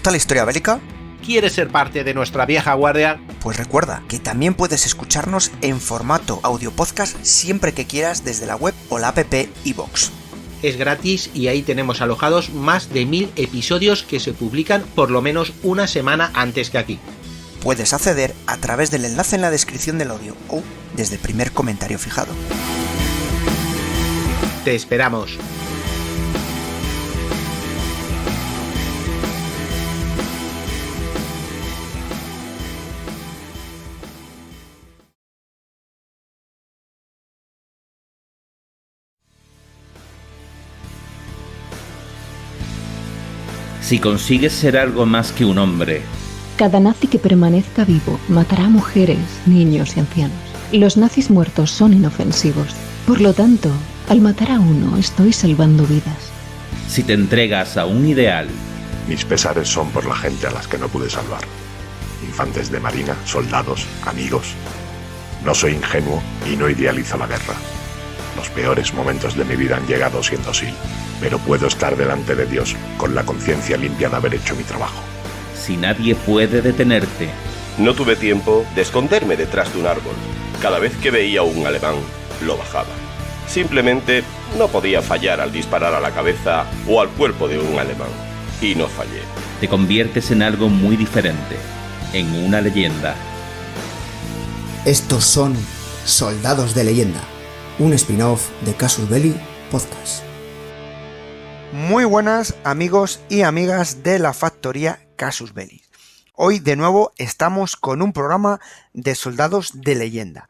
gusta la historia bélica? ¿Quieres ser parte de nuestra vieja guardia? Pues recuerda que también puedes escucharnos en formato audio podcast siempre que quieras desde la web o la app iVoox. Es gratis y ahí tenemos alojados más de 1000 episodios que se publican por lo menos una semana antes que aquí. Puedes acceder a través del enlace en la descripción del audio o desde el primer comentario fijado. Te esperamos. Si consigues ser algo más que un hombre, cada nazi que permanezca vivo matará a mujeres, niños y ancianos. Los nazis muertos son inofensivos. Por lo tanto, al matar a uno, estoy salvando vidas. si te entregas a un ideal, mis pesares son por la gente a las que no pude salvar. Infantes de marina, soldados, amigos. No soy ingenuo y no idealizo la guerra. Los peores momentos de mi vida han llegado siendo SEAL, pero puedo estar delante de Dios con la conciencia limpia de haber hecho mi trabajo. si nadie puede detenerte, No tuve tiempo de esconderme detrás de un árbol. Cada vez que veía a un alemán, lo bajaba. Simplemente no podía fallar al disparar a la cabeza o al cuerpo de un alemán. Y no fallé. te conviertes en algo muy diferente, en una leyenda. Estos son Soldados de Leyenda, un spin-off de Casus Belli Podcast. Muy buenas amigos y amigas de la factoría Casus Belli. Hoy de nuevo estamos con un programa de Soldados de Leyenda.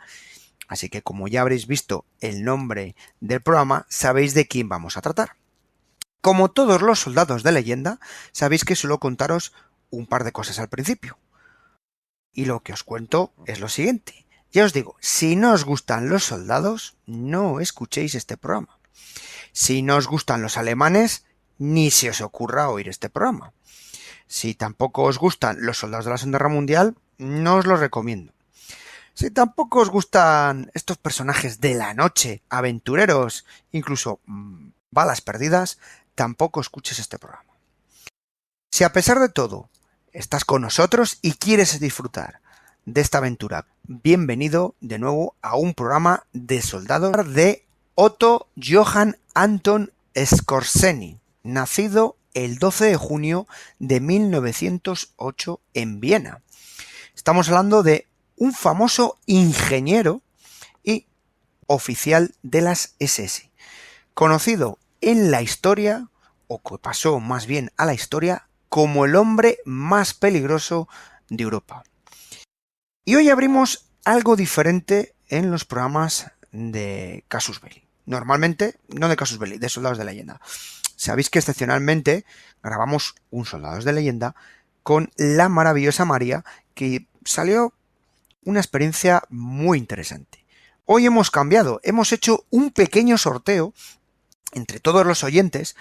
Así que como ya habréis visto el nombre del programa, sabéis de quién vamos a tratar. Como todos los soldados de leyenda, sabéis que suelo contaros un par de cosas al principio. Y lo que os cuento es lo siguiente. Ya os digo, si no os gustan los soldados, no escuchéis este programa. Si no os gustan los alemanes, ni se os ocurra oír este programa. Si tampoco os gustan los soldados de la Segunda Guerra Mundial, no os los recomiendo. Si tampoco os gustan estos personajes de la noche, aventureros, incluso balas perdidas, tampoco escuches este programa. Si a pesar de todo estás con nosotros y quieres disfrutar de esta aventura, bienvenido de nuevo a un programa de soldados de Otto Johann Anton Skorzeny, nacido el 12 de junio de 1908 en Viena. Estamos hablando de un famoso ingeniero y oficial de las SS, conocido en la historia, o que pasó más bien a la historia, como el hombre más peligroso de Europa. Y hoy abrimos algo diferente en los programas de Casus Belli. Normalmente, no de Casus Belli, de Soldados de Leyenda. Sabéis que excepcionalmente grabamos un Soldados de Leyenda con la maravillosa María, que salió una experiencia muy interesante. Hoy hemos cambiado, hemos hecho un pequeño sorteo entre todos los oyentes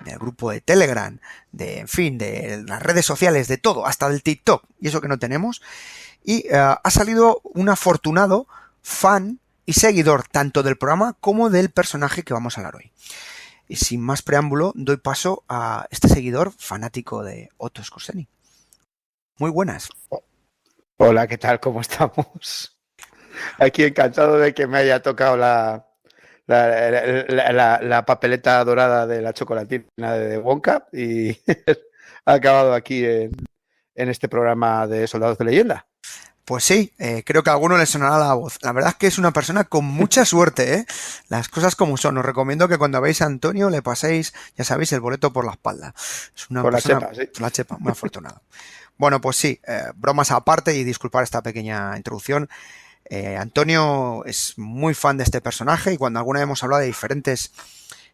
del grupo de Telegram, de las redes sociales, de todo, hasta del TikTok, y eso que no tenemos, y ha salido un afortunado fan y seguidor tanto del programa como del personaje que vamos a hablar hoy. Y sin más preámbulo, doy paso a este seguidor fanático de Otto Skorzeny. Muy buenas. Hola, ¿qué tal? ¿Cómo estamos? Aquí encantado de que me haya tocado la papeleta dorada de la chocolatina de Wonka y ha acabado aquí en este programa de Soldados de Leyenda. Pues sí, creo que a alguno le sonará la voz. La verdad es que es una persona con mucha suerte, ¿eh? Las cosas como son. Os recomiendo que cuando veáis a Antonio le paséis, ya sabéis, el boleto por la espalda. Es una por persona, la chepa, sí. La chepa, muy afortunada. Bueno, pues sí, bromas aparte y disculpar esta pequeña introducción. Antonio es muy fan de este personaje y cuando alguna vez hemos hablado de diferentes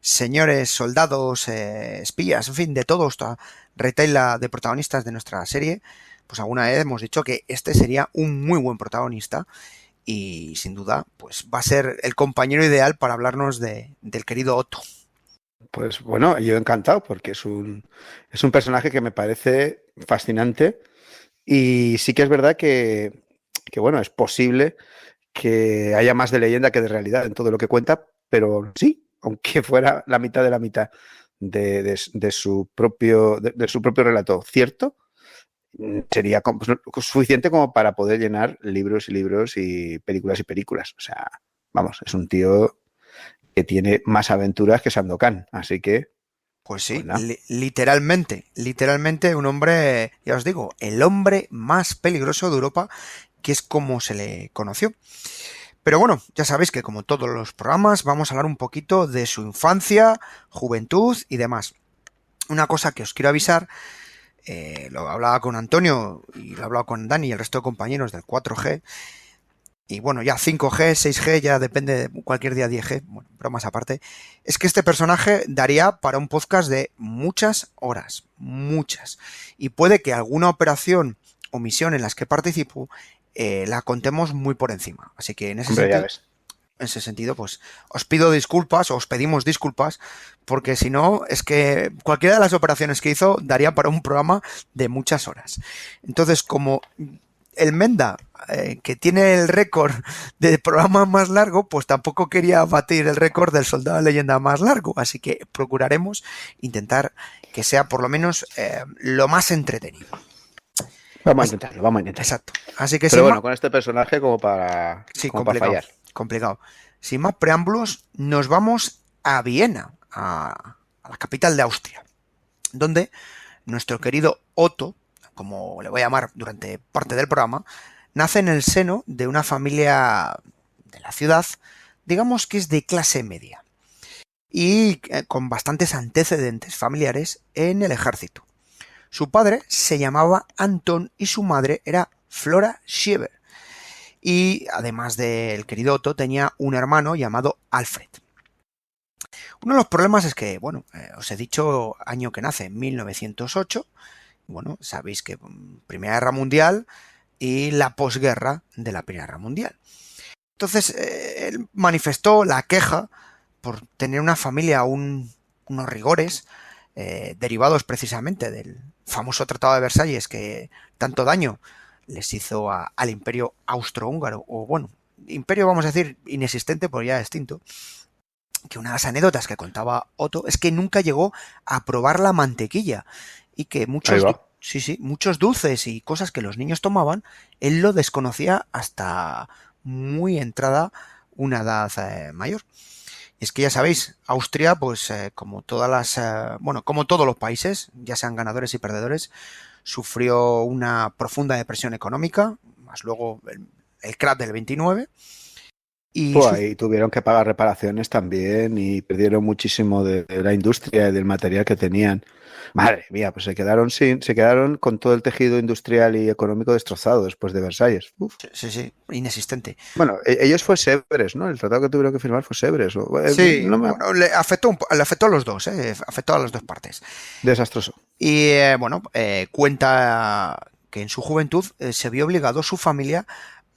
señores, soldados, espías, en fin, de todo esta retaila de protagonistas de nuestra serie, pues alguna vez hemos dicho que este sería un muy buen protagonista y sin duda pues va a ser el compañero ideal para hablarnos del querido Otto. Pues bueno, yo encantado porque es un personaje que me parece fascinante y sí que es verdad que bueno, es posible que haya más de leyenda que de realidad en todo lo que cuenta, pero sí, aunque fuera la mitad de la mitad de su propio relato cierto, sería suficiente como para poder llenar libros y libros y películas. O sea, vamos, es un tío que tiene más aventuras que Sandokan, así que... Pues sí, Pues literalmente un hombre, ya os digo, el hombre más peligroso de Europa, que es como se le conoció. Pero bueno, ya sabéis que como todos los programas vamos a hablar un poquito de su infancia, juventud y demás. Una cosa que os quiero avisar, lo hablaba con Antonio y lo hablaba con Dani y el resto de compañeros del 4G, y bueno, ya 5G, 6G, ya depende de cualquier día 10G, bueno, bromas aparte, es que este personaje daría para un podcast de muchas horas, muchas. Y puede que alguna operación o misión en las que participo la contemos muy por encima. Así que en ese sentido, pues os pido disculpas, o os pedimos disculpas, porque si no, es que cualquiera de las operaciones que hizo daría para un programa de muchas horas. Entonces, como el Menda, que tiene el récord de programa más largo, pues tampoco quería batir el récord del Soldado de Leyenda más largo, así que procuraremos intentar que sea por lo menos lo más entretenido. Vamos a intentarlo. Exacto. Así que pero bueno, con este personaje como para, sí, como para fallar. Complicado. Sin más preámbulos, nos vamos a Viena, a la capital de Austria, donde nuestro querido Otto, como le voy a llamar durante parte del programa, nace en el seno de una familia de la ciudad, digamos que es de clase media, y con bastantes antecedentes familiares en el ejército. Su padre se llamaba Anton y su madre era Flora Schieber. Y además del querido Otto, tenía un hermano llamado Alfred. Uno de los problemas es que, bueno, os he dicho año que nace, 1908. Bueno, sabéis que Primera Guerra Mundial y la posguerra de la Primera Guerra Mundial. Entonces, él manifestó la queja por tener una familia unos rigores derivados precisamente del famoso Tratado de Versalles que tanto daño les hizo al Imperio Austrohúngaro, o bueno, imperio vamos a decir inexistente porque ya extinto. Que una de las anécdotas que contaba Otto es que nunca llegó a probar la mantequilla y que muchos dulces y cosas que los niños tomaban, él lo desconocía hasta muy entrada una edad mayor. Y es que ya sabéis, Austria, pues como como todos los países, ya sean ganadores y perdedores, sufrió una profunda depresión económica, más luego el crack del 29. Y tuvieron que pagar reparaciones también y perdieron muchísimo de la industria y del material que tenían. Madre mía, pues se quedaron con todo el tejido industrial y económico destrozado después de Versalles. Uf. Sí, inexistente. Bueno, ellos fue Sèvres, ¿no? El tratado que tuvieron que firmar fue Sèvres. Sí, bueno, le afectó a los dos, afectó a las dos partes. Desastroso. Y cuenta que en su juventud se vio obligado su familia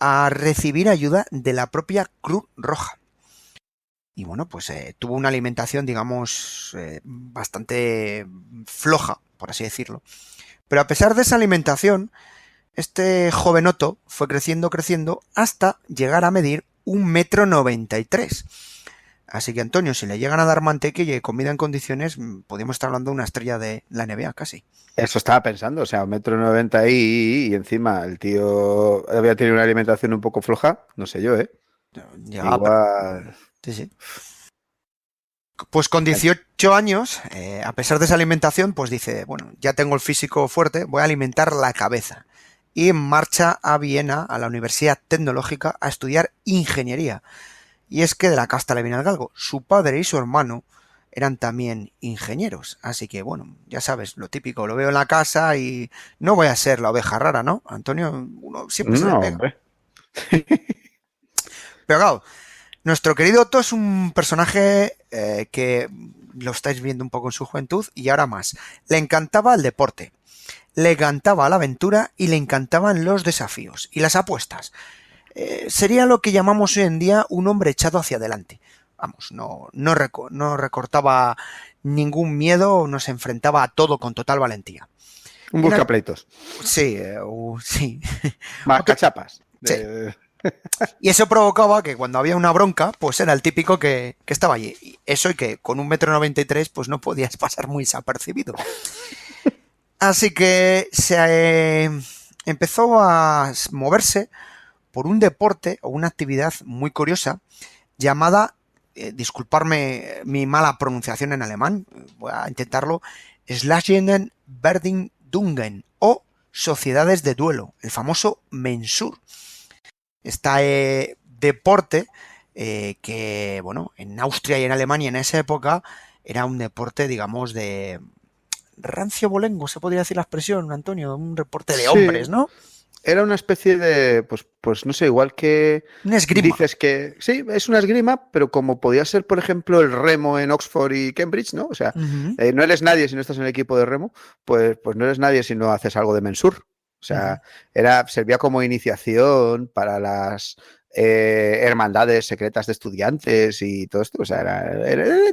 a recibir ayuda de la propia Cruz Roja. Y bueno, pues tuvo una alimentación, digamos, bastante floja, por así decirlo. Pero a pesar de esa alimentación, este joven Otto fue creciendo hasta llegar a medir 1,93 m. Así que, Antonio, si le llegan a dar mantequilla y comida en condiciones, podríamos estar hablando de una estrella de la NBA casi. Eso estaba pensando, o sea, 1,90 m y encima el tío había tenido una alimentación un poco floja, no sé yo, ¿eh? Igual... Sí. Pues con 18 años, a pesar de esa alimentación, pues dice, bueno, ya tengo el físico fuerte, voy a alimentar la cabeza. Y marcha a Viena, a la Universidad Tecnológica, a estudiar ingeniería. Y es que de la casta le viene al galgo. Su padre y su hermano eran también ingenieros. Así que, bueno, ya sabes, lo típico, lo veo en la casa y no voy a ser la oveja rara, ¿no? Antonio, uno siempre se le pega. Pero claro, nuestro querido Otto es un personaje que lo estáis viendo un poco en su juventud y ahora más. Le encantaba el deporte, le encantaba la aventura y le encantaban los desafíos y las apuestas. Sería lo que llamamos hoy en día un hombre echado hacia adelante. Vamos, no recortaba ningún miedo, no se enfrentaba a todo con total valentía. Un buscapleitos. Sí, sí. Mascachapas. Sí. Y eso provocaba que cuando había una bronca, pues era el típico que estaba allí. Y eso y que con 1,93 m pues no podías pasar muy desapercibido. Así que se empezó a moverse por un deporte o una actividad muy curiosa llamada, disculparme mi mala pronunciación en alemán, voy a intentarlo, Slagenden Verdingdungen o sociedades de duelo, el famoso Mensur. Este deporte que, bueno, en Austria y en Alemania en esa época era un deporte, digamos, de rancio bolengo, se podría decir la expresión, Antonio, un deporte de hombres, ¿no? Era una especie de, pues no sé, igual que una esgrima. Dices que sí, es una esgrima, pero como podía ser, por ejemplo, el remo en Oxford y Cambridge, ¿no? O sea, no eres nadie si no estás en el equipo de remo, pues no eres nadie si no haces algo de mensur. O sea, servía como iniciación para las hermandades secretas de estudiantes y todo esto. O sea,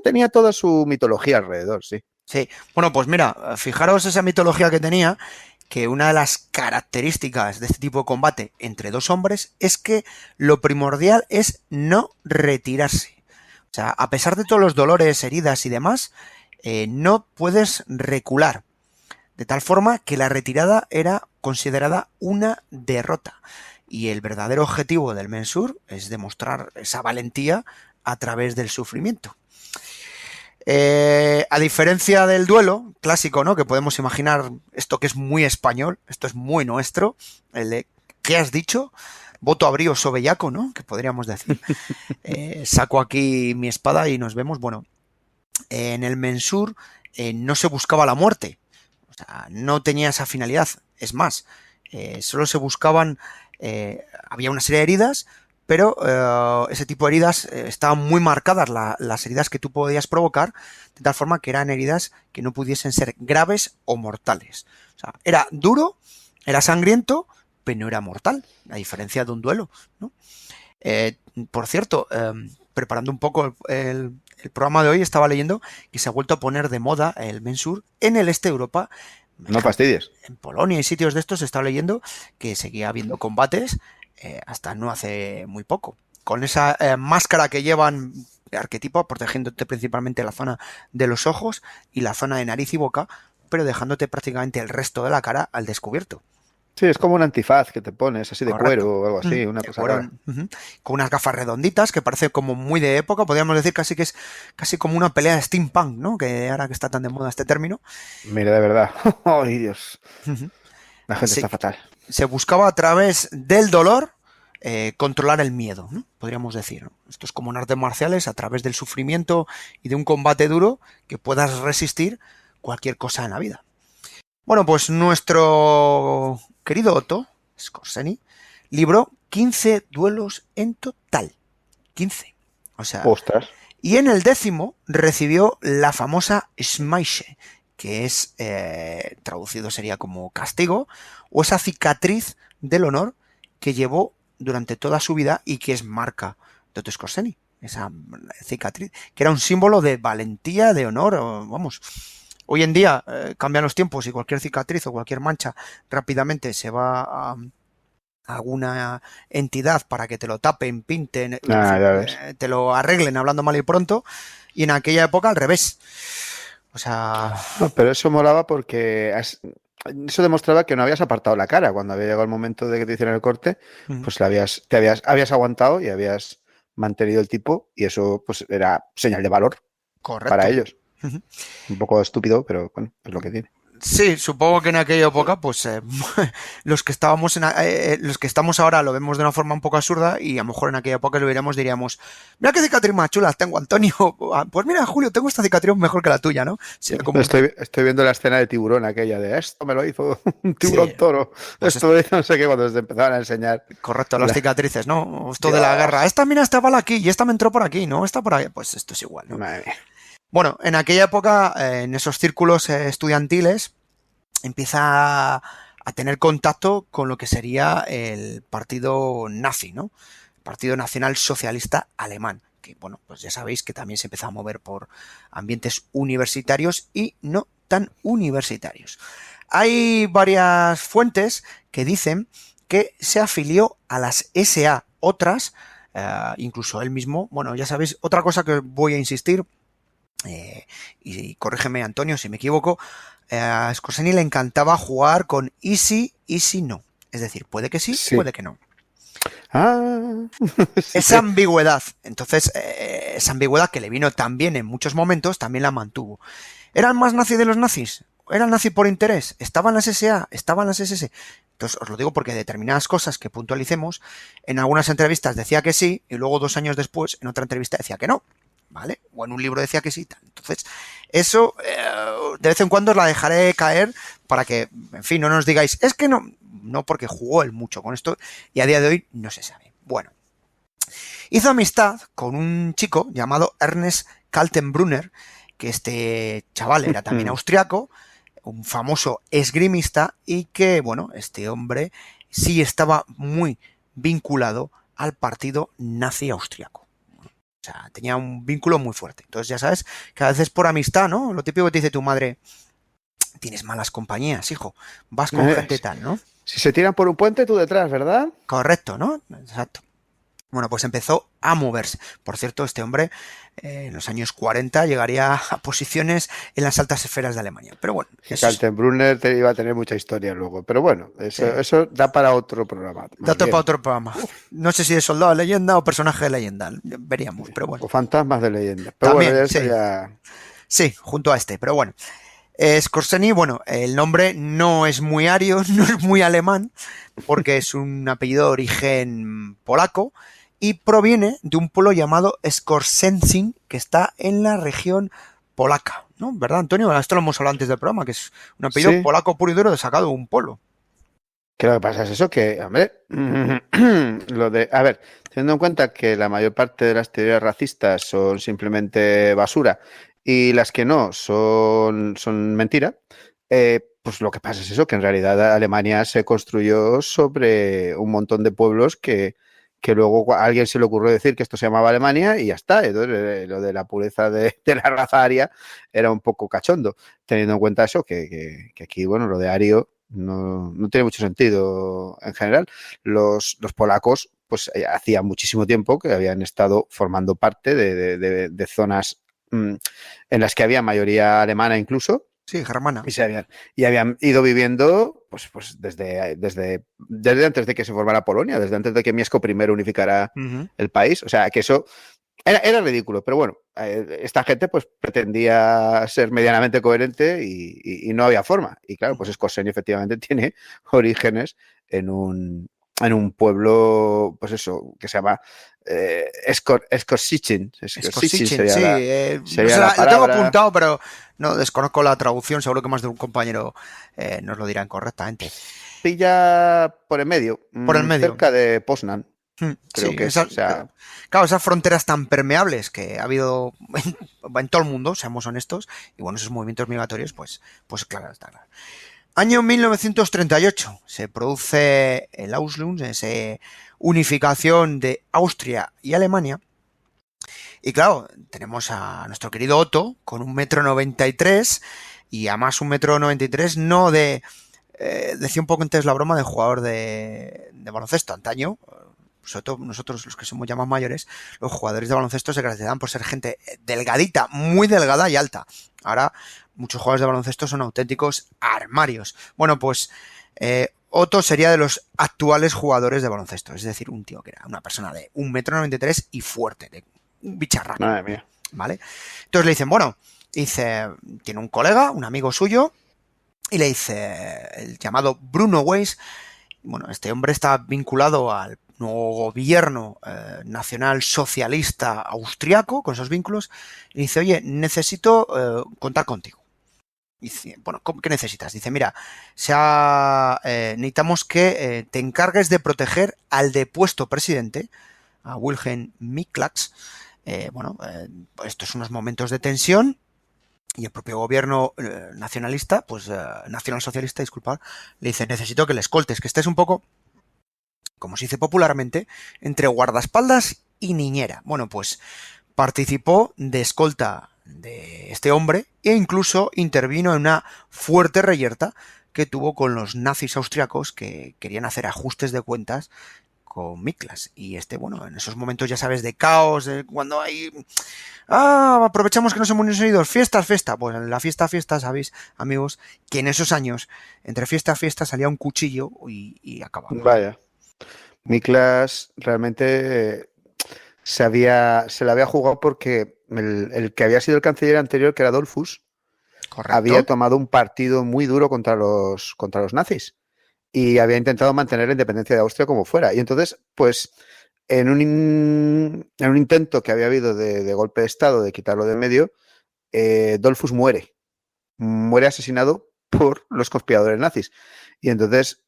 tenía toda su mitología alrededor, sí. Sí, bueno, pues mira, fijaros esa mitología que tenía, que una de las características de este tipo de combate entre dos hombres es que lo primordial es no retirarse. O sea, a pesar de todos los dolores, heridas y demás, no puedes recular. De tal forma que la retirada era considerada una derrota. Y el verdadero objetivo del Mensur es demostrar esa valentía a través del sufrimiento. A diferencia del duelo clásico, ¿no? Que podemos imaginar esto que es muy español, esto es muy nuestro, el de ¿qué has dicho? Voto a brío sobellaco, ¿no? Que podríamos decir. Saco aquí mi espada y nos vemos. Bueno, en el Mensur no se buscaba la muerte, o sea, no tenía esa finalidad. Es más, solo se buscaban, había una serie de heridas, pero ese tipo de heridas estaban muy marcadas, las heridas que tú podías provocar, de tal forma que eran heridas que no pudiesen ser graves o mortales. O sea, era duro, era sangriento, pero no era mortal, a diferencia de un duelo, ¿no? Por cierto, preparando un poco el programa de hoy, estaba leyendo que se ha vuelto a poner de moda el Mensur en el este de Europa. No fastidies. En Polonia y sitios de estos se estaba leyendo que seguía habiendo combates hasta no hace muy poco. Con esa máscara que llevan, arquetipo, protegiéndote principalmente la zona de los ojos y la zona de nariz y boca, pero dejándote prácticamente el resto de la cara al descubierto. Sí, es como un antifaz que te pones, así de cuero o algo así, una cosa rara. Con unas gafas redonditas que parece como muy de época, podríamos decir casi que es casi como una pelea de steampunk, ¿no? Que ahora que está tan de moda este término. Mira, de verdad. ¡Ay, Dios! La gente está fatal. Se buscaba a través del dolor controlar el miedo, ¿no? Podríamos decir, ¿no? Esto es como en artes marciales, a través del sufrimiento y de un combate duro que puedas resistir cualquier cosa en la vida. Bueno, pues nuestro querido Otto Skorzeny libró 15 duelos en total. 15. O sea, ¡ostras! Y en el 10º recibió la famosa Schmeiche, que es, traducido sería como castigo, o esa cicatriz del honor que llevó durante toda su vida y que es marca de Otto Skorzeny. Esa cicatriz, que era un símbolo de valentía, de honor, vamos. Hoy en día cambian los tiempos y cualquier cicatriz o cualquier mancha rápidamente se va a alguna entidad para que te lo tapen, pinten, te lo arreglen hablando mal y pronto, y en aquella época al revés. O sea... No, pero eso molaba porque eso demostraba que no habías apartado la cara. Cuando había llegado el momento de que te hicieran el corte, pues habías aguantado y habías mantenido el tipo, y eso pues era señal de valor. Correcto. Para ellos. Un poco estúpido, pero bueno, es lo que tiene. Sí, supongo que en aquella época, pues los que estábamos los que estamos ahora lo vemos de una forma un poco absurda, y a lo mejor en aquella época lo veríamos, diríamos, mira qué cicatriz más chula tengo, Antonio. Pues mira, Julio, tengo esta cicatriz mejor que la tuya, ¿no? Como... Estoy viendo la escena de Tiburón, aquella de esto me lo hizo un tiburón toro. Pues esto me hizo no sé qué, cuando se empezaban a enseñar. Correcto, las cicatrices, ¿no? Esto de la guerra. Esta mira esta bala aquí y esta me entró por aquí, ¿no? Esta por ahí. Pues esto es igual, ¿no? Madre mía. Bueno, en aquella época, en esos círculos estudiantiles, empieza a tener contacto con lo que sería el partido nazi, ¿no? El Partido Nacional Socialista Alemán, que, bueno, pues ya sabéis que también se empezó a mover por ambientes universitarios y no tan universitarios. Hay varias fuentes que dicen que se afilió a las SA, otras, incluso él mismo, bueno, ya sabéis, otra cosa que voy a insistir, y corrígeme, Antonio, si me equivoco, a Scorsese le encantaba jugar con easy, easy no. Es decir, puede que sí, puede que no. Sí. Esa ambigüedad, entonces, esa ambigüedad que le vino también en muchos momentos, también la mantuvo. ¿Era el más nazi de los nazis? ¿Era el nazi por interés? ¿Estaba en las SA? ¿Estaba en las SS? Entonces, os lo digo porque determinadas cosas que puntualicemos, en algunas entrevistas decía que sí, y luego 2 años después, en otra entrevista decía que no, ¿vale? O en un libro decía que sí. Tal. Entonces, eso, de vez en cuando os la dejaré caer para que, en fin, no nos digáis, es que no porque jugó él mucho con esto, y a día de hoy no se sabe. Bueno, hizo amistad con un chico llamado Ernest Kaltenbrunner, que este chaval era también austriaco, un famoso esgrimista, y que, bueno, este hombre sí estaba muy vinculado al partido nazi austriaco. O sea, tenía un vínculo muy fuerte. Entonces ya sabes que a veces por amistad, ¿no? Lo típico que te dice tu madre, tienes malas compañías, hijo, vas con gente tal, ¿no? Si se tiran por un puente, tú detrás, ¿verdad? Correcto, ¿no? Exacto. Bueno, pues empezó a moverse. Por cierto, este hombre en los años 40 llegaría a posiciones en las altas esferas de Alemania. Pero bueno. Kaltenbrunner iba a tener mucha historia luego. Pero bueno, eso da para otro programa. Da para otro programa. No sé si es soldado de leyenda o personaje de leyenda. Veríamos, pero bueno. O fantasmas de leyenda. Pero también, bueno, eso ya... Sí, junto a este, pero bueno. Scorsese, bueno, el nombre no es muy ario, no es muy alemán, porque es un apellido de origen polaco y proviene de un pueblo llamado Skorzensin, que está en la región polaca, ¿no? ¿Verdad, Antonio? Esto lo hemos hablado antes del programa, que es un apellido polaco puro y duro sacado de un pueblo. Que lo que pasa es eso, que, hombre, a ver, teniendo en cuenta que la mayor parte de las teorías racistas son simplemente basura y las que no son mentira, pues lo que pasa es eso, que en realidad Alemania se construyó sobre un montón de pueblos que luego a alguien se le ocurrió decir que esto se llamaba Alemania y ya está. Entonces, lo de la pureza de la raza aria era un poco cachondo, teniendo en cuenta eso, que aquí, bueno, lo de ario no tiene mucho sentido en general. Los polacos, pues hacía muchísimo tiempo que habían estado formando parte de zonas en las que había mayoría alemana incluso. Sí, germana. Y habían ido viviendo pues desde antes de que se formara Polonia, desde antes de que Mieszko I unificara el país. O sea, que eso era ridículo. Pero bueno, esta gente pues pretendía ser medianamente coherente y no había forma. Y claro, pues Scorsese efectivamente tiene orígenes en un pueblo, pues eso, que se llama Scorsichin. Scorsichin, sí. Lo tengo apuntado, pero no desconozco la traducción. Seguro que más de un compañero nos lo dirán correctamente. Pilla por el medio. Por el medio. Cerca de Poznan. Creo que claro, esas fronteras tan permeables que ha habido en todo el mundo, seamos honestos, y bueno, esos movimientos migratorios, pues claro, está claro. Año 1938 se produce el Auschwitz, esa unificación de Austria y Alemania. Y claro, tenemos a nuestro querido Otto con 1,93 m y además 1,93 m no de... decía un poco antes la broma de jugador de baloncesto antaño. Sobre todo nosotros, los que somos ya más mayores, los jugadores de baloncesto se caracterizan por ser gente delgadita, muy delgada y alta. Ahora, muchos jugadores de baloncesto son auténticos armarios. Bueno, pues Otto sería de los actuales jugadores de baloncesto. Es decir, un tío que era una persona de 1,93 m y fuerte, de un bicharraco. Madre mía. ¿Vale? Entonces le dicen, bueno, tiene un colega, un amigo suyo, y le dice el llamado Bruno Weiss. Bueno, este hombre está vinculado al nuevo gobierno nacional socialista austriaco, con esos vínculos, y dice, oye, necesito contar contigo. Dice, bueno, ¿qué necesitas? Dice, mira, necesitamos que te encargues de proteger al depuesto presidente, a Wilhelm Miklax. Estos son unos momentos de tensión, y el propio gobierno nacionalista, pues nacionalsocialista, disculpad, le dice, necesito que le escoltes, que estés un poco, como se dice popularmente, entre guardaespaldas y niñera. Bueno, pues participó de escolta de este hombre e incluso intervino en una fuerte reyerta que tuvo con los nazis austriacos que querían hacer ajustes de cuentas con Miklas. Y bueno, en esos momentos, ya sabes, de caos, de cuando hay... aprovechamos que nos hemos ido, fiesta. Pues en la fiesta, sabéis, amigos, que en esos años, entre fiesta a fiesta, salía un cuchillo y acababa. Vaya. Miklas realmente se le había jugado porque el que había sido el canciller anterior, que era Dollfuss, Correcto. había tomado un partido muy duro contra los nazis y había intentado mantener la independencia de Austria como fuera. Y entonces, pues, en un intento que había habido de golpe de Estado, de quitarlo de en medio, Dollfuss muere asesinado por los conspiradores nazis. Y entonces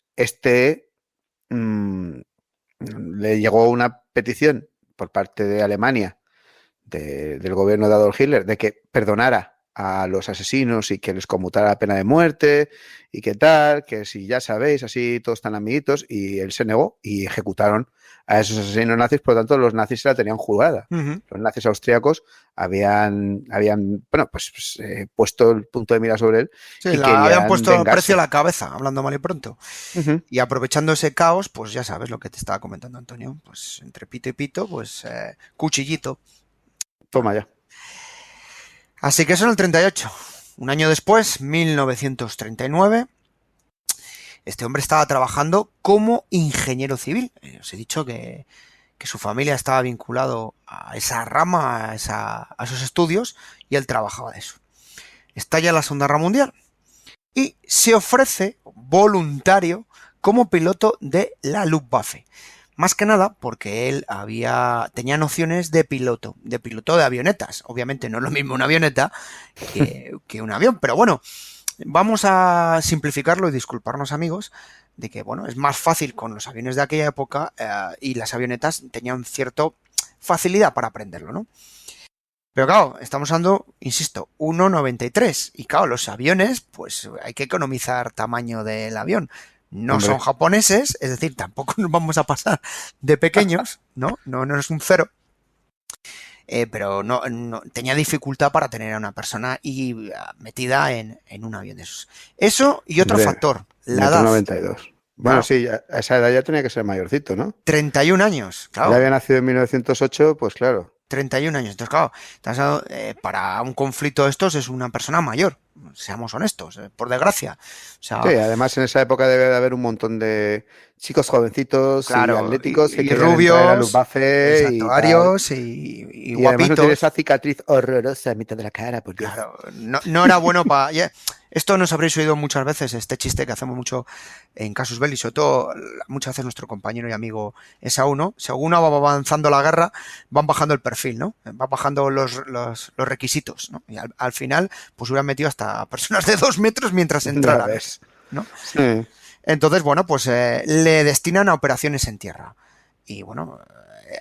le llegó una petición por parte de Alemania, del gobierno de Adolf Hitler, de que perdonara a los asesinos y que les conmutara la pena de muerte y que tal, que si ya sabéis, así todos están amiguitos, y él se negó y ejecutaron a esos asesinos nazis. Por lo tanto, los nazis se la tenían jugada. Uh-huh. Los nazis austriacos habían puesto el punto de mira sobre él. Sí, y habían puesto vengarse. precio a la cabeza, hablando mal y pronto. Uh-huh. Y aprovechando ese caos, pues ya sabes lo que te estaba comentando Antonio, pues entre pito y pito, pues cuchillito. Toma ya. Así que eso en el 38. Un año después, 1939, este hombre estaba trabajando como ingeniero civil. Os he dicho que su familia estaba vinculado a esa rama, a esos estudios, y él trabajaba de eso. Estalla la Segunda Guerra Mundial y se ofrece voluntario como piloto de la Luftwaffe. Más que nada porque él tenía nociones de piloto de avionetas. Obviamente no es lo mismo una avioneta que un avión, pero bueno, vamos a simplificarlo y disculparnos, amigos, de que bueno, es más fácil con los aviones de aquella época y las avionetas tenían cierta facilidad para aprenderlo, ¿no? Pero claro, estamos hablando, insisto, 1,93 y claro, los aviones, pues hay que economizar tamaño del avión. No Hombre. son japoneses, es decir, tampoco nos vamos a pasar de pequeños, ¿no? No es un cero. Pero no tenía dificultad para tener a una persona metida en un avión de esos. Eso y otro factor, la edad. 92. Bueno, Claro. sí, a esa edad ya tenía que ser mayorcito, ¿no? 31 años, claro. Ya había nacido en 1908, pues claro. 31 años. Entonces, claro, para un conflicto de estos es una persona mayor, seamos honestos, por desgracia. O sea, Sí, además en esa época debe de haber un montón de chicos jovencitos claro, y atléticos que y querían rubios, entrar a la Luftwaffe exacto, y tal. arios y Y además no guapitos. tiene esa cicatriz horrorosa en mitad de la cara, por Dios. Claro, no era bueno para... Esto nos habréis oído muchas veces, este chiste que hacemos mucho en Casus Belli, sobre todo muchas veces nuestro compañero y amigo Esaú, ¿no? Según va avanzando la guerra, van bajando el perfil, ¿no? Va bajando los requisitos, ¿no? Y al final, pues hubieran metido hasta personas de 2 metros mientras entraran, Ya ves. ¿no? Sí. Entonces, bueno, pues le destinan a operaciones en tierra. Y bueno,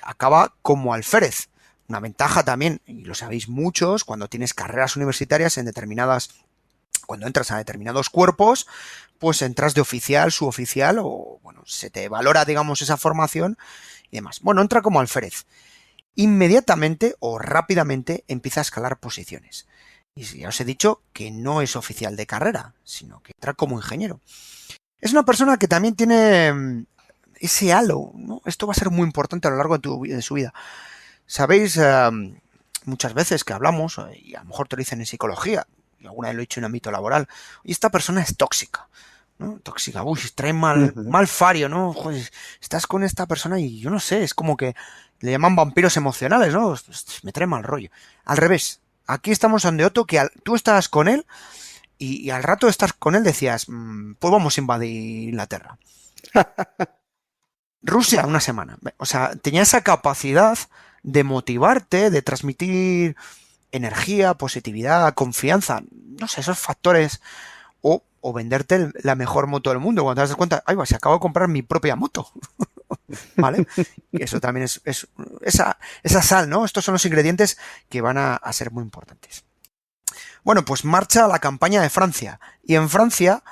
acaba como alférez. Una ventaja también, y lo sabéis muchos, cuando tienes carreras universitarias cuando entras a determinados cuerpos, pues entras de oficial, suboficial, o bueno, se te valora, digamos, esa formación y demás. Bueno, entra como alférez. Inmediatamente o rápidamente empieza a escalar posiciones. Y ya os he dicho que no es oficial de carrera, sino que entra como ingeniero. Es una persona que también tiene ese halo, ¿no? Esto va a ser muy importante a lo largo de su vida. Sabéis muchas veces que hablamos, y a lo mejor te lo dicen en psicología, y alguna vez lo he dicho en ámbito laboral, y esta persona es tóxica, ¿no? Tóxica, uy, trae mal fario, ¿no? Joder, estás con esta persona y yo no sé, es como que le llaman vampiros emocionales, ¿no? Me trae mal rollo. Al revés, aquí estamos ante Otto, que tú estás con él y al rato de estar con él decías, pues vamos a invadir Inglaterra. Rusia, una semana. O sea, tenía esa capacidad de motivarte, de transmitir energía, positividad, confianza, no sé, esos factores, o venderte la mejor moto del mundo. Cuando te das cuenta, ay, se acabo de comprar mi propia moto, ¿vale? Y eso también es esa sal, ¿no? Estos son los ingredientes que van a ser muy importantes. Bueno, pues marcha a la campaña de Francia, y en Francia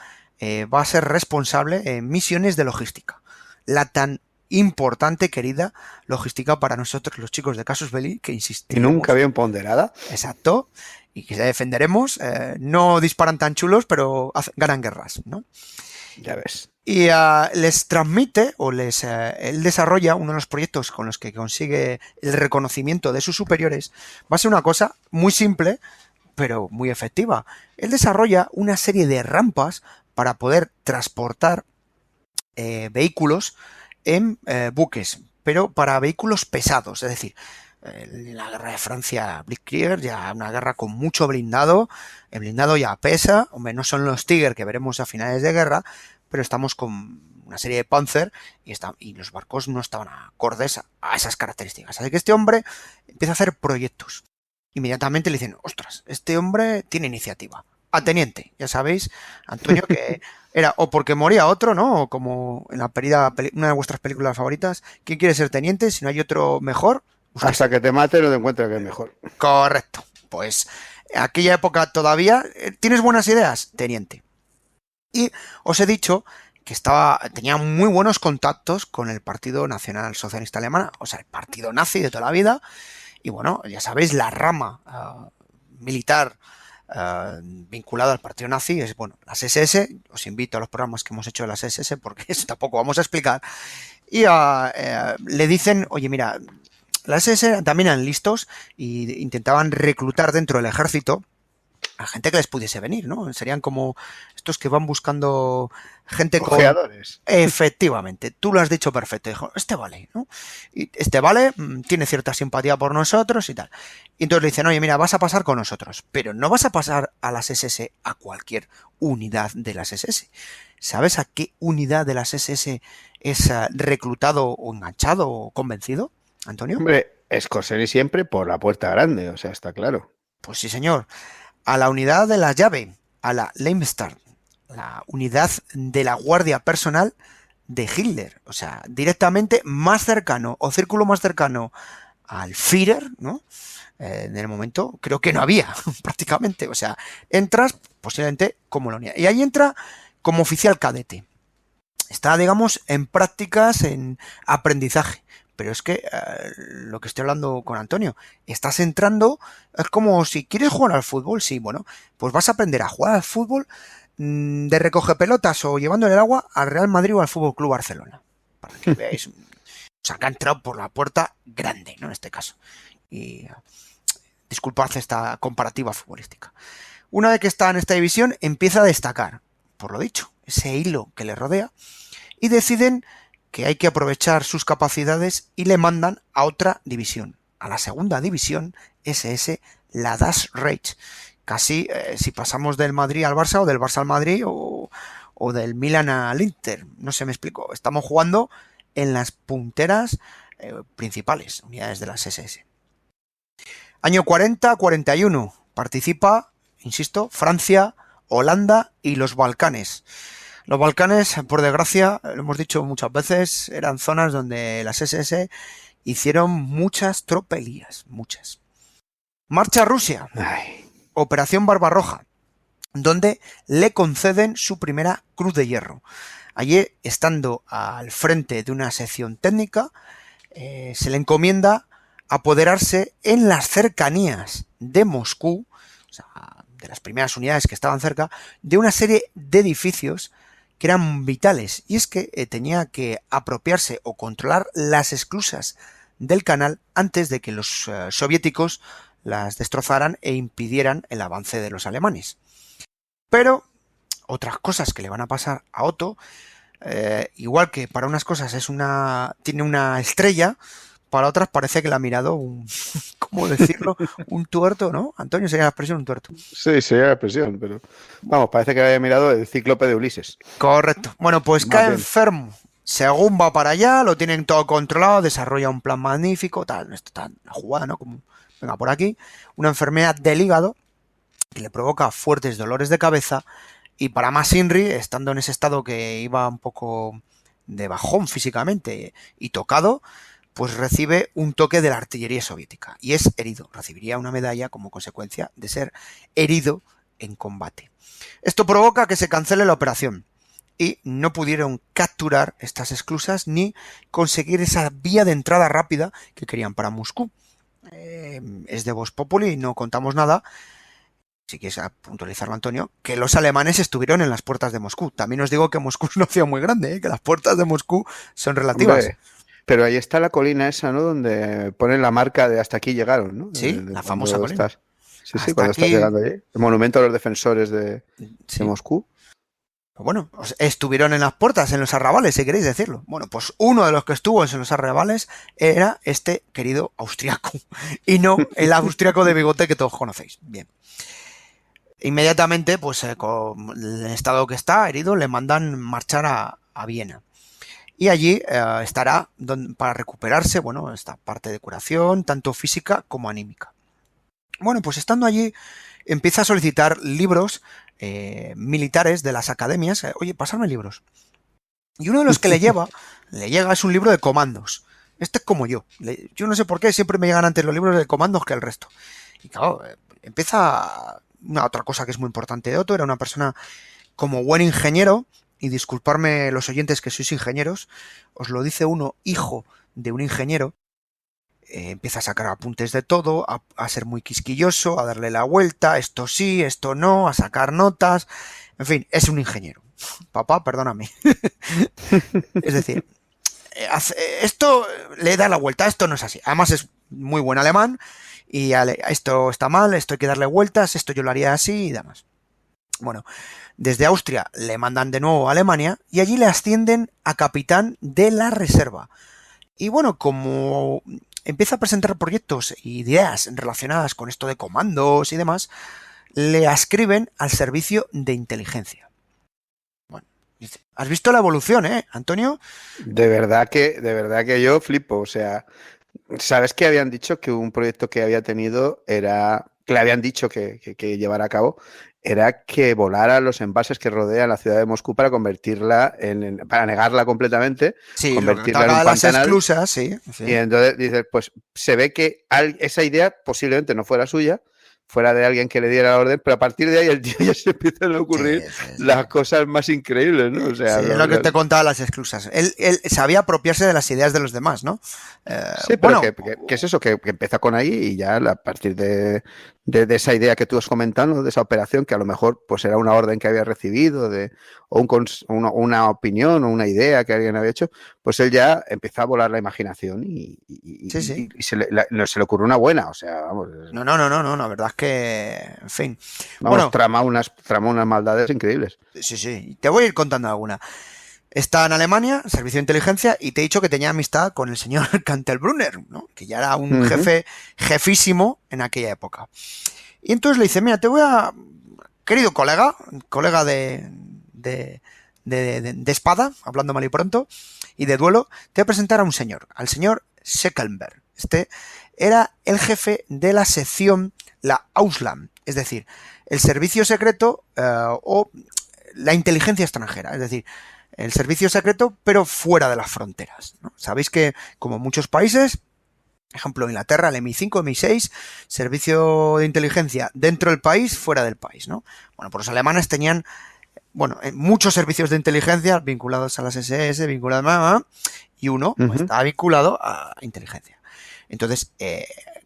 va a ser responsable en misiones de logística. La tan importante, querida logística para nosotros los chicos de Casus Belli, que insistimos. Y nunca bien ponderada. Exacto, y que defenderemos. No disparan tan chulos, pero ganan guerras, ¿no? Ya ves. Y les transmite él desarrolla uno de los proyectos con los que consigue el reconocimiento de sus superiores. Va a ser una cosa muy simple, pero muy efectiva. Él desarrolla una serie de rampas para poder transportar vehículos en buques, pero para vehículos pesados, es decir, la guerra de Francia, Blitzkrieg, ya una guerra con mucho blindado, el blindado ya pesa, hombre, no son los Tiger que veremos a finales de guerra, pero estamos con una serie de Panzer y los barcos no estaban acordes a esas características. Así que este hombre empieza a hacer proyectos. Inmediatamente le dicen, ostras, este hombre tiene iniciativa. A teniente, ya sabéis, Antonio, que era o porque moría otro, ¿no? O como en una de vuestras películas favoritas, ¿quién quiere ser teniente? Si no hay otro mejor. Hasta que te mate no te encuentres que es mejor. Correcto. Pues en aquella época todavía, ¿tienes buenas ideas? Teniente. Y os he dicho que tenía muy buenos contactos con el Partido Nacional Socialista Alemán, o sea, el partido nazi de toda la vida. Y bueno, ya sabéis, la rama militar vinculada al partido nazi es, bueno, las SS. Os invito a los programas que hemos hecho de las SS porque eso tampoco vamos a explicar. Y le dicen, oye, mira, las SS también eran listos y intentaban reclutar dentro del ejército a gente que les pudiese venir, ¿no? Serían como estos que van buscando gente Cojeadores. Efectivamente, tú lo has dicho perfecto. Dijo, este vale, ¿no? Y este vale, tiene cierta simpatía por nosotros y tal. Y entonces le dicen, oye, mira, vas a pasar con nosotros, pero no vas a pasar a las SS a cualquier unidad de las SS. ¿Sabes a qué unidad de las SS es reclutado o enganchado o convencido, Antonio? Hombre, Scorsese siempre por la puerta grande, o sea, está claro. Pues sí, señor. A la unidad de la llave, a la Leibstadt, la unidad de la guardia personal de Hitler. O sea, directamente más cercano o círculo más cercano al Führer, ¿no? En el momento creo que no había prácticamente. O sea, entras posiblemente como la unidad. Y ahí entra como oficial cadete. Está, digamos, en prácticas, en aprendizaje. Pero es que lo que estoy hablando con Antonio, estás entrando, es como si quieres jugar al fútbol, sí, bueno, pues vas a aprender a jugar al fútbol de recoge pelotas o llevándole el agua al Real Madrid o al Fútbol Club Barcelona. Para que veáis, o sea, que ha entrado por la puerta grande, ¿no? En este caso. Y disculpad esta comparativa futbolística. Una vez que está en esta división, empieza a destacar, por lo dicho, ese hilo que le rodea, y deciden que hay que aprovechar sus capacidades y le mandan a otra división, a la segunda división SS, la Das Reich. Casi si pasamos del Madrid al Barça o del Barça al Madrid o del Milan al Inter, no sé, me explico. Estamos jugando en las punteras principales, unidades de las SS. Año 40-41, participa, insisto, Francia, Holanda y los Balcanes. Los Balcanes, por desgracia, lo hemos dicho muchas veces, eran zonas donde las SS hicieron muchas tropelías, muchas. Marcha a Rusia, Operación Barbarroja, donde le conceden su primera Cruz de Hierro. Allí, estando al frente de una sección técnica, se le encomienda apoderarse en las cercanías de Moscú, o sea, de las primeras unidades que estaban cerca, de una serie de edificios que eran vitales, y es que tenía que apropiarse o controlar las esclusas del canal antes de que los soviéticos las destrozaran e impidieran el avance de los alemanes. Pero otras cosas que le van a pasar a Otto, igual que para unas cosas tiene una estrella, para otras parece que le ha mirado ¿cómo decirlo? Un tuerto, ¿no? Antonio, sería la expresión un tuerto. Sí, sería la expresión, pero vamos, parece que le haya mirado el cíclope de Ulises. Correcto. Bueno, pues Más cae bien enfermo. Según va para allá, lo tienen todo controlado, desarrolla un plan magnífico, tal, esto está la jugada, ¿no? Como, venga, por aquí, una enfermedad del hígado que le provoca fuertes dolores de cabeza y para más Inri, estando en ese estado que iba un poco de bajón físicamente y tocado, pues recibe un toque de la artillería soviética y es herido. Recibiría una medalla como consecuencia de ser herido en combate. Esto provoca que se cancele la operación y no pudieron capturar estas esclusas ni conseguir esa vía de entrada rápida que querían para Moscú. Es de Vox Populi, no contamos nada. si quieres puntualizarlo, Antonio, que los alemanes estuvieron en las puertas de Moscú. También os digo que Moscú es una ciudad muy grande, ¿eh? Que las puertas de Moscú son relativas. Hombre, pero ahí está la colina esa, ¿no? Donde ponen la marca de hasta aquí llegaron, ¿no? Sí, la famosa colina. Sí, cuando estás llegando allí. El monumento a los defensores de Moscú. Bueno, estuvieron en las puertas, en los arrabales, si queréis decirlo. Bueno, pues uno de los que estuvo en los arrabales era este querido austriaco. Y no el austriaco de bigote que todos conocéis. Bien. Inmediatamente, pues con el estado que está herido, le mandan marchar a Viena. Y allí estará para recuperarse, bueno, esta parte de curación, tanto física como anímica. Bueno, pues estando allí, empieza a solicitar libros militares de las academias. Oye, pasarme libros. Y uno de los que le llega es un libro de comandos. Este es como yo. Yo no sé por qué siempre me llegan antes los libros de comandos que el resto. Y claro, empieza una otra cosa que es muy importante de Otto. Era una persona como buen ingeniero, y disculparme los oyentes que sois ingenieros, os lo dice uno, hijo de un ingeniero. Empieza a sacar apuntes de todo, a ser muy quisquilloso, a darle la vuelta, esto sí, esto no, a sacar notas, en fin, es un ingeniero. Papá, perdóname. Es decir, esto le da la vuelta, esto no es así. Además es muy buen alemán, y esto está mal, esto hay que darle vueltas, esto yo lo haría así y demás. Bueno, desde Austria le mandan de nuevo a Alemania, y allí le ascienden a capitán de la reserva. Y bueno, como empieza a presentar proyectos e ideas relacionadas con esto de comandos y demás, le adscriben al servicio de inteligencia. Bueno, has visto la evolución, Antonio? De verdad que yo flipo. O sea, ¿sabes que habían dicho que un proyecto que había tenido era, que le habían dicho que llevara a cabo, era que volara los embalses que rodean la ciudad de Moscú para convertirla para negarla completamente, sí, convertirla en un las pantanal. esclusas, sí. Y entonces dices, pues se ve que esa idea posiblemente no fuera suya, fuera de alguien que le diera la orden, pero a partir de ahí el tío ya se empiezan a ocurrir las cosas más increíbles, ¿no? O sea, es lo que te contaba las esclusas. Él sabía apropiarse de las ideas de los demás, ¿no? Sí, pero bueno, que es eso, que empieza con ahí, y ya a partir de esa idea que tú has comentado, ¿no? De esa operación, que a lo mejor pues era una orden que había recibido o una opinión o una idea que alguien había hecho, pues él ya empieza a volar la imaginación y se le ocurrió una buena, o sea, vamos. No, la verdad es que, en fin. Vamos, bueno, trama unas maldades increíbles. Sí, te voy a ir contando alguna. Está en Alemania, servicio de inteligencia, y te he dicho que tenía amistad con el señor Kantelbrunner, ¿no? Que ya era un jefísimo en aquella época. Y entonces le dice, mira, querido colega de espada, hablando mal y pronto, y de duelo, te voy a presentar al señor Seckelberg. Este era el jefe de la sección, la Ausland, es decir, el servicio secreto o la inteligencia extranjera, es decir, el servicio secreto, pero fuera de las fronteras, ¿no? Sabéis que, como muchos países, ejemplo, Inglaterra, el MI5, MI6, servicio de inteligencia dentro del país, fuera del país, ¿no? Bueno, pues los alemanes tenían, muchos servicios de inteligencia vinculados a las SS, vinculados y uno pues, estaba vinculado a inteligencia. Entonces,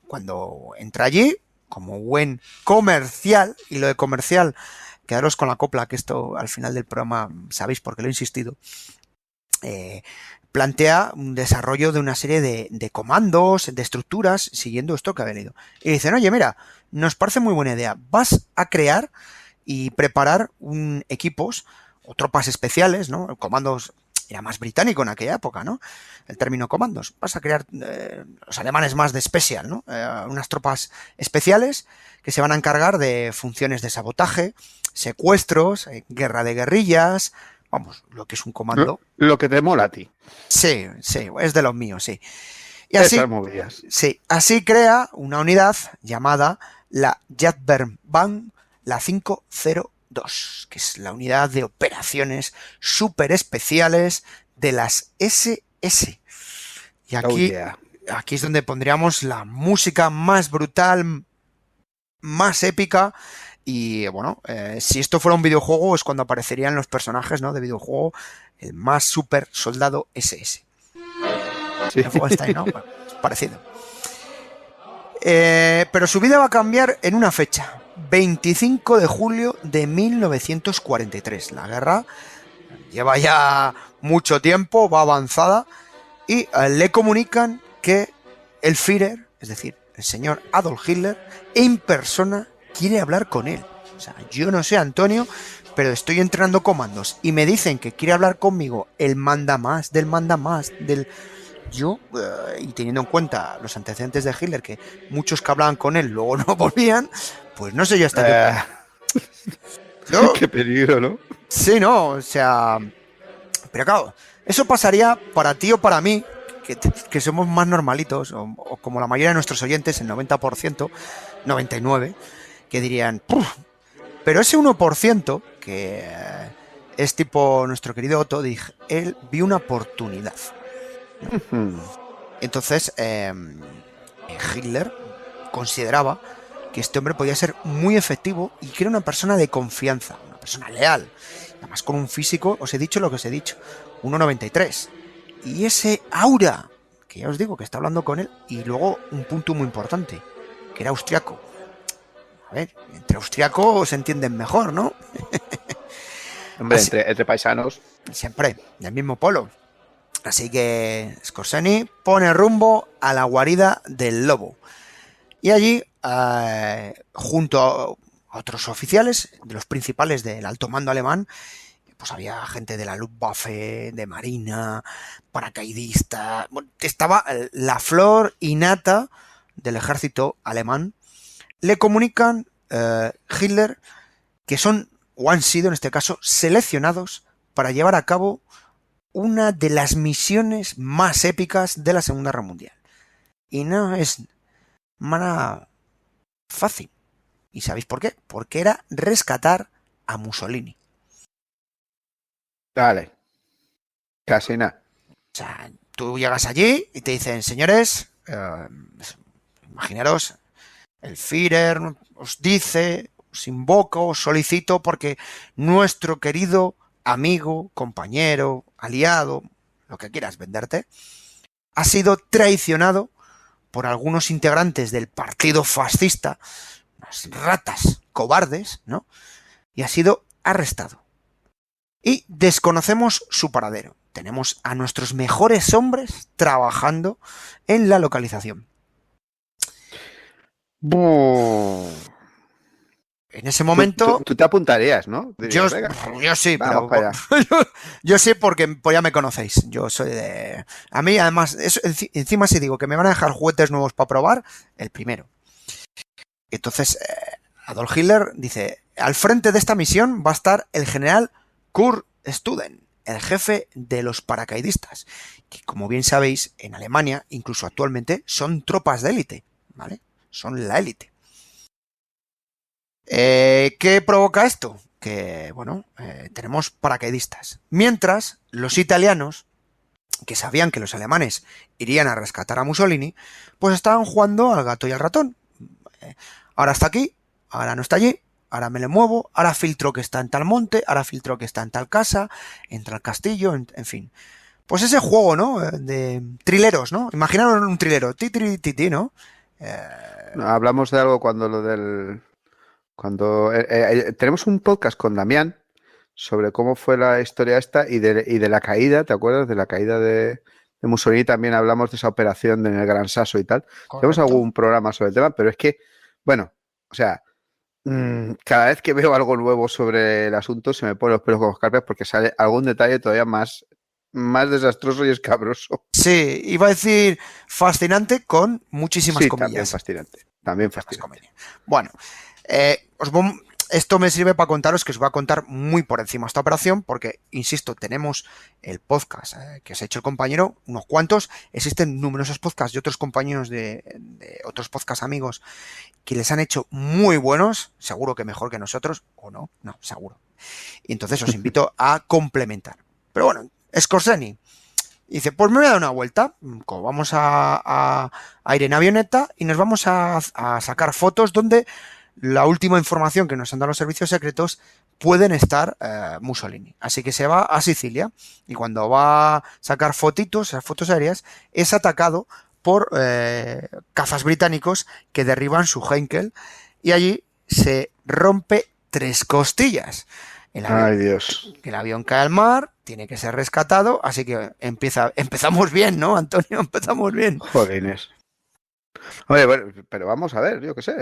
cuando entra allí, como buen comercial, y lo de comercial, quedaros con la copla, que esto al final del programa sabéis por qué lo he insistido, plantea un desarrollo de una serie de comandos, de estructuras, siguiendo esto que había leído. Y dicen, oye, mira, nos parece muy buena idea, vas a crear y preparar equipos o tropas especiales, ¿no? Comandos era más británico en aquella época, ¿no? El término comandos. Vas a crear los alemanes más de special, ¿no? Unas tropas especiales que se van a encargar de funciones de sabotaje, secuestros, guerra de guerrillas, vamos, lo que es un comando. Lo que te mola a ti. Sí, es de los míos, sí. Y así, esas movidas. Sí, así crea una unidad llamada la Jagdverband, la 502, que es la unidad de operaciones súper especiales de las SS. Y aquí es donde pondríamos la música más brutal, más épica. Y bueno, si esto fuera un videojuego es cuando aparecerían los personajes, ¿no? De videojuego, el más super soldado SS. Sí. Wolfenstein, ¿no? Bueno, parecido. Pero su vida va a cambiar en una fecha. 25 de julio de 1943. La guerra lleva ya mucho tiempo, va avanzada, y le comunican que el Führer, es decir, el señor Adolf Hitler, en persona quiere hablar con él. O sea, yo no sé, Antonio, pero estoy entrenando comandos y me dicen que quiere hablar conmigo el mandamás del... Yo, y teniendo en cuenta los antecedentes de Hitler, que muchos que hablaban con él luego no volvían, pues no sé yo hasta qué... ¿No? Qué peligro, ¿no? Sí, no, o sea... Pero claro, eso pasaría para ti o para mí, que somos más normalitos, o como la mayoría de nuestros oyentes, el 90%, 99%, que dirían... "Puf". Pero ese 1%, que es tipo nuestro querido Otto, él vio una oportunidad. Entonces, Hitler consideraba que este hombre podía ser muy efectivo y que era una persona de confianza, una persona leal. Además, con un físico, os he dicho lo que os he dicho, 1,93. Y ese aura, que ya os digo que está hablando con él, y luego un punto muy importante, que era austriaco. A ver, entre austriacos se entienden mejor, ¿no? Hombre, Así, entre paisanos. siempre, del mismo polo. Así que Skorzeny pone rumbo a la guarida del lobo. Y allí, junto a otros oficiales, de los principales del alto mando alemán, pues había gente de la Luftwaffe, de Marina, paracaidistas. Bueno, estaba la flor innata del ejército alemán. Le comunican Hitler que son, o han sido en este caso, seleccionados para llevar a cabo una de las misiones más épicas de la Segunda Guerra Mundial. Y no es nada fácil. ¿Y sabéis por qué? Porque era rescatar a Mussolini. Dale. Casi nada. O sea, tú llegas allí y te dicen, señores, imaginaros, el Führer os dice, os invoco, os solicito porque nuestro querido amigo, compañero, aliado, lo que quieras venderte, ha sido traicionado por algunos integrantes del partido fascista, unas ratas cobardes, ¿no? Y ha sido arrestado. Y desconocemos su paradero. Tenemos a nuestros mejores hombres trabajando en la localización. En ese momento... Tú te apuntarías, ¿no? Dirías, yo sí, vamos pero... para allá. yo sí, porque pues ya me conocéis. Yo soy de... A mí, además, encima si digo que me van a dejar juguetes nuevos para probar, el primero. Entonces, Adolf Hitler dice, al frente de esta misión va a estar el general Kurt Studen, el jefe de los paracaidistas, que como bien sabéis, en Alemania, incluso actualmente, son tropas de élite, ¿vale? Son la élite. ¿Qué provoca esto? Que, bueno, tenemos paracaidistas. Mientras, los italianos, que sabían que los alemanes irían a rescatar a Mussolini, pues estaban jugando al gato y al ratón. Ahora está aquí, ahora no está allí, ahora me le muevo, ahora filtro que está en tal monte, ahora filtro que está en tal casa, entra al castillo, en fin. Pues ese juego, ¿no? De trileros, ¿no? Imaginaros un trilero, ti, ¿no? Hablamos de algo cuando tenemos un podcast con Damián sobre cómo fue la historia esta y de la caída, ¿te acuerdas? De la caída de Mussolini también hablamos de esa operación en el Gran Sasso y tal. Correcto. Tenemos algún programa sobre el tema, pero es que, bueno, o sea, cada vez que veo algo nuevo sobre el asunto se me ponen los pelos como escarpias porque sale algún detalle todavía más desastroso y escabroso. Sí, iba a decir fascinante con muchísimas comillas. También fascinante. Bueno, esto me sirve para contaros que os voy a contar muy por encima esta operación porque, insisto, tenemos el podcast que os ha hecho el compañero, unos cuantos, existen numerosos podcasts de otros compañeros de otros podcast amigos que les han hecho muy buenos, seguro que mejor que nosotros, o no, seguro. Y entonces os invito a complementar. Pero bueno, Skorzeny dice, pues me voy a dar una vuelta, como vamos a ir en avioneta y nos vamos a sacar fotos donde la última información que nos han dado los servicios secretos pueden estar Mussolini. Así que se va a Sicilia y cuando va a sacar fotitos aéreas, es atacado por cazas británicos que derriban su Heinkel y allí se rompe 3 costillas. Ay, Dios. El avión cae al mar, tiene que ser rescatado, así que empezamos bien, ¿no, Antonio? Empezamos bien. Joder, Inés. Oye, bueno, pero vamos a ver, yo qué sé.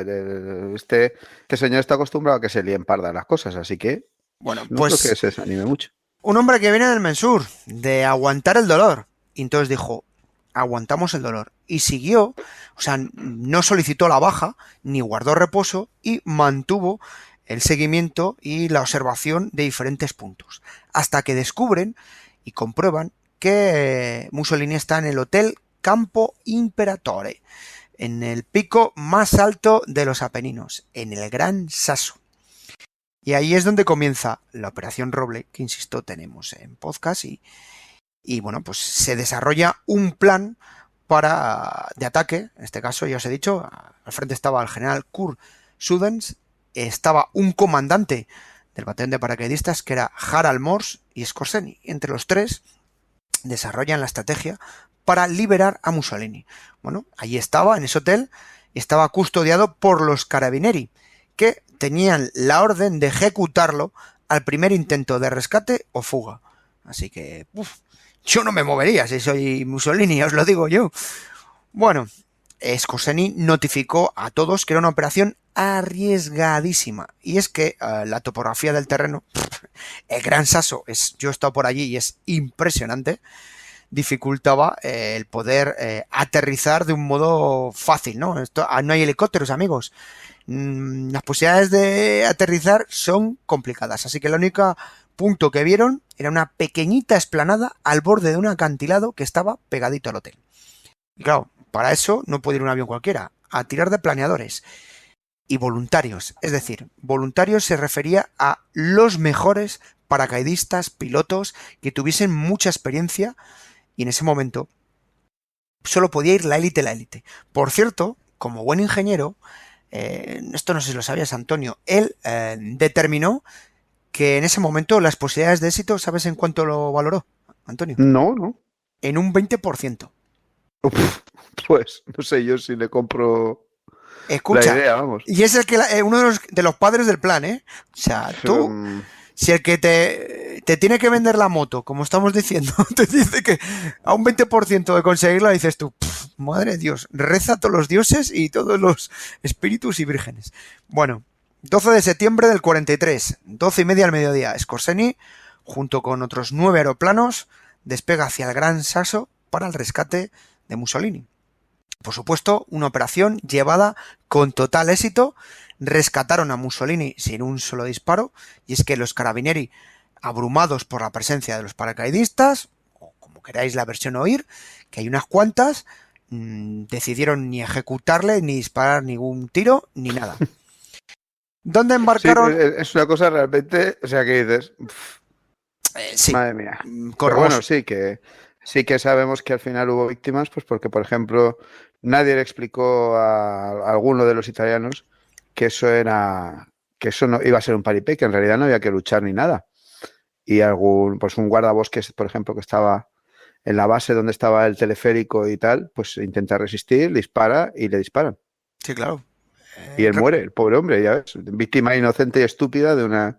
Este señor está acostumbrado a que se líen pardas las cosas, así que Bueno, no pues creo que se desanime mucho. un hombre que viene del Mensur, de aguantar el dolor. Y entonces dijo, aguantamos el dolor. Y siguió, o sea, no solicitó la baja, ni guardó reposo, y mantuvo el seguimiento y la observación de diferentes puntos. Hasta que descubren y comprueban que Mussolini está en el Hotel Campo Imperatore, en el pico más alto de los Apeninos, en el Gran Sasso. Y ahí es donde comienza la Operación Roble, que insisto, tenemos en podcast y bueno, pues se desarrolla un plan de ataque. En este caso, ya os he dicho, al frente estaba el general Kurt Sudens, estaba un comandante del batallón de paracaidistas que era Harald Mors y Skorzeny. Entre los tres desarrollan la estrategia para liberar a Mussolini. Bueno, allí estaba, en ese hotel, estaba custodiado por los carabinieri, que tenían la orden de ejecutarlo al primer intento de rescate o fuga. Así que, yo no me movería si soy Mussolini, os lo digo yo. Bueno, Skorzeny notificó a todos que era una operación arriesgadísima. Y es que la topografía del terreno, el Gran Sasso, yo he estado por allí y es impresionante, dificultaba el poder aterrizar de un modo fácil, ¿no? No hay helicópteros, amigos. Las posibilidades de aterrizar son complicadas, así que el único punto que vieron era una pequeñita explanada al borde de un acantilado que estaba pegadito al hotel. Y claro, para eso no puede ir un avión cualquiera, a tirar de planeadores y voluntarios. Es decir, voluntarios se refería a los mejores paracaidistas, pilotos que tuviesen mucha experiencia, y en ese momento solo podía ir la élite. Por cierto, como buen ingeniero, esto no sé si lo sabías, Antonio, él determinó que en ese momento las posibilidades de éxito, ¿sabes en cuánto lo valoró, Antonio? No. En un 20%. Pues no sé yo si le compro. Escucha, la idea, vamos. Y es uno de los padres del plan, ¿eh? O sea, tú, si el que te tiene que vender la moto, como estamos diciendo, te dice que a un 20% de conseguirla, dices tú, madre de Dios, reza a todos los dioses y todos los espíritus y vírgenes. Bueno, 12 de septiembre del 43, 12:30 al mediodía, Skorzeny, junto con otros 9 aeroplanos, despega hacia el Gran Sasso para el rescate de Mussolini. Por supuesto, una operación llevada con total éxito. Rescataron a Mussolini sin un solo disparo, y es que los carabinieri, abrumados por la presencia de los paracaidistas, o como queráis la versión oír, que hay unas cuantas, decidieron ni ejecutarle, ni disparar ningún tiro, ni nada. ¿Dónde embarcaron? Sí, es una cosa realmente, o sea, que dices, sí, madre mía. Pero bueno, sí que sabemos que al final hubo víctimas, pues porque, por ejemplo, nadie le explicó a alguno de los italianos que eso no iba a ser un paripé, que en realidad no había que luchar ni nada. Y pues un guardabosques, por ejemplo, que estaba en la base donde estaba el teleférico y tal, pues intenta resistir, dispara y le disparan. Sí, claro. Y él muere, el pobre hombre, ya ves, víctima inocente y estúpida de una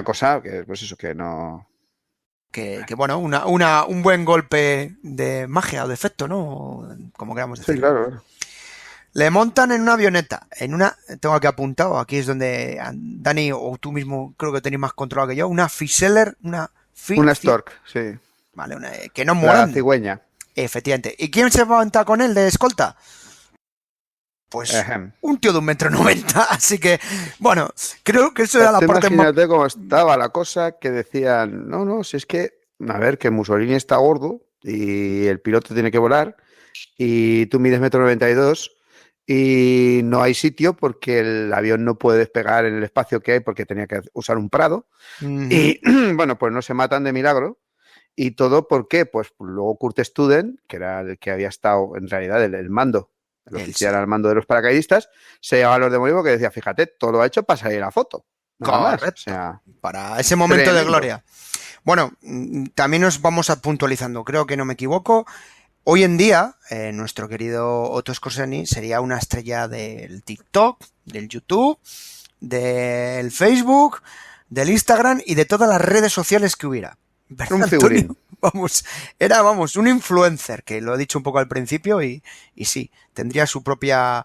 cosa que, pues eso, que no... Que bueno, un buen golpe de magia o de efecto, ¿no? Como queramos decir. Sí, claro. Le montan en una avioneta, tengo aquí apuntado, aquí es donde Dani o tú mismo creo que tenéis más controlado que yo, una Fiseller, una Stork, sí. Vale, que no mueran. La cigüeña. Efectivamente. ¿Y quién se monta con él de escolta? Pues un tío de 1,90 m, así que, bueno, creo que eso era la parte más... Imagínate cómo estaba la cosa, que decían, no, si es que, a ver, que Mussolini está gordo y el piloto tiene que volar y tú mides 1,92 m y no hay sitio porque el avión no puede despegar en el espacio que hay porque tenía que usar un prado. Y, bueno, pues no se matan de milagro. ¿Y todo por qué? Pues luego Kurt Student, que era el que había estado en realidad el mando, el oficial al mando de los paracaidistas, se llevaba a los demonios porque decía, fíjate, todo lo ha hecho para salir a la foto. Correcto. O sea, para ese momento tremendo. De gloria. Bueno, también nos vamos puntualizando, creo que no me equivoco. Hoy en día, nuestro querido Otto Skorzeny sería una estrella del TikTok, del YouTube, del Facebook, del Instagram y de todas las redes sociales que hubiera. ¿Verdad, Un figurín. Antonio? Era un influencer, que lo he dicho un poco al principio y sí, tendría su propia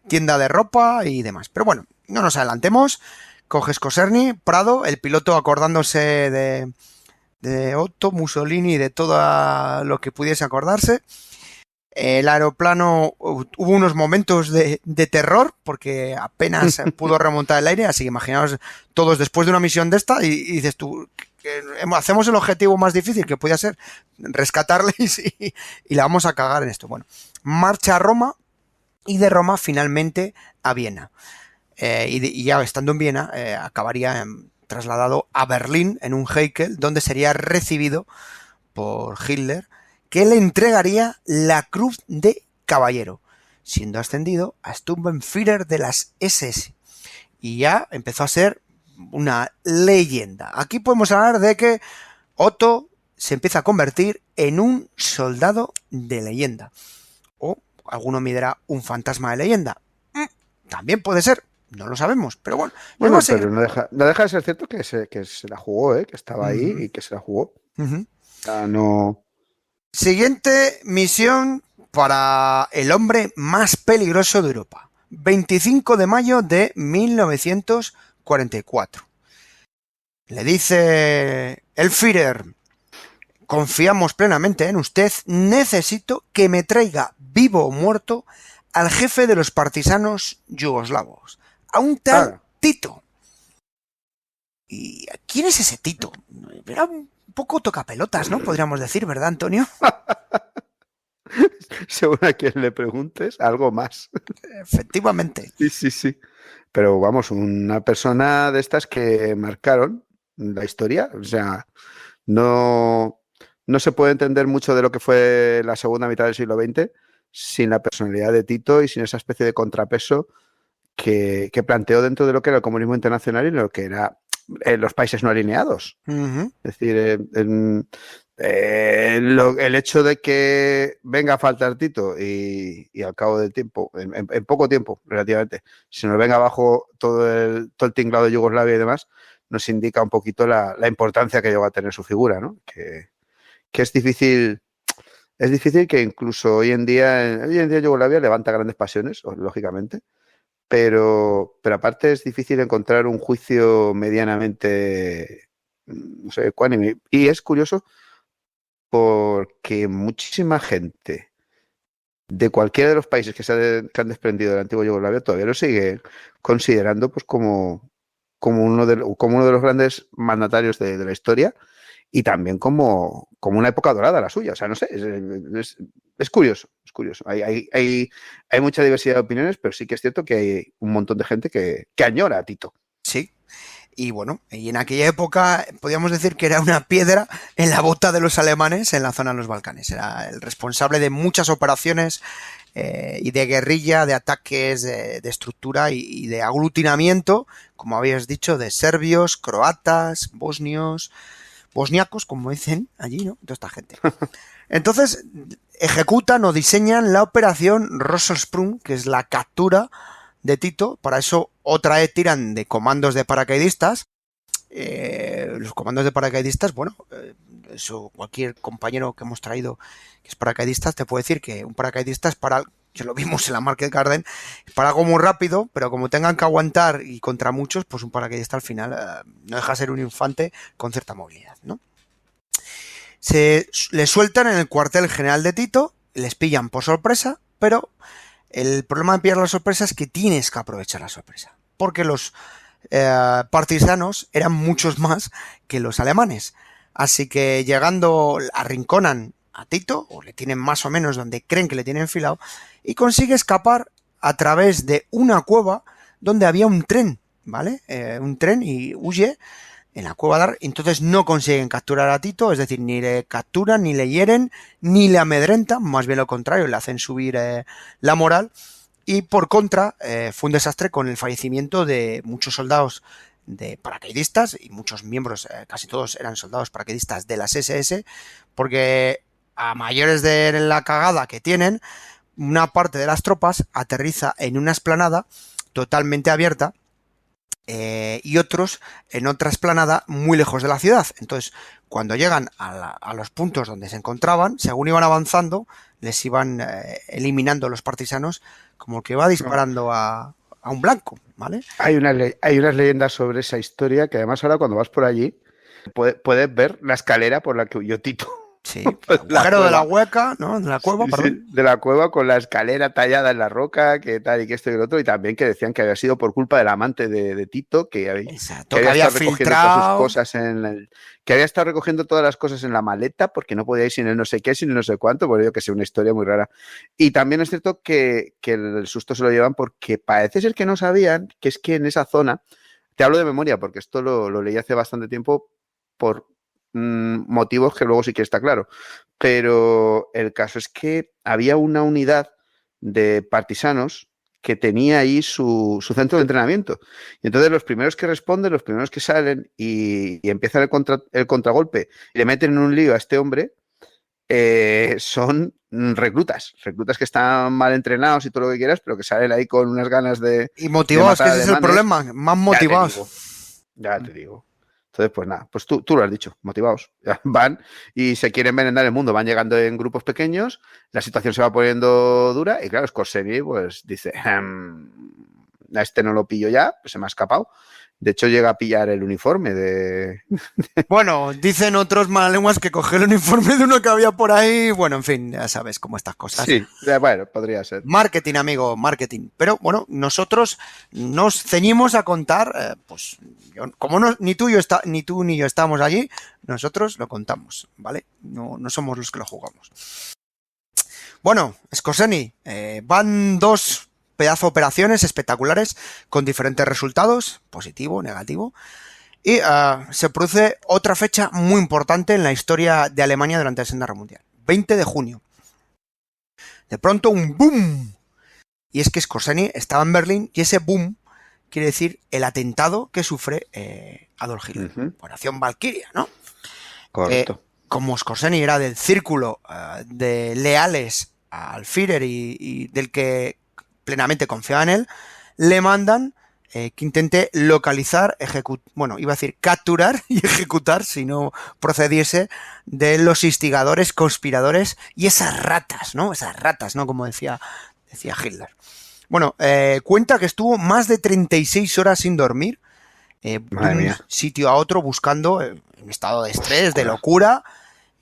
tienda de ropa y demás. Pero bueno, no nos adelantemos. Coge Skorzeny, Prado, el piloto acordándose de Otto, Mussolini y de todo lo que pudiese acordarse. El aeroplano, hubo unos momentos de terror porque apenas pudo remontar el aire, así que imaginaos todos después de una misión de esta y dices tú, que hacemos el objetivo más difícil que podía ser rescatarle y la vamos a cagar en esto. Bueno, marcha a Roma y de Roma finalmente a Viena. Y ya estando en Viena acabaría trasladado a Berlín en un Heikel, donde sería recibido por Hitler, que le entregaría la Cruz de Caballero, siendo ascendido a Sturmbannführer de las SS. Y ya empezó a ser una leyenda. Aquí podemos hablar de que Otto se empieza a convertir en un soldado de leyenda. O alguno me dirá un fantasma de leyenda. También puede ser. No lo sabemos, pero bueno. Bueno, pero no deja de ser cierto que se la jugó, que estaba ahí y que se la jugó. No. Siguiente misión para el hombre más peligroso de Europa. 25 de mayo de 1944. Le dice el Führer: confiamos plenamente en usted, necesito que me traiga vivo o muerto al jefe de los partisanos yugoslavos, a un tal Tito. ¿Y quién es ese Tito? Era un poco tocapelotas, ¿no? Podríamos decir, ¿verdad, Antonio? Según a quien le preguntes, algo más. Efectivamente. Sí. Pero vamos, una persona de estas que marcaron la historia. O sea, no se puede entender mucho de lo que fue la segunda mitad del siglo XX sin la personalidad de Tito y sin esa especie de contrapeso que planteó dentro de lo que era el comunismo internacional y lo que era los países no alineados. Es decir, el hecho de que venga a faltar Tito y al cabo del tiempo, en poco tiempo relativamente, se nos venga abajo todo el tinglado de Yugoslavia y demás, nos indica un poquito la importancia que llegó a tener su figura, ¿no? Que es difícil que incluso hoy en día Yugoslavia levanta grandes pasiones, lógicamente, pero aparte es difícil encontrar un juicio medianamente, no sé, ecuánime. Y es curioso porque muchísima gente de cualquiera de los países que han desprendido de la antigua Yugoslavia todavía lo sigue considerando pues como uno de los grandes mandatarios de la historia y también como una época dorada la suya. O sea, no sé, es curioso. Hay mucha diversidad de opiniones, pero sí que es cierto que hay un montón de gente que añora a Tito. Sí. Y bueno, y en aquella época podíamos decir que era una piedra en la bota de los alemanes en la zona de los Balcanes. Era el responsable de muchas operaciones y de guerrilla, de ataques, de estructura y de aglutinamiento, como habías dicho, de serbios, croatas, bosniacos, como dicen allí, ¿no? Toda esta gente. Entonces, ejecutan o diseñan la operación Rosselsprung, que es la captura de Tito. Para eso otra vez tiran de comandos de paracaidistas. Los comandos de paracaidistas, bueno, eso cualquier compañero que hemos traído que es paracaidista te puede decir que un paracaidista es para, que lo vimos en la Market Garden, es para algo muy rápido, pero como tengan que aguantar y contra muchos, pues un paracaidista al final no deja de ser un infante con cierta movilidad, ¿no? Le sueltan en el cuartel general de Tito, les pillan por sorpresa, pero el problema de pillar la sorpresa es que tienes que aprovechar la sorpresa, porque los partisanos eran muchos más que los alemanes. Así que llegando, arrinconan a Tito, o le tienen más o menos donde creen que le tienen enfilado, y consigue escapar a través de una cueva donde había un tren, ¿vale? Un tren, y huye en la cueva de Ar. Entonces no consiguen capturar a Tito, es decir, ni le capturan, ni le hieren, ni le amedrentan, más bien lo contrario, le hacen subir la moral. Y por contra, fue un desastre con el fallecimiento de muchos soldados de paracaidistas y muchos miembros, casi todos eran soldados paracaidistas de las SS, porque a mayores de la cagada que tienen, una parte de las tropas aterriza en una explanada totalmente abierta y otros en otra explanada muy lejos de la ciudad. Entonces, cuando llegan a los puntos donde se encontraban, según iban avanzando, les iban eliminando los partisanos como que va disparando a un blanco, ¿vale? Hay unas leyendas sobre esa historia que además ahora cuando vas por allí puedes ver la escalera por la que huyó Tito. Sí, el agujero de la hueca, ¿no? De la cueva, sí, perdón. Sí, de la cueva con la escalera tallada en la roca, que tal y que esto y lo otro, y también que decían que había sido por culpa del amante de Tito, que había estado recogiendo todas sus cosas que había estado recogiendo todas las cosas en la maleta porque no podía ir sin el no sé qué, sin el no sé cuánto, por ello que sea una historia muy rara. Y también es cierto que el susto se lo llevan porque parece ser que no sabían que es que en esa zona, te hablo de memoria porque esto lo leí hace bastante tiempo por motivos que luego sí que está claro, pero el caso es que había una unidad de partisanos que tenía ahí su centro de entrenamiento, y entonces los primeros que responden, los primeros que salen y empiezan el contragolpe y le meten en un lío a este hombre, son reclutas que están mal entrenados y todo lo que quieras, pero que salen ahí con unas ganas de y motivados, que ese es el problema, más motivados. Ya te digo. Entonces, pues nada, pues tú lo has dicho, motivados. Van y se quieren envenenar el mundo, van llegando en grupos pequeños, la situación se va poniendo dura y claro, Skorseny pues dice, a este no lo pillo ya, pues se me ha escapado. De hecho, llega a pillar el uniforme de... Bueno, dicen otros malalenguas que cogió el uniforme de uno que había por ahí. Bueno, en fin, ya sabes cómo estas cosas. Sí, bueno, podría ser. Marketing, amigo, marketing. Pero bueno, nosotros nos ceñimos a contar, pues, como ni tú ni yo estamos allí, nosotros lo contamos, ¿vale? No somos los que lo jugamos. Bueno, Skorseny, van 2 pedazo de operaciones espectaculares con diferentes resultados, positivo, negativo, y se produce otra fecha muy importante en la historia de Alemania durante la Segunda Guerra Mundial, 20 de junio. De pronto un boom, y es que Skorseny estaba en Berlín y ese boom quiere decir el atentado que sufre Adolf Hitler, Operación Valkyria, ¿no? Correcto. Como Skorseny era del círculo de leales al Führer y del que plenamente confiaba en él, le mandan que intente localizar, capturar y ejecutar, si no procediese, de los instigadores, conspiradores y esas ratas, ¿no? Como decía Hitler. Bueno, cuenta que estuvo más de 36 horas sin dormir, de un sitio a otro buscando, en estado de estrés, de locura.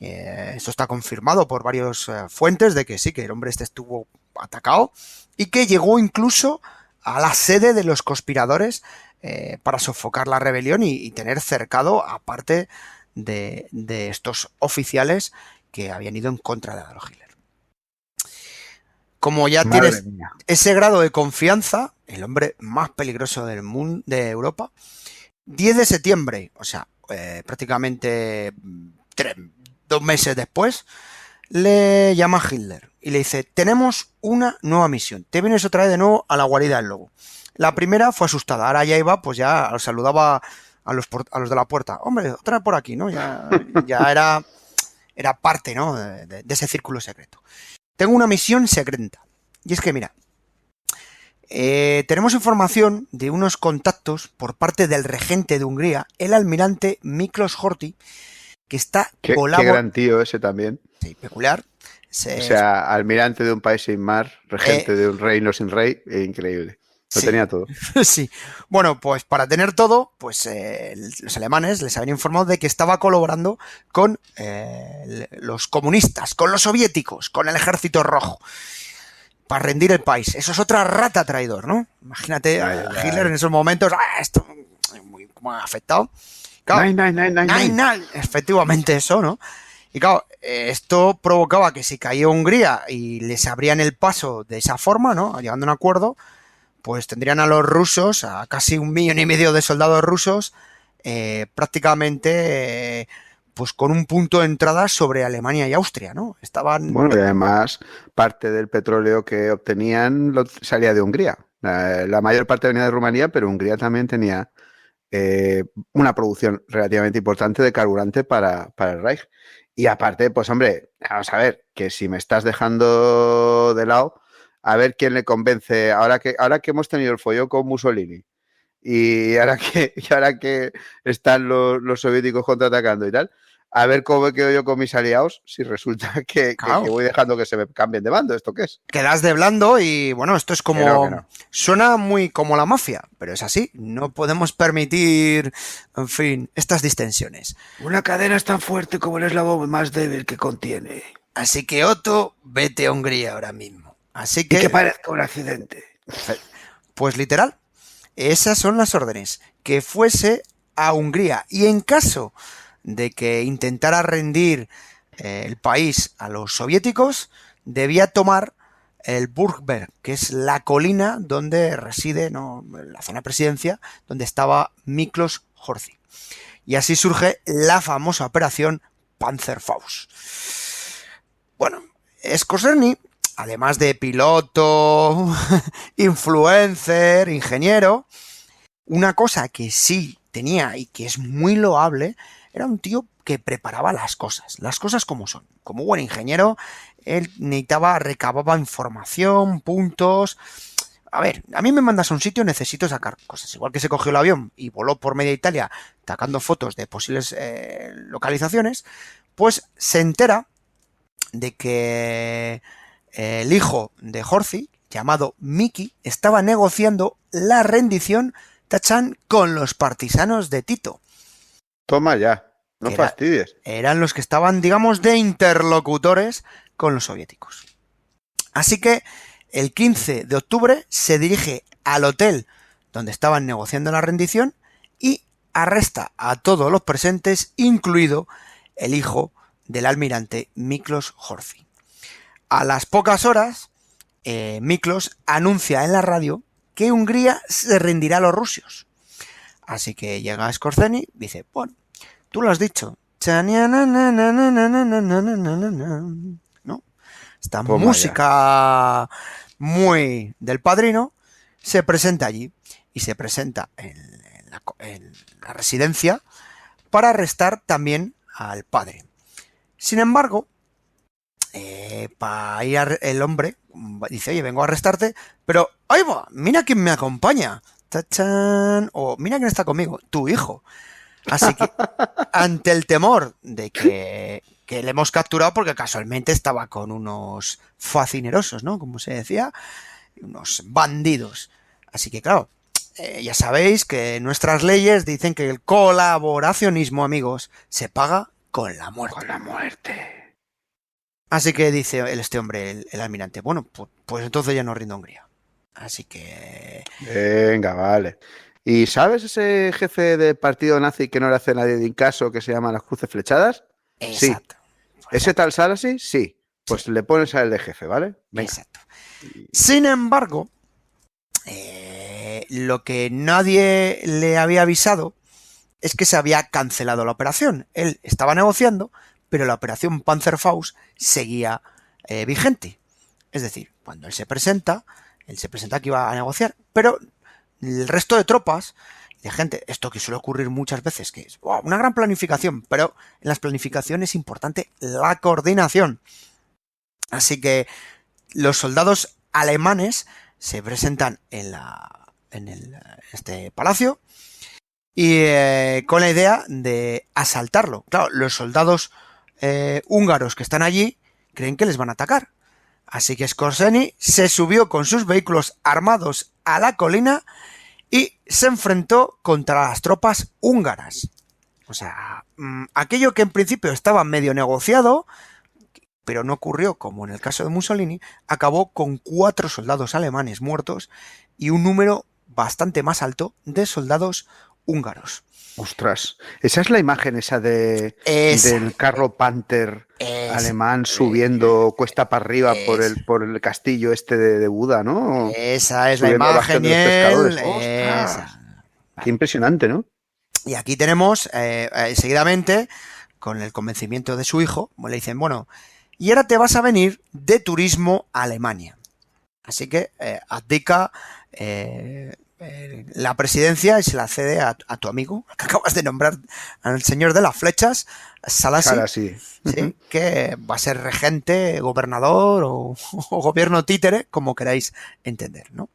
Esto está confirmado por varias fuentes de que sí, que el hombre estuvo atacado y que llegó incluso a la sede de los conspiradores para sofocar la rebelión y tener cercado a parte de estos oficiales que habían ido en contra de Adolf Hitler. Como ya tienes ese grado de confianza, el hombre más peligroso del mundo, de Europa, 10 de septiembre, o sea, prácticamente 2 meses después, le llama a Hitler y le dice: tenemos una nueva misión, te vienes otra vez de nuevo a la guarida del lobo. La primera fue asustada, ahora ya iba, pues ya saludaba a los de la puerta. Hombre, otra vez por aquí, ¿no? Ya era parte, ¿no? de ese círculo secreto. Tengo una misión secreta. Y es que, mira, tenemos información de unos contactos por parte del regente de Hungría, el almirante Miklos Horthy, que está colaborando. Qué gran tío ese también. Sí, peculiar. O sea, almirante de un país sin mar, regente de un reino sin rey, increíble. Lo tenía todo. Sí. Bueno, pues para tener todo, pues los alemanes les habían informado de que estaba colaborando con los comunistas, con los soviéticos, con el ejército rojo, para rendir el país. Eso es otra rata traidor, ¿no? Imagínate a Hitler en esos momentos, esto muy afectado. Claro, efectivamente eso, ¿no? Y claro, esto provocaba que si caía Hungría y les abrían el paso de esa forma, ¿no? Llegando a un acuerdo, pues tendrían a los rusos, a casi 1,5 millones de soldados rusos, prácticamente pues con un punto de entrada sobre Alemania y Austria, ¿no? Estaban... Bueno, y además parte del petróleo que obtenían salía de Hungría. La mayor parte venía de Rumanía, pero Hungría también tenía una producción relativamente importante de carburante para el Reich. Y aparte, pues hombre, vamos a ver, que si me estás dejando de lado, a ver quién le convence, ahora que hemos tenido el follón con Mussolini y ahora que están los soviéticos contraatacando y tal, a ver cómo quedo yo con mis aliados si resulta que voy dejando que se me cambien de bando. ¿Esto qué es? Quedas de blando y bueno, esto es como... Que no. Suena muy como la mafia, pero es así. No podemos permitir, en fin, estas distensiones. Una cadena es tan fuerte como el eslabón más débil que contiene. Así que Otto, vete a Hungría ahora mismo. Así Y que... que parezca un accidente. Pues literal, esas son las órdenes. Que fuese a Hungría. Y en caso de que intentara rendir el país a los soviéticos, debía tomar el Burgberg, que es la colina donde reside, ¿no?, la zona de presidencia, donde estaba Miklos Horthy. Y así surge la famosa operación Panzerfaust. Bueno, Skorzeny, además de piloto, influencer, ingeniero, una cosa que sí tenía y que es muy loable, era un tío que preparaba las cosas como son. Como buen ingeniero, él recababa información, puntos. A ver, a mí me mandas a un sitio, necesito sacar cosas. Igual que se cogió el avión y voló por media Italia sacando fotos de posibles localizaciones, pues se entera de que el hijo de Horthy, llamado Miki, estaba negociando la rendición, tachan, con los partisanos de Tito. Toma ya, no fastidies. Eran los que estaban, digamos, de interlocutores con los soviéticos. Así que el 15 de octubre se dirige al hotel donde estaban negociando la rendición y arresta a todos los presentes, incluido el hijo del almirante Miklos Horthy. A las pocas horas, Miklos anuncia en la radio que Hungría se rendirá a los rusos. Así que llega Skorzeny, dice, bueno, tú lo has dicho. ¿No? Esta música muy del Padrino se presenta allí y se presenta en la residencia para arrestar también al padre. Sin embargo, para ir el hombre dice, oye, vengo a arrestarte, pero ¡ahí va! Mira quién me acompaña. ¡Tachán! O mira quién está conmigo, tu hijo. Así que, ante el temor de que le hemos capturado, porque casualmente estaba con unos facinerosos, ¿no? Como se decía, unos bandidos. Así que, claro, ya sabéis que nuestras leyes dicen que el colaboracionismo, amigos, se paga con la muerte. Con la muerte. Así que dice este hombre, el almirante, bueno, pues entonces ya no rindo a Hungría. Así que... Venga, vale. ¿Y sabes ese jefe de partido nazi que no le hace nadie de caso, que se llama las cruces flechadas? Exacto. Sí. ¿Ese tal Sarasi? Sí. Pues sí, le pones a él de jefe, ¿vale? Venga. Exacto. Sin embargo, lo que nadie le había avisado es que se había cancelado la operación. Él estaba negociando, pero la operación Panzerfaust seguía vigente. Es decir, cuando él se presenta que iba a negociar, pero el resto de tropas, de gente, esto que suele ocurrir muchas veces, que es una gran planificación, pero en las planificaciones es importante la coordinación. Así que los soldados alemanes se presentan en este palacio y con la idea de asaltarlo. Claro, los soldados húngaros que están allí creen que les van a atacar. Así que Skorzeny se subió con sus vehículos armados a la colina y se enfrentó contra las tropas húngaras. O sea, aquello que en principio estaba medio negociado, pero no ocurrió como en el caso de Mussolini, acabó con 4 soldados alemanes muertos y un número bastante más alto de soldados húngaros. Ostras, esa es la imagen esa del carro Panther alemán subiendo cuesta para arriba por el castillo este de Buda, ¿no? Esa es subiendo la imagen y qué impresionante, ¿no? Y aquí tenemos, seguidamente, con el convencimiento de su hijo, le dicen, bueno, y ahora te vas a venir de turismo a Alemania. Así que abdica la presidencia y se la cede a tu amigo, que acabas de nombrar, al señor de las flechas, Salassi, ¿sí? Que va a ser regente, gobernador o gobierno títere, como queráis entender, ¿no?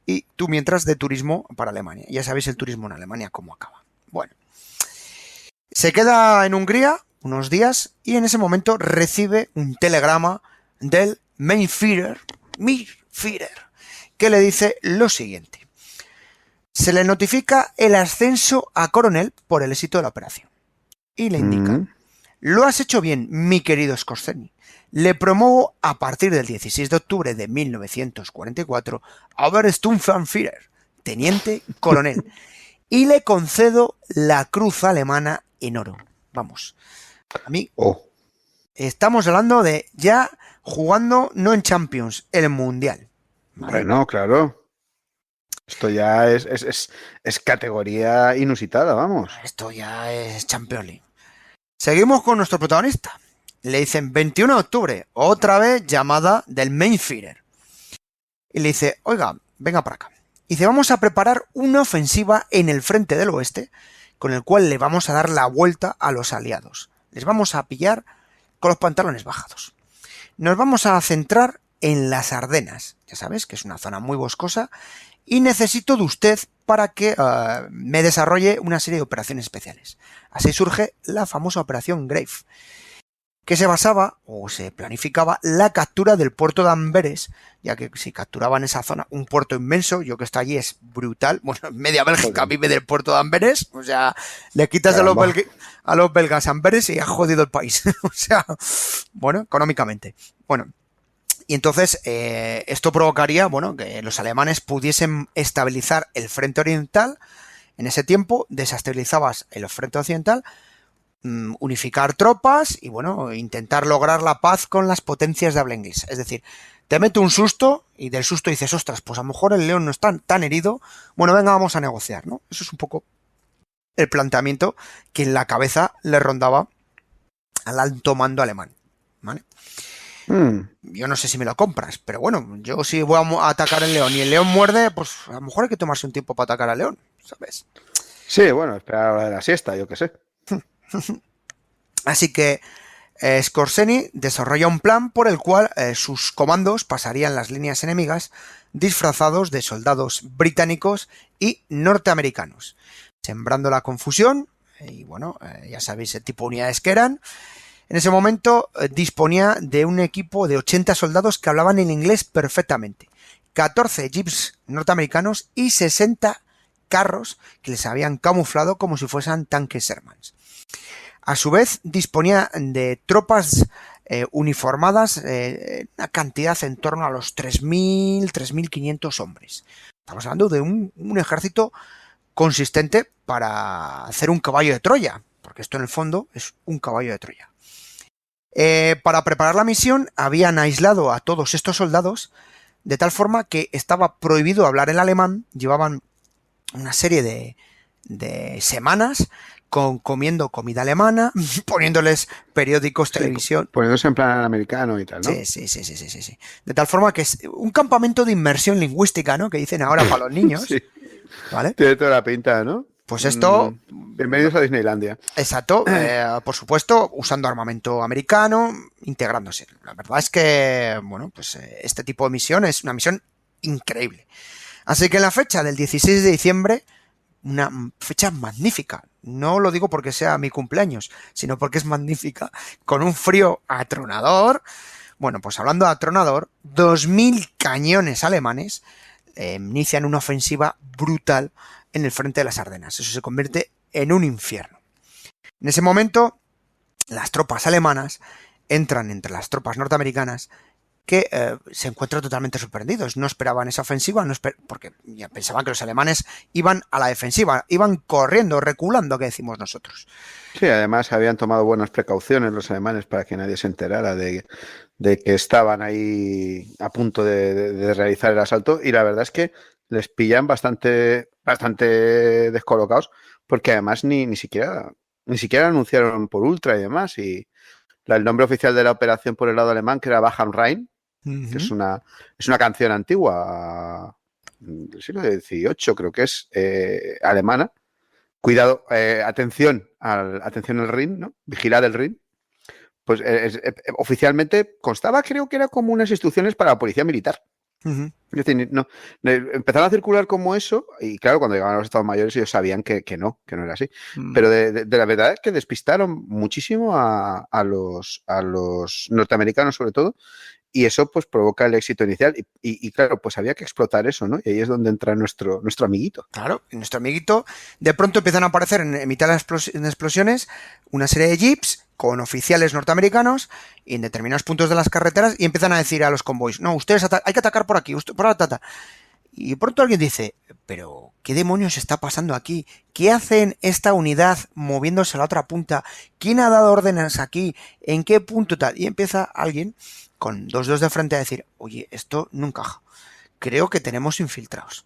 Y tú mientras de turismo para Alemania. Ya sabéis el turismo en Alemania cómo acaba. Bueno, se queda en Hungría unos días y en ese momento recibe un telegrama del Mein Führer, que le dice lo siguiente. Se le notifica el ascenso a coronel por el éxito de la operación. Y le indican, lo has hecho bien, mi querido Skorzeny. Le promuevo a partir del 16 de octubre de 1944 a Obersturmbannführer, teniente coronel. Y le concedo la cruz alemana en oro. Vamos, a mí estamos hablando de ya jugando no en Champions, en el Mundial. ¿Vale? Bueno, claro. Esto ya es categoría inusitada, vamos. Esto ya es Champions League. Seguimos con nuestro protagonista. Le dicen 21 de octubre, otra vez llamada del Mein Führer. Y le dice, oiga, venga para acá. Y dice, vamos a preparar una ofensiva en el frente del oeste, con el cual le vamos a dar la vuelta a los aliados. Les vamos a pillar con los pantalones bajados. Nos vamos a centrar en las Ardenas, ya sabes que es una zona muy boscosa, y necesito de usted para que me desarrolle una serie de operaciones especiales. Así surge la famosa Operación Grave, que se basaba o se planificaba la captura del puerto de Amberes, ya que si capturaban esa zona, un puerto inmenso, yo que está allí es brutal, bueno, media Bélgica vive del puerto de Amberes, o sea, le quitas a los belgas Amberes y has jodido el país, o sea, bueno, económicamente. Bueno, y entonces esto provocaría, bueno, que los alemanes pudiesen estabilizar el frente oriental. En ese tiempo desestabilizabas el frente occidental, unificar tropas y, bueno, intentar lograr la paz con las potencias de habla inglesa. Es decir, te mete un susto y del susto dices, ostras, pues a lo mejor el león no está tan herido, bueno, venga, vamos a negociar, ¿no? Eso es un poco el planteamiento que en la cabeza le rondaba al alto mando alemán, ¿vale? Yo no sé si me lo compras, pero bueno, yo si voy a atacar al león y el león muerde, pues a lo mejor hay que tomarse un tiempo para atacar al león, ¿sabes? Sí, bueno, esperar a la hora de la siesta, yo qué sé. Así que Skorzeny desarrolla un plan por el cual sus comandos pasarían las líneas enemigas disfrazados de soldados británicos y norteamericanos, sembrando la confusión y, bueno, ya sabéis el tipo de unidades que eran. En ese momento disponía de un equipo de 80 soldados que hablaban en inglés perfectamente, 14 jeeps norteamericanos y 60 carros que les habían camuflado como si fuesen tanques Shermans. A su vez disponía de tropas uniformadas, una cantidad en torno a los 3.000, 3.500 hombres. Estamos hablando de un ejército consistente para hacer un caballo de Troya, porque esto en el fondo es un caballo de Troya. Para preparar la misión habían aislado a todos estos soldados de tal forma que estaba prohibido hablar el alemán, llevaban una serie de semanas comiendo comida alemana, poniéndoles periódicos, televisión. Poniéndose en plan americano y tal, ¿no? Sí. De tal forma que es un campamento de inmersión lingüística, ¿no? Que dicen ahora para los niños. Sí. ¿Vale? Tiene toda la pinta, ¿no? Pues esto... Bienvenidos a Disneylandia. Exacto, por supuesto, usando armamento americano, integrándose. La verdad es que, bueno, pues este tipo de misión es una misión increíble. Así que en la fecha del 16 de diciembre, una fecha magnífica, no lo digo porque sea mi cumpleaños, sino porque es magnífica, con un frío atronador. Bueno, pues hablando de atronador, 2.000 cañones alemanes inician una ofensiva brutal en el frente de las Ardenas. Eso se convierte en un infierno. En ese momento, las tropas alemanas entran entre las tropas norteamericanas que se encuentran totalmente sorprendidos. No esperaban esa ofensiva, porque ya pensaban que los alemanes iban a la defensiva, iban corriendo, reculando, que decimos nosotros. Sí, además habían tomado buenas precauciones los alemanes para que nadie se enterara de que estaban ahí a punto de realizar el asalto, y la verdad es que les pillan bastante descolocados, porque además ni siquiera anunciaron por ultra y demás, y el nombre oficial de la operación por el lado alemán, que era Wacht am Rhein, que es una canción antigua del siglo XVIII, creo que es, alemana. Cuidado, atención al Rin, ¿no? Vigilad el Rin. Pues oficialmente constaba, creo que era como unas instrucciones para la policía militar. Ujú. Es decir, no, empezaron a circular como eso, y claro, cuando llegaban a los Estados Mayores ellos sabían que no era así. Pero de la verdad es que despistaron muchísimo a los norteamericanos, sobre todo, y eso pues provoca el éxito inicial. Y claro, pues había que explotar eso, ¿no? Y ahí es donde entra nuestro amiguito. Claro, y nuestro amiguito, de pronto empiezan a aparecer en mitad de las explosiones una serie de jeeps con oficiales norteamericanos y en determinados puntos de las carreteras y empiezan a decir a los convoys, no, ustedes hay que atacar por aquí, por la tata. Y de pronto alguien dice, pero ¿qué demonios está pasando aquí? ¿Qué hacen esta unidad moviéndose a la otra punta? ¿Quién ha dado órdenes aquí? ¿En qué punto tal? Y empieza alguien con dos dedos de frente a decir, oye, esto no encaja. Creo que tenemos infiltrados.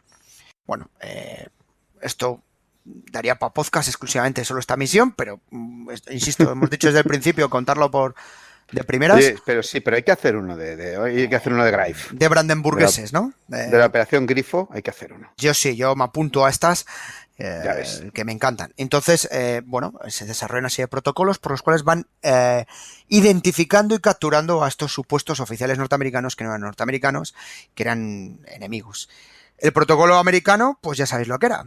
Bueno, esto daría para podcast exclusivamente solo esta misión, pero insisto, hemos dicho desde el principio contarlo de primeras. Sí, pero hay que hacer uno hay que hacer uno de Greif. De brandenburgueses, ¿no? De la operación Grifo hay que hacer uno. Yo me apunto a estas que me encantan. Entonces, se desarrollan así de protocolos por los cuales van identificando y capturando a estos supuestos oficiales norteamericanos que no eran norteamericanos, que eran enemigos. El protocolo americano, pues ya sabéis lo que era.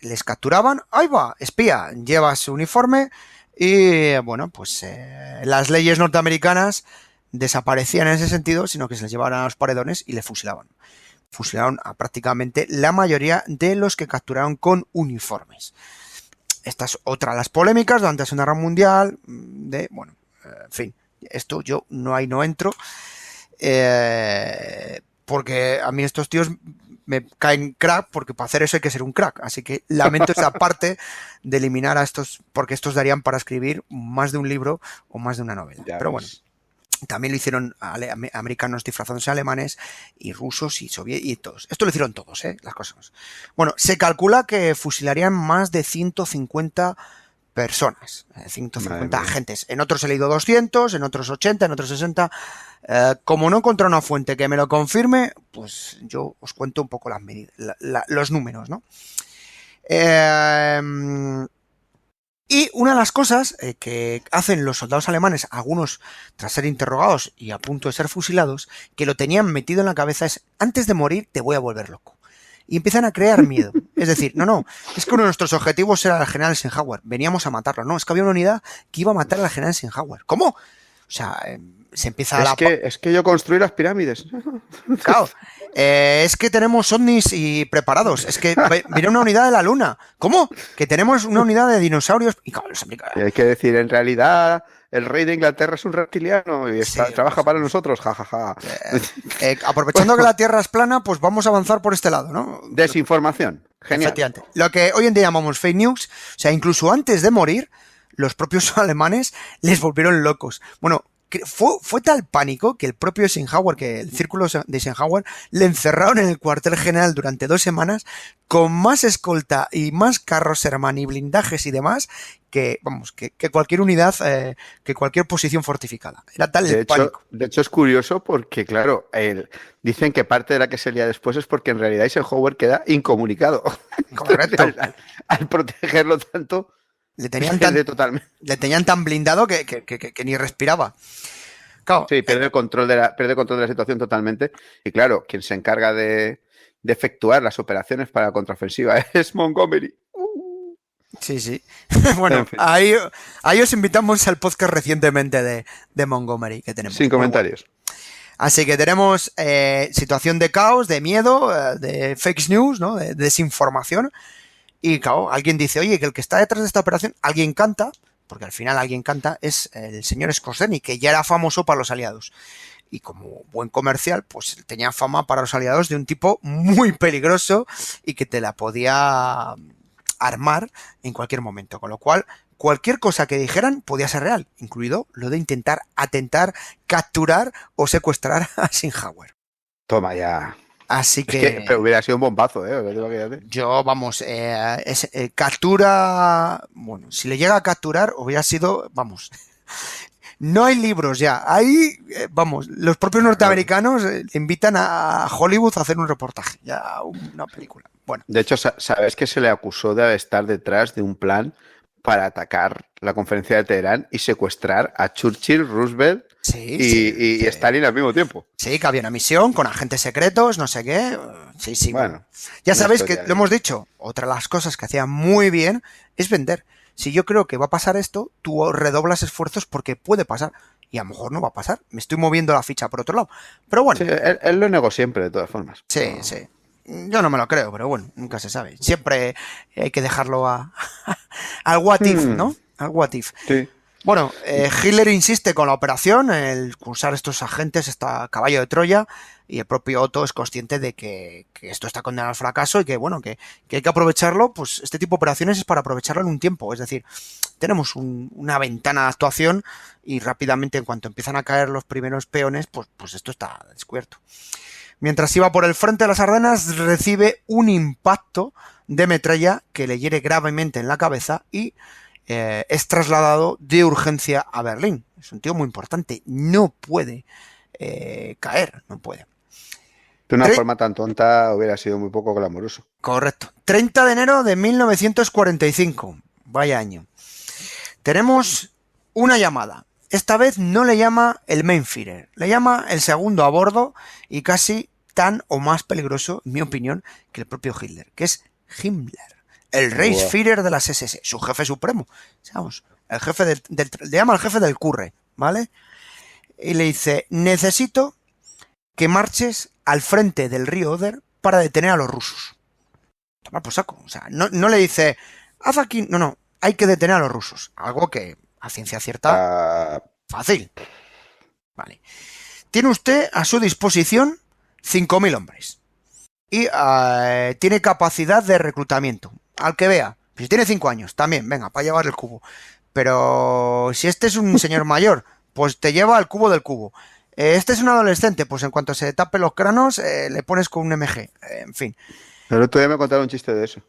Les capturaban, ahí va, espía, lleva su uniforme y las leyes norteamericanas desaparecían en ese sentido, sino que se les llevaban a los paredones y les fusilaban. Fusilaron a prácticamente la mayoría de los que capturaron con uniformes. Esta es otra de las polémicas durante la Segunda Guerra Mundial, en fin, esto yo no entro, porque a mí estos tíos me caen crack, porque para hacer eso hay que ser un crack, así que lamento esa parte de eliminar a estos, porque estos darían para escribir más de un libro o más de una novela. Pero bueno, también lo hicieron americanos disfrazándose alemanes y rusos y soviéticos. Esto lo hicieron todos, las cosas. Bueno, se calcula que fusilarían más de 150 personas, 150 agentes. En otros he leído 200, en otros 80, en otros 60. Como no encontré una fuente que me lo confirme, pues yo os cuento un poco las medidas, los números, ¿no? Y una de las cosas que hacen los soldados alemanes, algunos tras ser interrogados y a punto de ser fusilados, que lo tenían metido en la cabeza es, antes de morir te voy a volver loco. Y empiezan a crear miedo. Es decir, no, es que uno de nuestros objetivos era el general Eisenhower. Veníamos a matarlo. No, es que había una unidad que iba a matar al general Eisenhower. ¿Cómo? O sea, se empieza es que yo construí las pirámides. Claro. Es que tenemos ovnis y preparados. Es que viene una unidad de la luna. ¿Cómo? Que tenemos una unidad de dinosaurios. Y claro, y hay que decir, en realidad, el rey de Inglaterra es un reptiliano y trabaja para nosotros, jajaja. Aprovechando que la Tierra es plana, pues vamos a avanzar por este lado, ¿no? Desinformación. Genial. Efectivamente. Lo que hoy en día llamamos fake news, o sea, incluso antes de morir, los propios alemanes les volvieron locos. Bueno, fue tal pánico que el propio Eisenhower, que el círculo de Eisenhower, le encerraron en el cuartel general durante 2 semanas con más escolta y más carros Sherman y blindajes y demás que cualquier unidad, que cualquier posición fortificada. Era tal el pánico. De hecho, es curioso porque, claro, dicen que parte de la que se lía después es porque en realidad Eisenhower queda incomunicado. Correcto. al protegerlo tanto... Le tenían tan blindado que ni respiraba. Claro, sí, pierde el control de la situación totalmente. Y claro, quien se encarga de efectuar las operaciones para la contraofensiva es Montgomery. Sí. Bueno, en fin. ahí os invitamos al podcast recientemente de Montgomery que tenemos. Sin comentarios. Así que tenemos situación de caos, de miedo, de fake news, ¿no? De desinformación. Y claro, alguien dice, oye, que el que está detrás de esta operación, alguien canta, porque al final alguien canta, es el señor Skorzeny, que ya era famoso para los aliados. Y como buen comercial, pues tenía fama para los aliados de un tipo muy peligroso y que te la podía armar en cualquier momento. Con lo cual, cualquier cosa que dijeran podía ser real, incluido lo de intentar atentar, capturar o secuestrar a Eisenhower. Toma ya. Así que pero hubiera sido un bombazo, Yo, captura... Bueno, si le llega a capturar, hubiera sido... No hay libros ya. Ahí, vamos, los propios norteamericanos invitan a Hollywood a hacer un reportaje, ya una película. Bueno. De hecho, ¿sabes que se le acusó de estar detrás de un plan para atacar la conferencia de Teherán y secuestrar a Churchill, Roosevelt y Stalin al mismo tiempo? Sí, que había una misión con agentes secretos, no sé qué. Sí. Bueno, ya sabéis que lo hemos dicho. Otra de las cosas que hacía muy bien es vender. Si yo creo que va a pasar esto, tú redoblas esfuerzos porque puede pasar. Y a lo mejor no va a pasar. Me estoy moviendo la ficha por otro lado. Pero bueno. Sí, él lo negó siempre, de todas formas. Sí. Yo no me lo creo, pero bueno, nunca se sabe. Siempre hay que dejarlo al what if, ¿no? Al what if. Sí. Bueno, Hitler insiste con la operación, el usar estos agentes, está caballo de Troya, y el propio Otto es consciente de que esto está condenado al fracaso y que, bueno, que hay que aprovecharlo. Pues este tipo de operaciones es para aprovecharlo en un tiempo. Es decir, tenemos una ventana de actuación y rápidamente, en cuanto empiezan a caer los primeros peones, pues esto está descubierto. Mientras iba por el frente de las Ardenas, recibe un impacto de metralla que le hiere gravemente en la cabeza y es trasladado de urgencia a Berlín. Es un tío muy importante. No puede caer, no puede. De una forma tan tonta hubiera sido muy poco glamoroso. Correcto. 30 de enero de 1945. Vaya año. Tenemos una llamada. Esta vez no le llama el Mainführer, le llama el segundo a bordo y casi tan o más peligroso, en mi opinión, que el propio Hitler, que es Himmler, el Reichsführer de las SS, su jefe supremo. Vamos, el jefe le llama al jefe del Curre, ¿vale? Y le dice, necesito que marches al frente del río Oder para detener a los rusos. Toma por saco. O sea, no le dice, haz aquí, no, hay que detener a los rusos. Algo que a ciencia cierta, fácil. Vale. Tiene usted a su disposición 5.000 hombres. Y tiene capacidad de reclutamiento. Al que vea. Si tiene 5 años, también, venga, para llevar el cubo. Pero si este es un señor mayor, pues te lleva al cubo del cubo. Este es un adolescente, pues en cuanto se tape los cranos, le pones con un MG. En fin. El otro día me contaron un chiste de eso.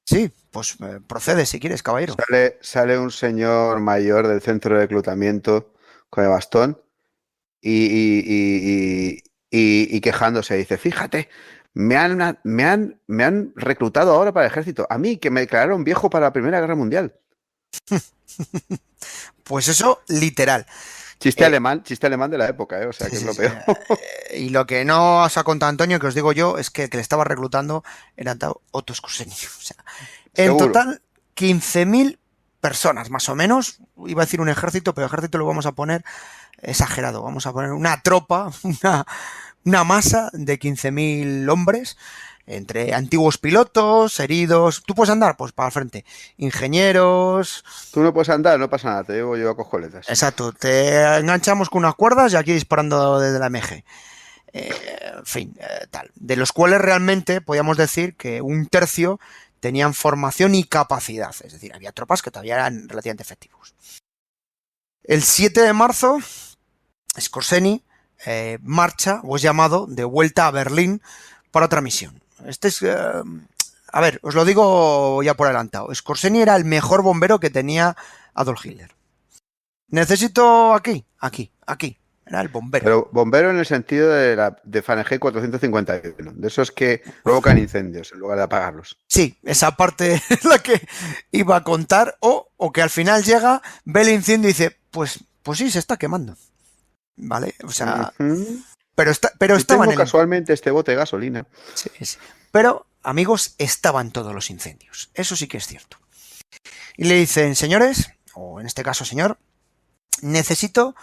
Sí, pues procede si quieres, caballero. Sale un señor mayor del centro de reclutamiento con el bastón y quejándose. Dice, fíjate, me han reclutado ahora para el ejército. A mí, que me declararon viejo para la Primera Guerra Mundial. Pues eso, literal. Chiste alemán de la época, o sea, que es lo peor. Y lo que no os ha contado Antonio, que os digo yo, es que el que le estaba reclutando era Otto Skorzeny. O sea, en total, 15.000 personas, más o menos. Iba a decir un ejército, pero ejército lo vamos a poner exagerado. Vamos a poner una tropa, una masa de 15.000 hombres, entre antiguos pilotos, heridos. ¿Tú puedes andar? Pues para el frente. Ingenieros. Tú no puedes andar, no pasa nada, te llevo yo a cojoletas. Exacto, te enganchamos con unas cuerdas y aquí disparando desde la MG. En fin, tal. De los cuales realmente podíamos decir que un tercio tenían formación y capacidad. Es decir, había tropas que todavía eran relativamente efectivos. El 7 de marzo, Skorzeny marcha o es llamado de vuelta a Berlín para otra misión. Este es... a ver, os lo digo ya por adelantado. Skorzeny era el mejor bombero que tenía Adolf Hitler. Necesito aquí. Era el bombero. Pero bombero en el sentido de Fahrenheit 451. De esos que provocan incendios en lugar de apagarlos. Sí, esa parte es la que iba a contar. O que al final llega, ve el incendio y dice, pues sí, se está quemando. ¿Vale? O sea... Pero estaban tengo casualmente este bote de gasolina. Sí. Pero, amigos, estaban todos los incendios. Eso sí que es cierto. Y le dicen, señores, o en este caso, señor, necesito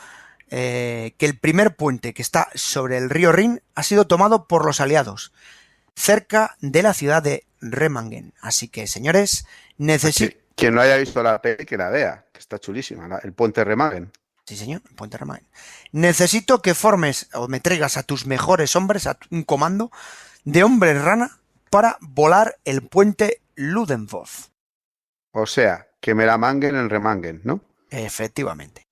que el primer puente que está sobre el río Rin ha sido tomado por los aliados, cerca de la ciudad de Remagen. Así que, señores, necesito... Quien no haya visto la peli, que la vea, que está chulísima, el puente Remagen. Sí, señor, el puente Remagen. Necesito que formes o me traigas a tus mejores hombres, a un comando de hombres rana para volar el puente Ludendorff. O sea, que me la manguen en Remagen, ¿no? Efectivamente.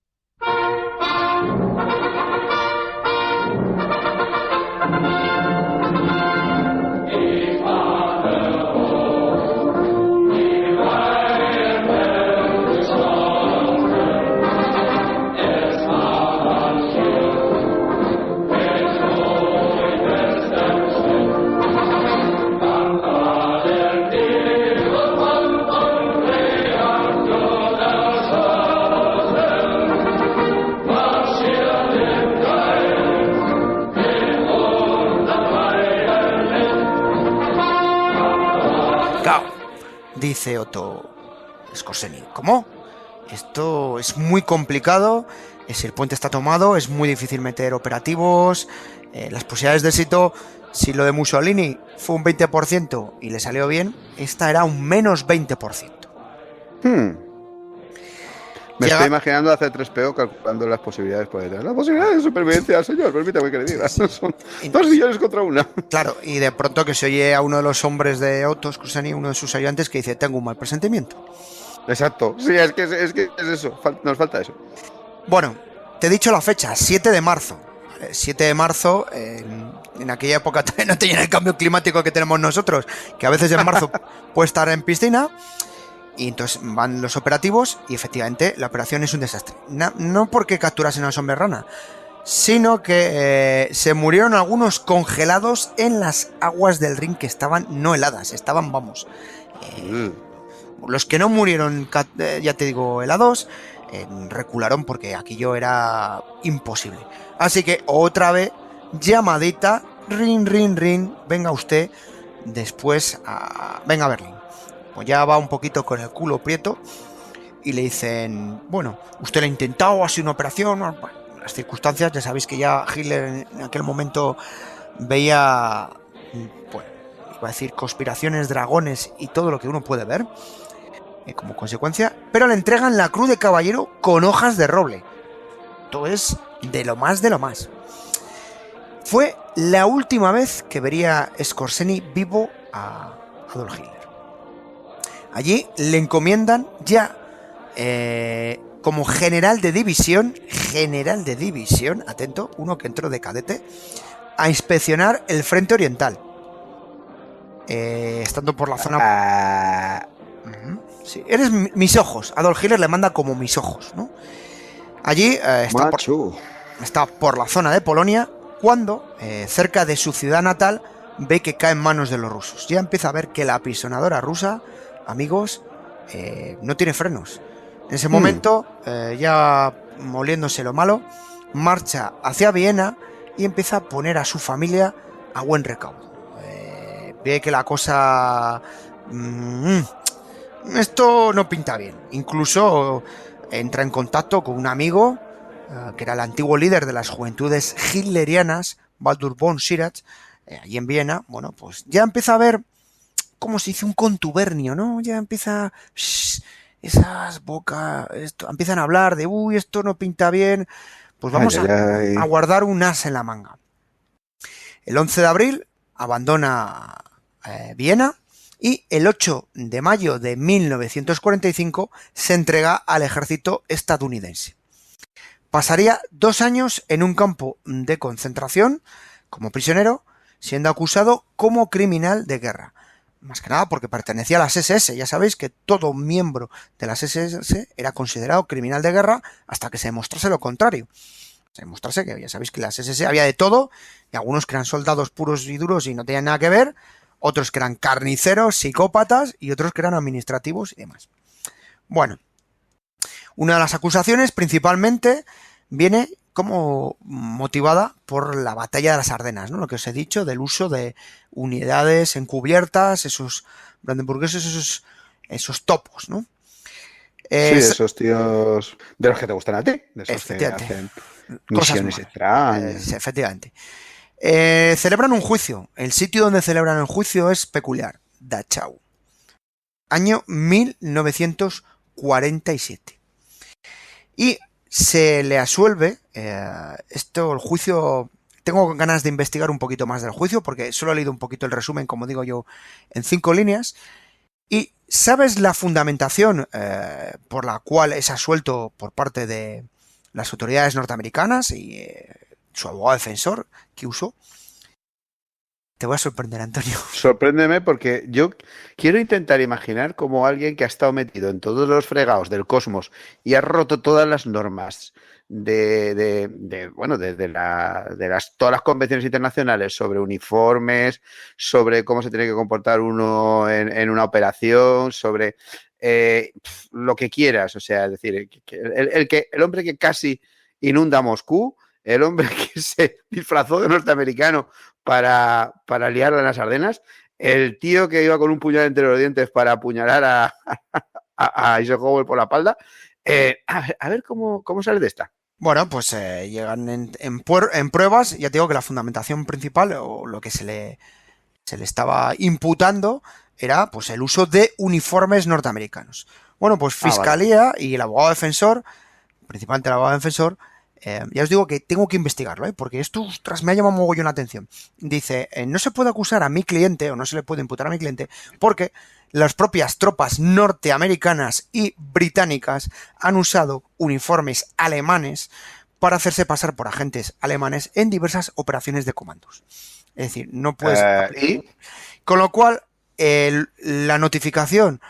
Dice Otto Skorzeny: ¿cómo? Esto es muy complicado, si el puente está tomado, es muy difícil meter operativos, las posibilidades de éxito, si lo de Mussolini fue un 20% y le salió bien, esta era un menos 20%. Me estoy imaginando a C3PO calculando las posibilidades por detrás. Las posibilidades de supervivencia, señor, permítame que le diga. Son 2 millones contra 1. Claro, y de pronto que se oye a uno de los hombres de Otto Skorzeny, uno de sus ayudantes, que dice: tengo un mal presentimiento. Exacto, sí, es que es eso, nos falta eso. Bueno, te he dicho la fecha, 7 de marzo. 7 de marzo, en aquella época no tenían el cambio climático que tenemos nosotros, que a veces en marzo puede estar en piscina. Y entonces van los operativos y efectivamente la operación es un desastre. No porque capturasen a los hombres rana, sino que se murieron algunos congelados en las aguas del Rin, que estaban no heladas, estaban, vamos. Los que no murieron, ya te digo, helados, recularon porque aquello era imposible. Así que otra vez, llamadita, rin, venga usted, después venga a Berlín. Pues ya va un poquito con el culo prieto y le dicen: bueno, usted lo ha intentado, ha sido una operación. Bueno, las circunstancias, ya sabéis que ya Hitler en aquel momento veía, bueno, iba a decir conspiraciones, dragones y todo lo que uno puede ver como consecuencia, pero le entregan la Cruz de Caballero con hojas de roble. Esto es de lo más de lo más. Fue la última vez que vería Skorzeny vivo a Adolf Hitler. Allí le encomiendan ya como general de división, atento, uno que entró de cadete, a inspeccionar el frente oriental. Estando por la zona... Sí, eres mis ojos. Adolf Hitler le manda como mis ojos, ¿no? Allí está por la zona de Polonia, cuando, cerca de su ciudad natal, ve que cae en manos de los rusos. Ya empieza a ver que la apisonadora rusa, amigos, no tiene frenos. En ese momento, ya moliéndose lo malo, marcha hacia Viena y empieza a poner a su familia a buen recaudo. Ve que la cosa... esto no pinta bien. Incluso entra en contacto con un amigo que era el antiguo líder de las juventudes hitlerianas, Baldur von Schirach, allí en Viena. Bueno, pues ya empieza a ver, como se dice, un contubernio, ¿no? Ya empieza... esas bocas... empiezan a hablar de, uy, esto no pinta bien. Pues vamos a guardar un as en la manga. El 11 de abril abandona Viena y el 8 de mayo de 1945 se entrega al ejército estadounidense. Pasaría 2 años en un campo de concentración como prisionero, siendo acusado como criminal de guerra. Más que nada porque pertenecía a las SS. Ya sabéis que todo miembro de las SS era considerado criminal de guerra hasta que se demostrase lo contrario. Se demostrase que ya sabéis que en las SS había de todo, y algunos que eran soldados puros y duros y no tenían nada que ver, otros que eran carniceros, psicópatas y otros que eran administrativos y demás. Bueno, una de las acusaciones principalmente viene como motivada por la batalla de las Ardenas, ¿no? Lo que os he dicho del uso de unidades encubiertas, esos brandenburgueses, esos topos, ¿no? Sí, esos tíos de los que te gustan a ti, de esos que hacen misiones extrañas. Efectivamente. Celebran un juicio. El sitio donde celebran el juicio es peculiar. Dachau. Año 1947. Y se le asuelve el juicio. Tengo ganas de investigar un poquito más del juicio porque solo he leído un poquito el resumen, como digo yo, en 5 líneas. Y ¿sabes la fundamentación por la cual es asuelto por parte de las autoridades norteamericanas y su abogado defensor que usó? Te voy a sorprender, Antonio. Sorpréndeme, porque yo quiero intentar imaginar como alguien que ha estado metido en todos los fregados del cosmos y ha roto todas las normas de todas las convenciones internacionales sobre uniformes, sobre cómo se tiene que comportar uno en una operación, sobre lo que quieras. O sea, es decir, el hombre que casi inunda Moscú, el hombre que se disfrazó de norteamericano para liarla en las Ardenas, el tío que iba con un puñal entre los dientes para apuñalar a Eisenhower por la espalda. A ver cómo sale de esta. Bueno, pues llegan en pruebas. Ya te digo que la fundamentación principal, o lo que se le estaba imputando, era pues el uso de uniformes norteamericanos. Bueno, pues Fiscalía y el abogado defensor, principalmente el abogado defensor, ya os digo que tengo que investigarlo, porque esto, ostras, me ha llamado mogollón la atención. Dice, no se puede acusar a mi cliente, o no se le puede imputar a mi cliente, porque las propias tropas norteamericanas y británicas han usado uniformes alemanes para hacerse pasar por agentes alemanes en diversas operaciones de comandos. Es decir, no puedes... Con lo cual, la notificación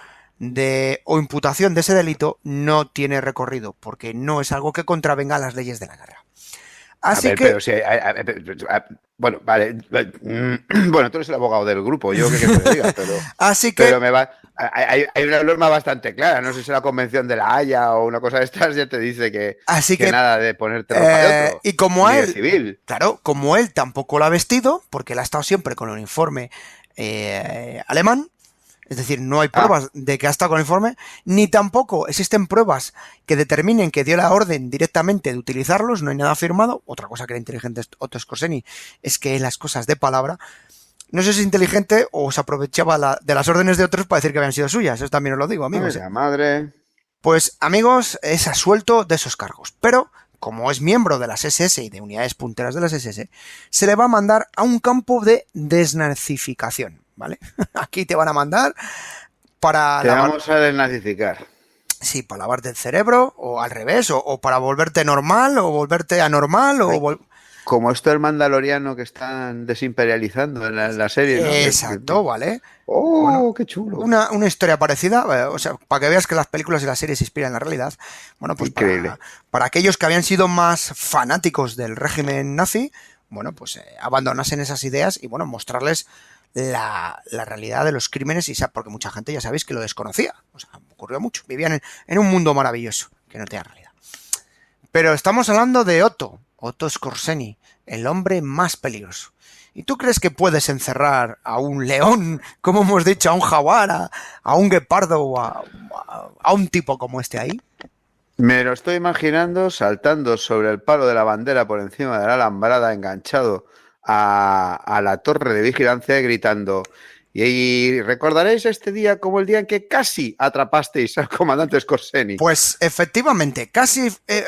o imputación de ese delito no tiene recorrido, porque no es algo que contravenga a las leyes de la guerra. Así que... Pero si bueno, vale. Bueno, tú eres el abogado del grupo, yo qué te diga, pero... Así que... Pero hay una norma bastante clara, no sé si la Convención de la Haya o una cosa de estas ya te dice que nada de ponerte ropa de otro. Y como él... Civil. Claro, como él tampoco lo ha vestido, porque él ha estado siempre con el uniforme alemán, es decir, no hay pruebas de que ha estado con el uniforme, ni tampoco existen pruebas que determinen que dio la orden directamente de utilizarlos, no hay nada firmado. Otra cosa que era inteligente Otto Skorzeny es que las cosas de palabra, no sé si es inteligente o se aprovechaba de las órdenes de otros para decir que habían sido suyas, eso también os lo digo, amigos. Ay, la madre. Pues, amigos, es absuelto de esos cargos, pero como es miembro de las SS y de unidades punteras de las SS, se le va a mandar a un campo de desnazificación, ¿vale? Aquí te van a mandar para... Te vamos a desnazificar. Sí, para lavarte el cerebro, o al revés, o para volverte normal, o volverte anormal, o... Como esto el Mandaloriano que están desimperializando en la serie, ¿no? Exacto, ¿vale? ¡Oh, bueno, qué chulo! Una historia parecida, o sea, para que veas que las películas y las series se inspiran en la realidad. Bueno, pues para aquellos que habían sido más fanáticos del régimen nazi, bueno, pues abandonasen esas ideas y, bueno, mostrarles la realidad de los crímenes, porque mucha gente, ya sabéis, que lo desconocía. O sea, ocurrió mucho. Vivían en un mundo maravilloso, que no tenía realidad. Pero estamos hablando de Otto Skorzeny, el hombre más peligroso. ¿Y tú crees que puedes encerrar a un león, como hemos dicho, a un jaguar, a un guepardo o a un tipo como este ahí? Me lo estoy imaginando saltando sobre el palo de la bandera por encima de la alambrada, enganchado a la torre de vigilancia, gritando: y recordaréis este día como el día en que casi atrapasteis al comandante Skorzeny. Pues efectivamente, casi te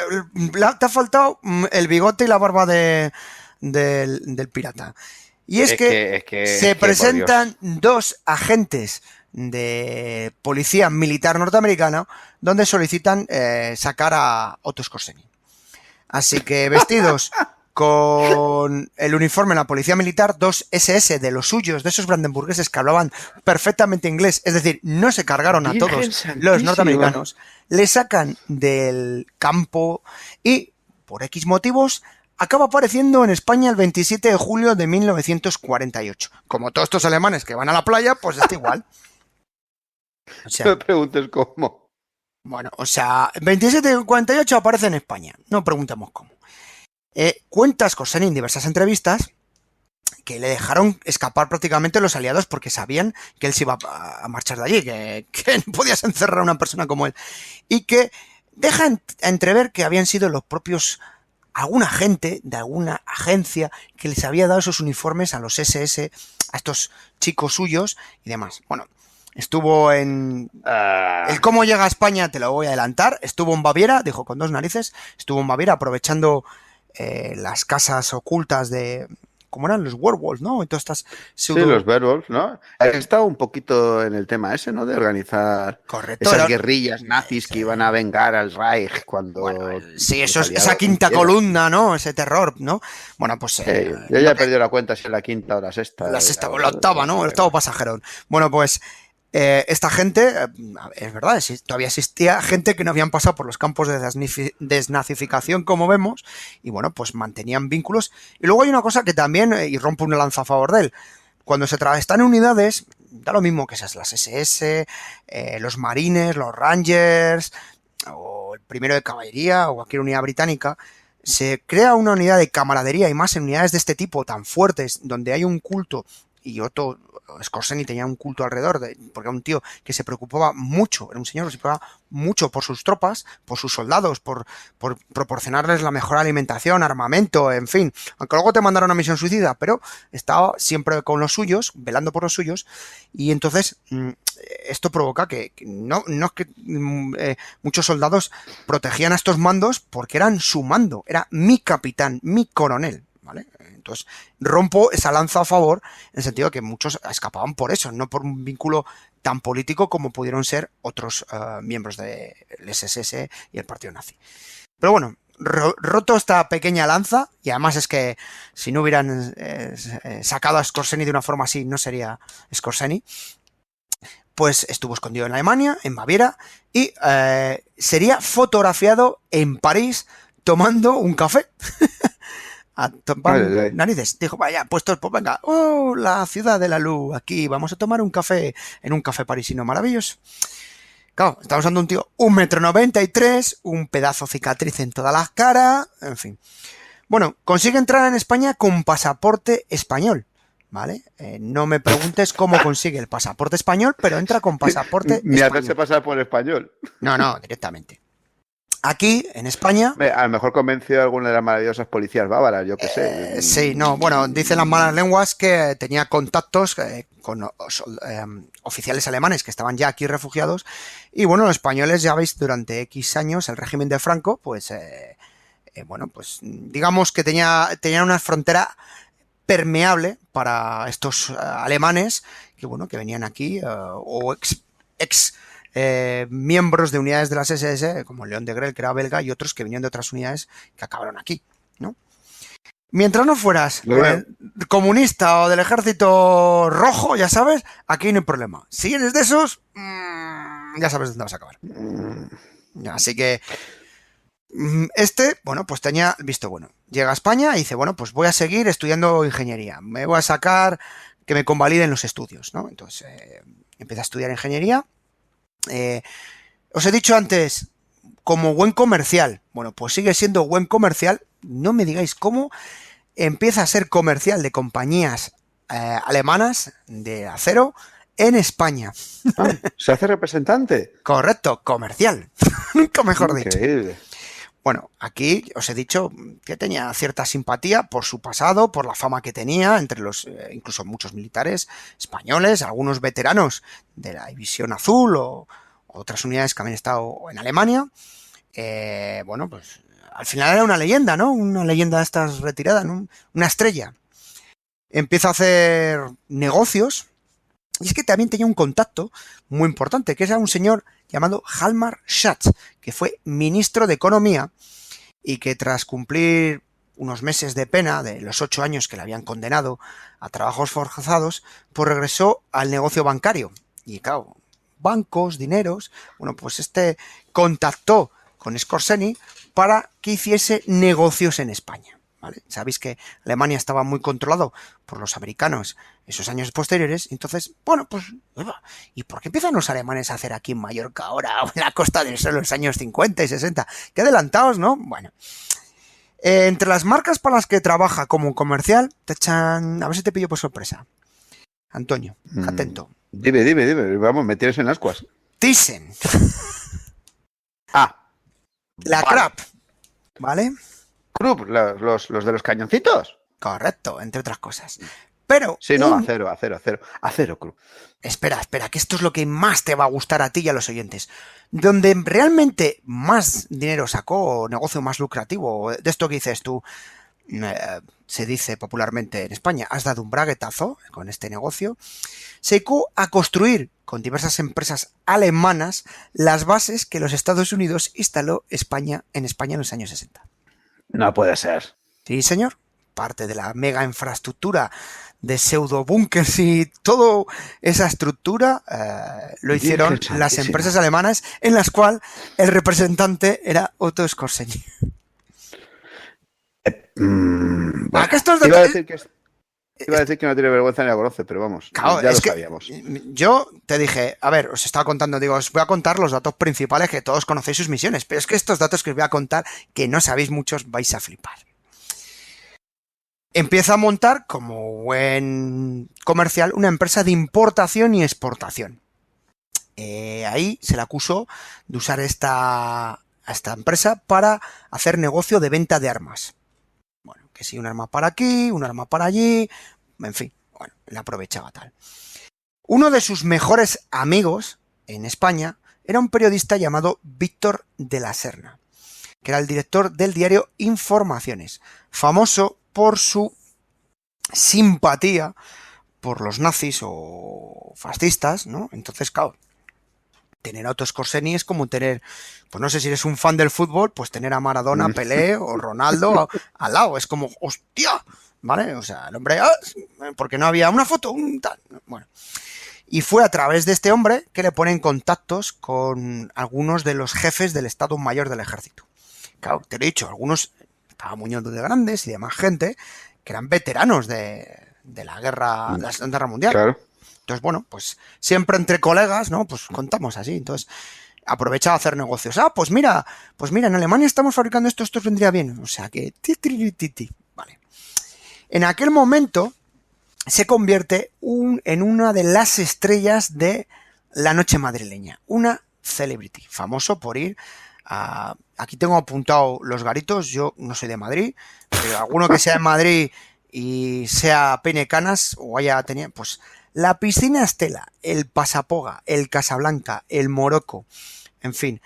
ha faltado el bigote y la barba del pirata. Y es que se presentan dos agentes de policía militar norteamericana donde solicitan sacar a Otto Skorzeny. Así que vestidos con el uniforme en la policía militar, dos SS de los suyos, de esos brandenburgueses que hablaban perfectamente inglés, es decir, no se cargaron a todos los norteamericanos, le sacan del campo y, por X motivos, acaba apareciendo en España el 27 de julio de 1948. Como todos estos alemanes que van a la playa, pues está igual. O sea, no me preguntes cómo. Bueno, o sea, el 27 de 48 aparece en España, no preguntemos cómo. Cuenta Skorzeny en diversas entrevistas que le dejaron escapar prácticamente los aliados porque sabían que él se iba a marchar de allí, que no podías encerrar a una persona como él, y que deja entrever que habían sido los propios, alguna gente de alguna agencia que les había dado esos uniformes a los SS, a estos chicos suyos y demás. Bueno, estuvo en... El cómo llega a España te lo voy a adelantar. Estuvo en Baviera, dijo con dos narices, estuvo en Baviera aprovechando las casas ocultas de... ¿Cómo eran? Los werewolves, ¿no? Y todas estas sí, los werewolves, ¿no? He estado un poquito en el tema ese, ¿no? De organizar esas guerrillas nazis que iban a vengar al Reich cuando... Bueno, sí, eso es esa quinta columna, ¿no? Ese terror, ¿no? Bueno, pues... yo ya he perdido la cuenta si es la quinta o la sexta. La sexta o la octava, ¿no? El octavo pasajerón. Bueno, pues... esta gente, es verdad, todavía existía gente que no habían pasado por los campos de desnazificación, como vemos, y bueno, pues mantenían vínculos. Y luego hay una cosa que también, y rompo una lanza a favor de él, cuando están en unidades, da lo mismo que esas las SS, los marines, los rangers, o el primero de caballería, o cualquier unidad británica, se crea una unidad de camaradería, y más en unidades de este tipo tan fuertes, donde hay un culto, y Otto Scorsese tenía un culto alrededor, porque era un tío que se preocupaba mucho, era un señor que se preocupaba mucho por sus tropas, por sus soldados, por proporcionarles la mejor alimentación, armamento, en fin. Aunque luego te mandaron a misión suicida, pero estaba siempre con los suyos, velando por los suyos, y entonces esto provoca que no es que muchos soldados protegían a estos mandos porque eran su mando, era mi capitán, mi coronel, ¿vale? Entonces rompo esa lanza a favor en el sentido de que muchos escapaban por eso, no por un vínculo tan político como pudieron ser otros miembros del SS y el partido nazi. Pero bueno, roto esta pequeña lanza, y además es que si no hubieran sacado a Scorsese de una forma así, no sería Scorsese, pues estuvo escondido en Alemania, en Baviera, y sería fotografiado en París tomando un café. Narices. Dijo, vaya, pues venga, la ciudad de la luz, aquí vamos a tomar un café en un café parisino maravilloso. Claro, estamos hablando de un tío 1,93 m, un pedazo cicatriz en todas las caras, en fin. Bueno, consigue entrar en España con pasaporte español, ¿vale? No me preguntes cómo consigue el pasaporte español, pero entra con pasaporte español. Ni hacerse pasar por español. No, directamente. Aquí, en España... A lo mejor convenció a alguna de las maravillosas policías bávaras, yo qué sé. Sí, no, bueno, dicen las malas lenguas que tenía contactos con oficiales alemanes que estaban ya aquí refugiados, y bueno, los españoles, ya veis, durante X años, el régimen de Franco, pues, bueno, pues digamos que tenían una frontera permeable para estos alemanes que, bueno, que venían aquí, o ex miembros de unidades de las SS, como León de Grel, que era belga, y otros que venían de otras unidades que acabaron aquí, ¿no? Mientras no fueras comunista o del ejército rojo, ya sabes, aquí no hay problema. Si eres de esos, ya sabes dónde vas a acabar. Así que bueno, pues tenía visto bueno. Llega a España y dice, bueno, pues voy a seguir estudiando ingeniería. Me voy a sacar que me convaliden los estudios, ¿no? Entonces empieza a estudiar ingeniería. Os he dicho antes, como buen comercial. Bueno, pues sigue siendo buen comercial. No me digáis cómo empieza a ser comercial de compañías alemanas de acero en España. ¿Se hace representante? Correcto, comercial. Nunca mejor dicho. Increíble. Bueno, aquí os he dicho que tenía cierta simpatía por su pasado, por la fama que tenía entre los, incluso muchos militares españoles, algunos veteranos de la División Azul o otras unidades que habían estado en Alemania. Bueno, pues al final era una leyenda, ¿no? Una leyenda de estas retirada, ¿no? Una estrella. Empieza a hacer negocios, y es que también tenía un contacto muy importante, que era un señor llamado Hjalmar Schatz, que fue ministro de Economía y que tras cumplir unos meses de pena de los 8 años que le habían condenado a trabajos forzados, pues regresó al negocio bancario. Y claro, bancos, dineros, bueno, pues contactó con Scorsese para que hiciese negocios en España, ¿vale? Sabéis que Alemania estaba muy controlado por los americanos esos años posteriores, entonces, bueno, pues, ¿y por qué empiezan los alemanes a hacer aquí en Mallorca ahora, o en la Costa del Sol en los años 50 y 60? Qué adelantados, ¿no? Bueno, entre las marcas para las que trabaja como comercial, te echan, a ver si te pillo por sorpresa. Antonio, atento. Dime, vamos, me tienes en ascuas. Thyssen. La vale. Krupp, ¿vale? Krupp, los de los cañoncitos. Correcto, entre otras cosas. Pero... Sí, no, acero, Krupp. Espera, que esto es lo que más te va a gustar a ti y a los oyentes. Donde realmente más dinero sacó, o negocio más lucrativo, de esto que dices tú, se dice popularmente en España, has dado un braguetazo con este negocio, se dedicó a construir con diversas empresas alemanas las bases que los Estados Unidos instaló en España en los años 60. No puede ser. Sí, señor. Parte de la mega infraestructura de pseudo búnkers y toda esa estructura lo hicieron las empresas alemanas, en las cuales el representante era Otto Skorzeny. Bueno, que estos iba a decir que no tiene vergüenza ni la conoce, pero vamos, claro, ya lo sabíamos. Yo te dije, a ver, os estaba contando, digo, os voy a contar los datos principales que todos conocéis sus misiones, pero es que estos datos que os voy a contar, que no sabéis muchos, vais a flipar. empieza a montar, como buen comercial, una empresa de importación y exportación. Ahí se le acusó de usar a esta empresa para hacer negocio de venta de armas. Bueno, que si un arma para aquí, un arma para allí, en fin, bueno, le aprovechaba tal. Uno de sus mejores amigos en España era un periodista llamado Víctor de la Serna, que era el director del diario Informaciones, famoso por su simpatía por los nazis o fascistas, ¿no? Entonces, claro, tener a Otto Skorzeny es como tener, pues no sé si eres un fan del fútbol, pues tener a Maradona, Pelé o Ronaldo al lado, es como, ¡hostia! ¿Vale? O sea, el hombre, porque no había una foto, un tal, bueno. Y fue a través de este hombre que le ponen contactos con algunos de los jefes del Estado Mayor del Ejército. Claro, te lo he dicho, algunos, estaba Muñoz de Grandes y demás gente, que eran veteranos de la guerra, de la Segunda Guerra Mundial. Claro. Entonces, bueno, pues siempre entre colegas, ¿no? Pues contamos así. Entonces, aprovechaba a hacer negocios. Pues mira, en Alemania estamos fabricando esto vendría bien. O sea que, vale. En aquel momento se convierte en una de las estrellas de la noche madrileña. Una celebrity, famoso por ir a... Aquí tengo apuntado los garitos, yo no soy de Madrid, pero alguno que sea de Madrid y sea peine canas o haya tenido, pues la piscina Estela, el Pasapoga, el Casablanca, el Morocco, en fin,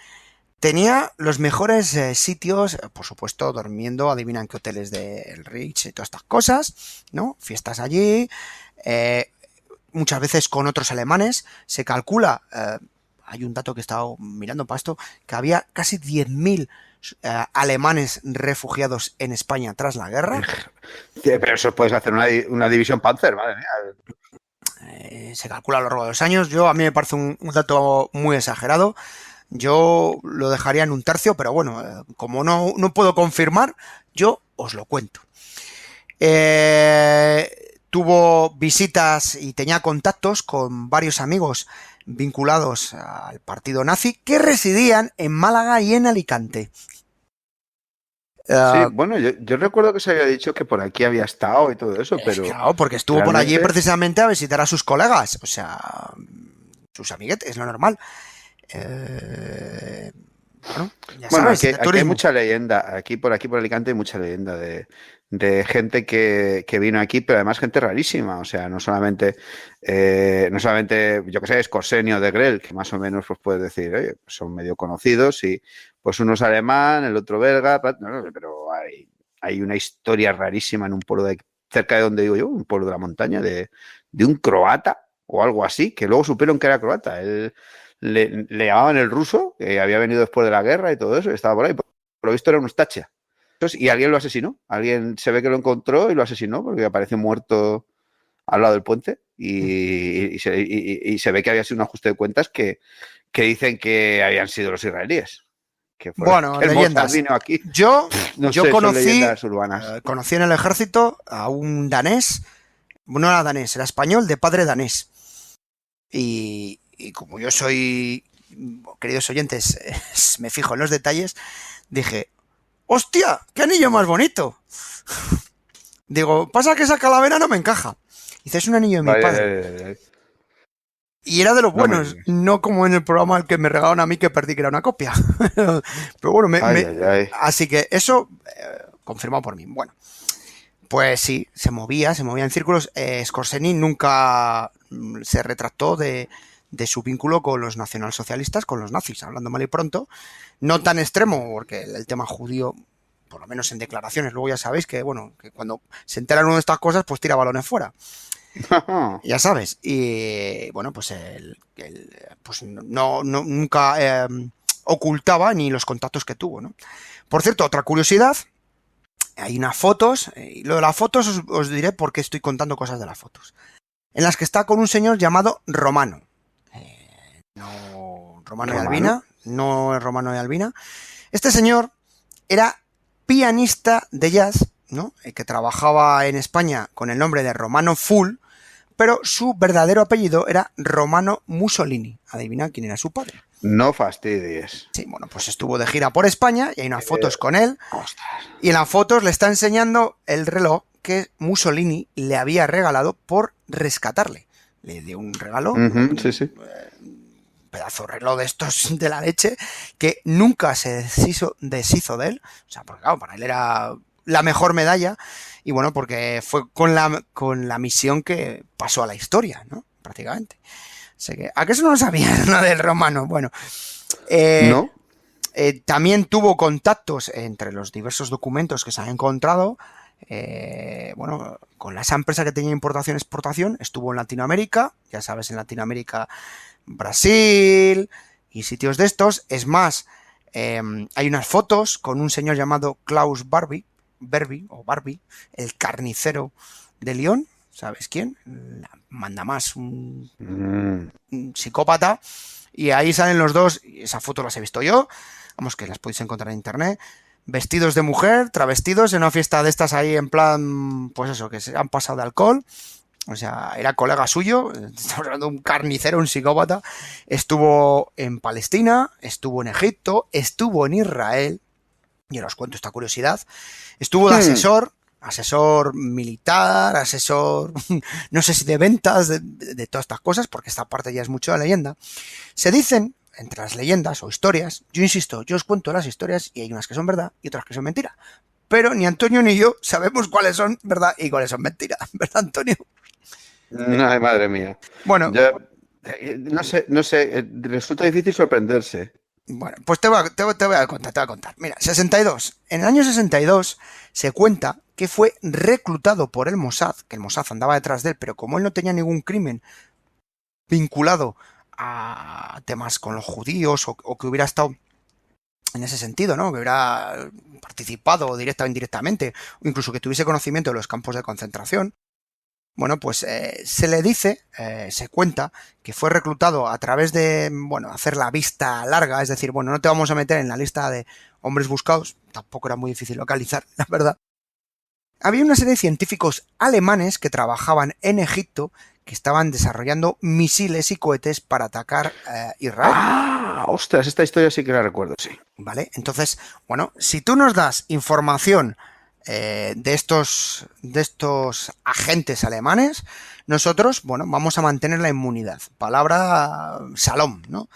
tenía los mejores sitios, por supuesto durmiendo, adivinan qué hoteles del Ritz y todas estas cosas, ¿no? Fiestas allí, muchas veces con otros alemanes, se calcula... hay un dato que he estado mirando para esto, que había casi 10.000 alemanes refugiados en España tras la guerra. Pero eso puedes hacer una división Panzer, madre mía. Se calcula a lo largo de los años. A mí me parece un dato muy exagerado. Yo lo dejaría en un tercio, pero bueno, como no puedo confirmar, yo os lo cuento. Tuvo visitas y tenía contactos con varios amigos vinculados al partido nazi que residían en Málaga y en Alicante. Sí, bueno, yo recuerdo que se había dicho que por aquí había estado y todo eso, pero... Claro, porque estuvo realmente... por allí precisamente a visitar a sus colegas, o sea, sus amiguetes, es lo normal. Bueno, ya sabes, aquí hay mucha leyenda, por Alicante hay mucha leyenda de gente que vino aquí, pero además gente rarísima, o sea, no solamente yo que sé, Skorzeny o de Grell, que más o menos pues puedes decir, oye, pues son medio conocidos y pues uno es alemán, el otro belga, pero hay una historia rarísima en un pueblo cerca de donde digo yo, un pueblo de la montaña, de un croata o algo así, que luego supieron que era croata. Él le llamaban el ruso, que había venido después de la guerra y todo eso, y estaba por ahí. Por lo visto era un Ustacha. Y alguien lo asesinó. Alguien se ve que lo encontró y lo asesinó porque apareció muerto al lado del puente y se ve que había sido un ajuste de cuentas que dicen que habían sido los israelíes. Bueno, leyendas. Vino aquí. Yo conocí en el ejército a un danés, no era danés, era español, de padre danés. Y como yo soy, queridos oyentes, me fijo en los detalles, dije, ¡hostia! ¡Qué anillo más bonito! Digo, pasa que esa calavera no me encaja. Dice, es un anillo de mi padre. Y era de los buenos, no como en el programa al que me regalaron a mí que perdí que era una copia. Pero bueno, así que eso confirmado por mí. Bueno, pues sí, se movía en círculos. Skorzeny nunca se retractó de su vínculo con los nacionalsocialistas, con los nazis, hablando mal y pronto. No tan extremo, porque el tema judío, por lo menos en declaraciones, luego ya sabéis que, bueno, que cuando se entera uno de estas cosas, pues tira balones fuera. Ya sabes. Y bueno, pues pues nunca ocultaba ni los contactos que tuvo, ¿no? Por cierto, otra curiosidad, hay unas fotos, y lo de las fotos os diré por qué estoy contando cosas de las fotos, en las que está con un señor llamado Romano. No Romano y Albina, no es Romano y Albina. Este señor era pianista de jazz, ¿no? Que trabajaba en España con el nombre de Romano Full, pero su verdadero apellido era Romano Mussolini. Adivina quién era su padre. No fastidies. Sí, bueno, pues estuvo de gira por España y hay unas fotos con él. Ostras. Y en las fotos le está enseñando el reloj que Mussolini le había regalado por rescatarle. Le dio un regalo, Sí. pedazo de reloj de estos de la leche, que nunca se deshizo de él. O sea, porque claro, para él era la mejor medalla. Y bueno, porque fue con la misión que pasó a la historia, ¿no? Prácticamente. Así que, ¿a qué eso no lo sabías, no, del romano? Bueno, ¿No? También tuvo contactos entre los diversos documentos que se han encontrado. Bueno, con esa empresa que tenía importación-exportación, estuvo en Latinoamérica, ya sabes, en Latinoamérica, Brasil y sitios de estos. Es más, hay unas fotos con un señor llamado Klaus Barbie, el carnicero de Lyon, ¿sabes quién? Manda más, un psicópata, y ahí salen los dos, y esa foto las he visto yo, vamos, que las podéis encontrar en internet, vestidos de mujer, travestidos en una fiesta de estas ahí en plan, pues eso, que se han pasado de alcohol. O sea, era colega suyo, estamos hablando de un carnicero, un psicópata. Estuvo en Palestina, estuvo en Egipto, estuvo en Israel, y os cuento esta curiosidad. Estuvo de asesor militar, asesor, no sé si de ventas, de todas estas cosas, porque esta parte ya es mucho de leyenda. Se dicen, entre las leyendas o historias, yo insisto, yo os cuento las historias y hay unas que son verdad y otras que son mentira. Pero ni Antonio ni yo sabemos cuáles son verdad y cuáles son mentira, ¿verdad, Antonio? Ay, madre mía. Bueno, no sé, resulta difícil sorprenderse. Bueno, pues te voy a contar. Mira, 62. En el año 62 se cuenta que fue reclutado por el Mossad, que el Mossad andaba detrás de él, pero como él no tenía ningún crimen vinculado a temas con los judíos o que hubiera estado en ese sentido, ¿no? Que hubiera participado directa o indirectamente, o incluso que tuviese conocimiento de los campos de concentración. Bueno, pues se le dice, se cuenta, que fue reclutado a través de, bueno, hacer la vista larga, es decir, bueno, no te vamos a meter en la lista de hombres buscados, tampoco era muy difícil localizar, la verdad. Había una serie de científicos alemanes que trabajaban en Egipto, que estaban desarrollando misiles y cohetes para atacar Israel. ¡Ah! ¡Ostras! Esta historia sí que la recuerdo, sí. Vale, entonces, bueno, si tú nos das información de estos agentes alemanes, nosotros, bueno, vamos a mantener la inmunidad. Palabra Salom, ¿no?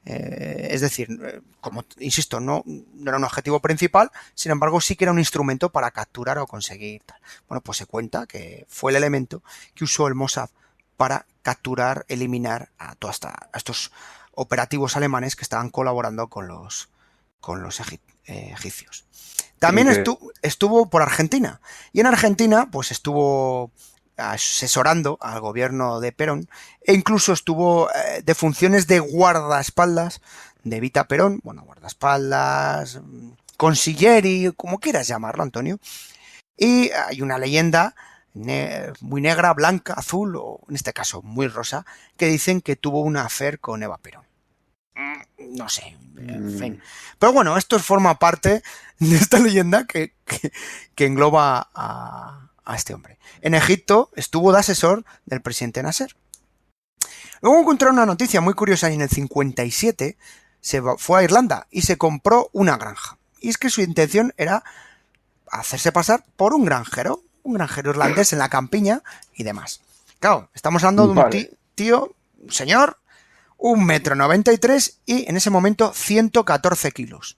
Es decir, como insisto, no era un objetivo principal, sin embargo sí que era un instrumento para capturar o conseguir tal. Bueno, pues se cuenta que fue el elemento que usó el Mossad para capturar, eliminar a estos operativos alemanes que estaban colaborando con los egipcios. También estuvo por Argentina, y en Argentina pues estuvo asesorando al gobierno de Perón, e incluso estuvo de funciones de guardaespaldas de Evita Perón, bueno, guardaespaldas, consiglieri, como quieras llamarlo, Antonio. Y hay una leyenda muy negra, blanca, azul, o en este caso muy rosa, que dicen que tuvo una affair con Eva Perón. No sé, en fin. Pero bueno, esto forma parte de esta leyenda que engloba a este hombre. En Egipto estuvo de asesor del presidente Nasser. Luego encontré una noticia muy curiosa y en el 57 fue a Irlanda y se compró una granja. Y es que su intención era hacerse pasar por un granjero irlandés en la campiña y demás. Claro, estamos hablando de un tío, un señor, 1,93 m y en ese momento 114 kilos.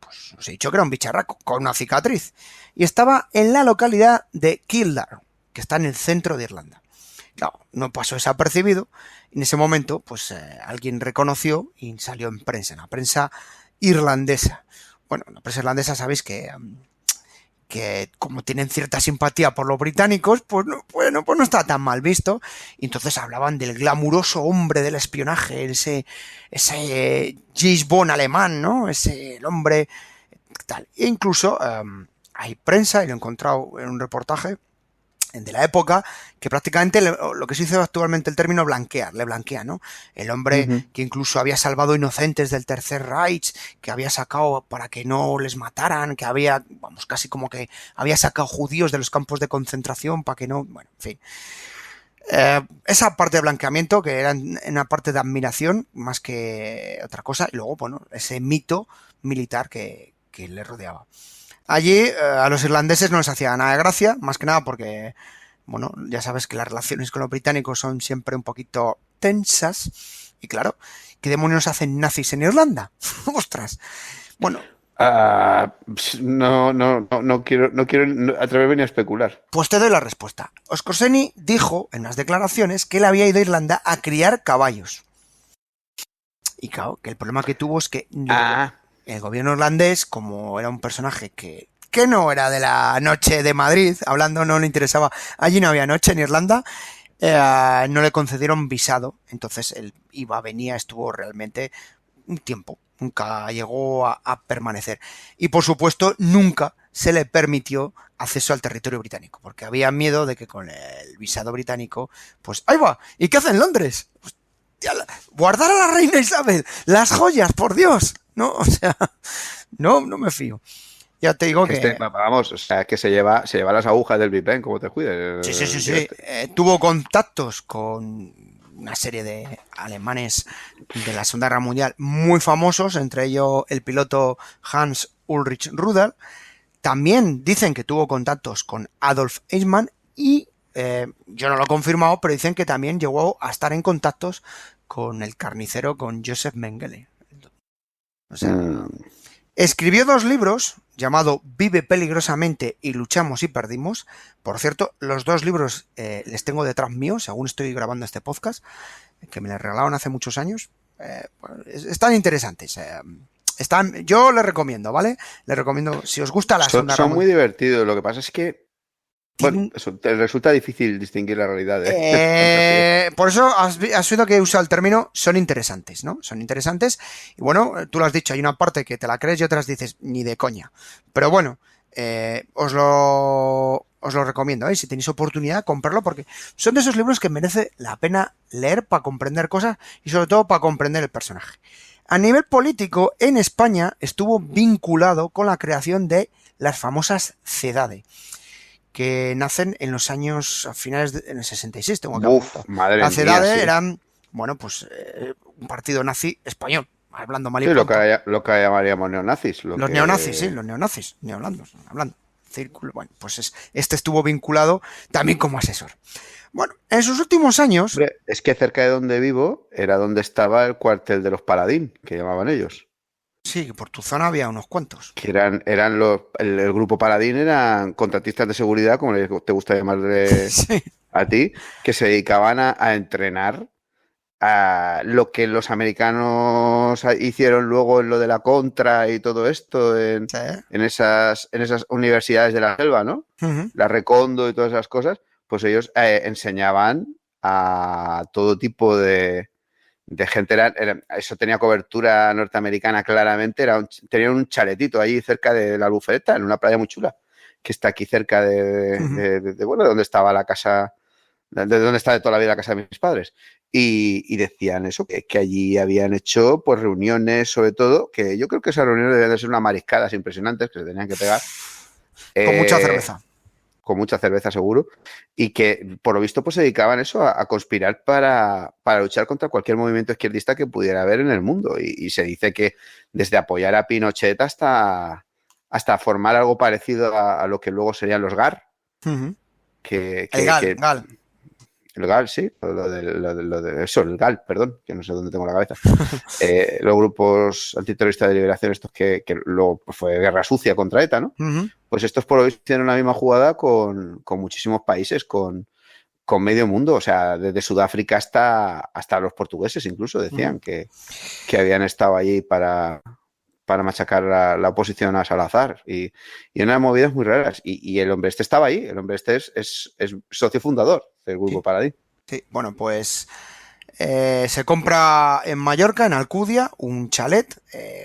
Pues os he dicho que era un bicharraco con una cicatriz. Y estaba en la localidad de Kildare, que está en el centro de Irlanda. Claro, no pasó desapercibido. En ese momento, pues alguien reconoció y salió en la prensa irlandesa. Bueno, la prensa irlandesa sabéis que como tienen cierta simpatía por los británicos, pues no está tan mal visto. Y entonces hablaban del glamuroso hombre del espionaje, ese James Bond alemán, ¿no? El hombre tal. E incluso hay prensa, y lo he encontrado en un reportaje de la época, que prácticamente lo que se dice actualmente el término le blanquea, ¿no? El hombre que incluso había salvado inocentes del Tercer Reich, que había sacado para que no les mataran, que había, vamos, casi como que había sacado judíos de los campos de concentración para que no, bueno, en fin. Esa parte de blanqueamiento, que era una parte de admiración más que otra cosa, y luego, bueno, ese mito militar que le rodeaba. Allí a los irlandeses no les hacía nada de gracia, más que nada porque, bueno, ya sabes que las relaciones con los británicos son siempre un poquito tensas. Y claro, ¿qué demonios hacen nazis en Irlanda? ¡Ostras! Bueno, No quiero atreverme ni a especular. pues te doy la respuesta. Oscorseni dijo en unas declaraciones que él había ido a Irlanda a criar caballos. Y claro, que el problema que tuvo es que el gobierno irlandés, como era un personaje que no era de la noche de Madrid, hablando no le interesaba, allí no había noche en Irlanda, no le concedieron visado. Entonces él venía, estuvo realmente un tiempo. Nunca llegó a permanecer. Y por supuesto, nunca se le permitió acceso al territorio británico, porque había miedo de que con el visado británico, pues ¡ahí va! ¿Y qué hace en Londres? Hostia, guardar a la reina Isabel, las joyas, por Dios. No, o sea, no me fío. Ya te digo que... vamos, o sea, que se lleva las agujas del Big Ben, como te cuides. Sí. Tuvo contactos con una serie de alemanes de la Segunda Guerra Mundial muy famosos, entre ellos el piloto Hans Ulrich Rudel. También dicen que tuvo contactos con Adolf Eichmann y yo no lo he confirmado, pero dicen que también llegó a estar en contactos con el carnicero, con Joseph Mengele. O sea, escribió 2 libros, llamado Vive peligrosamente y Luchamos y perdimos. Por cierto, los 2 libros les tengo detrás mío, según estoy grabando este podcast, que me les regalaron hace muchos años. Están interesantes. Yo les recomiendo, ¿vale? Les recomiendo, si os gusta la Segunda Guerra Mundial. Son muy divertidos, lo que pasa es que bueno, eso te resulta difícil distinguir la realidad. Por eso has oído que he usado el término son interesantes, ¿no? Son interesantes. Y bueno, tú lo has dicho, hay una parte que te la crees y otras dices ni de coña. Pero bueno, os lo recomiendo, ¿eh? Si tenéis oportunidad, comprarlo porque son de esos libros que merece la pena leer para comprender cosas y sobre todo para comprender el personaje. A nivel político, en España estuvo vinculado con la creación de las famosas CEDADE, que nacen en los años, a finales en el 66, tengo que apuntar. La CEDADE eran, bueno, pues un partido nazi español, hablando mal y pronto. Lo que llamaríamos neonazis. Neonazis, sí, los neonazis, hablando. Círculo, bueno, pues este estuvo vinculado también como asesor. Bueno, en sus últimos años... Hombre, es que cerca de donde vivo era donde estaba el cuartel de los Paladín, que llamaban ellos. Sí, por tu zona había unos cuantos. Que eran el grupo Paladín, eran contratistas de seguridad, como te gusta llamarle sí. A ti, que se dedicaban a entrenar a lo que los americanos hicieron luego en lo de la Contra y todo esto en esas universidades de la selva, ¿no? La Recondo y todas esas cosas, pues ellos enseñaban a todo tipo de gente, eso tenía cobertura norteamericana claramente, tenían un chaletito allí cerca de la Albufera, en una playa muy chula, que está aquí cerca de donde estaba la casa, de donde está de toda la vida la casa de mis padres. Y decían eso, que allí habían hecho pues reuniones, sobre todo, que yo creo que esas reuniones debían de ser unas mariscadas impresionantes que se tenían que pegar. Con mucha cerveza. Con mucha cerveza seguro, y que por lo visto pues se dedicaban eso a conspirar para luchar contra cualquier movimiento izquierdista que pudiera haber en el mundo, y se dice que desde apoyar a Pinochet hasta formar algo parecido a lo que luego serían los GAR. El GAL. El GAL, sí, lo de eso, el GAL, perdón, que no sé dónde tengo la cabeza. Los grupos antiterroristas de liberación, estos que luego fue guerra sucia contra ETA, ¿no? Pues estos por hoy hicieron la misma jugada con muchísimos países, con medio mundo, o sea, desde Sudáfrica hasta los portugueses incluso decían que habían estado allí para machacar la oposición a Salazar, y unas movidas muy raras, y el hombre este estaba ahí, el hombre este es socio fundador del grupo Paladín. Sí, bueno, pues se compra en Mallorca, en Alcudia, un chalet,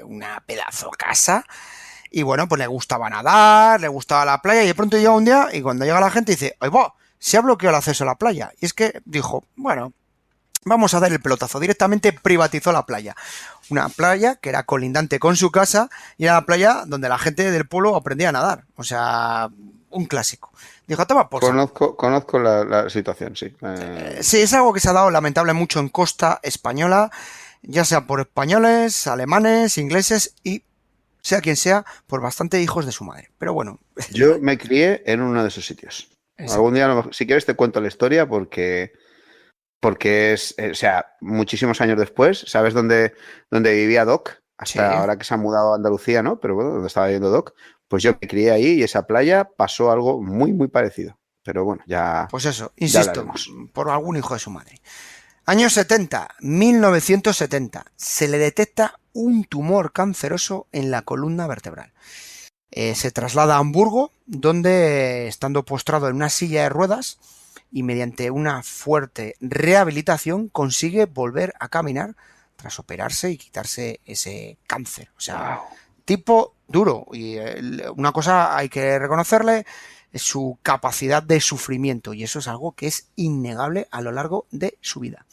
una pedazo casa, y bueno, pues le gustaba nadar, le gustaba la playa, y de pronto llega un día, y cuando llega la gente dice, ¡ay, va! Se ha bloqueado el acceso a la playa. Y es que dijo, bueno, vamos a dar el pelotazo. Directamente privatizó la playa. Una playa que era colindante con su casa y era la playa donde la gente del pueblo aprendía a nadar. O sea, un clásico. Dijo, toma, por Conozco la situación, sí. Sí, es algo que se ha dado lamentable mucho en costa española, ya sea por españoles, alemanes, ingleses y sea quien sea, por bastante hijos de su madre. Pero bueno. Yo me crié en uno de esos sitios. Exacto. Algún día, si quieres, te cuento la historia porque es, o sea, muchísimos años después, ¿sabes dónde vivía Doc? Hasta Sí. ahora que se ha mudado a Andalucía, ¿no? Pero bueno, donde estaba viviendo Doc, pues yo me crié ahí y esa playa pasó algo muy, muy parecido. Pero bueno, ya. Pues eso, ya insisto, hablaremos. por algún hijo de su madre. Años 70, 1970, se le detecta un tumor canceroso en la columna vertebral. Se traslada a Hamburgo, donde, estando postrado en una silla de ruedas y mediante una fuerte rehabilitación, consigue volver a caminar tras operarse y quitarse ese cáncer. O sea, tipo duro. Y una cosa hay que reconocerle, es su capacidad de sufrimiento, y eso es algo que es innegable a lo largo de su vida.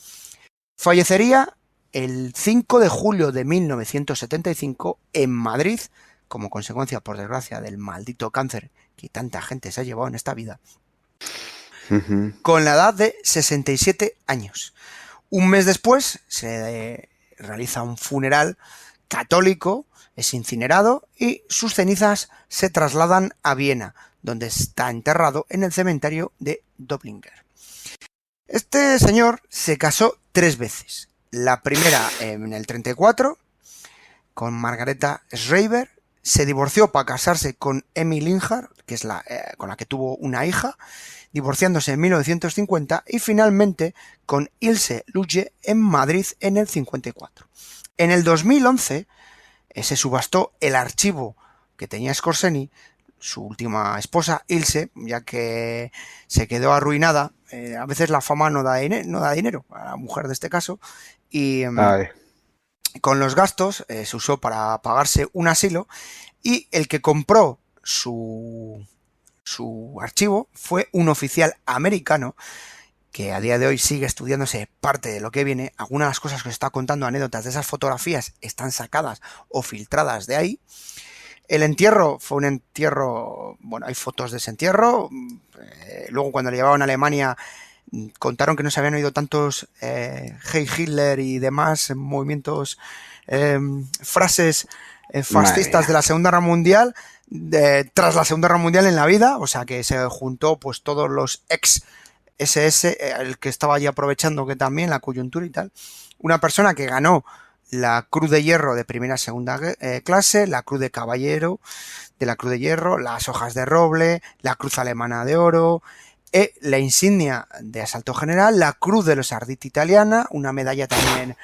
Fallecería el 5 de julio de 1975 en Madrid, como consecuencia, por desgracia, del maldito cáncer que tanta gente se ha llevado en esta vida, con la edad de 67 años. Un mes después se realiza un funeral católico, es incinerado y sus cenizas se trasladan a Viena, donde está enterrado en el cementerio de Doblinger. Este señor se casó 3 veces. La primera en el 34 con Margareta Schreiber, se divorció para casarse con Emmy Linhart, que es con la que tuvo una hija, divorciándose en 1950, y finalmente con Ilse Luge en Madrid en el 54. En el 2011 se subastó el archivo que tenía Skorseny, su última esposa, Ilse, ya que se quedó arruinada. A veces la fama no da dinero a la mujer de este caso, y con los gastos se usó para pagarse un asilo, y el que compró su archivo fue un oficial americano que a día de hoy sigue estudiándose parte de lo que viene. Algunas de las cosas que os está contando, anécdotas de esas fotografías, están sacadas o filtradas de ahí. El entierro fue un entierro, bueno, hay fotos de ese entierro. Luego, cuando le llevaban a Alemania, contaron que no se habían oído tantos Hey Hitler y demás movimientos, frases fascistas de la Segunda Guerra Mundial, tras la Segunda Guerra Mundial en la vida. O sea que se juntó pues todos los ex SS, el que estaba allí aprovechando que también la coyuntura y tal. Una persona que ganó la Cruz de Hierro de primera y segunda clase, la Cruz de Caballero de la Cruz de Hierro, las Hojas de Roble, la Cruz Alemana de Oro, la insignia de asalto general, la Cruz de los Arditi italiana, una medalla también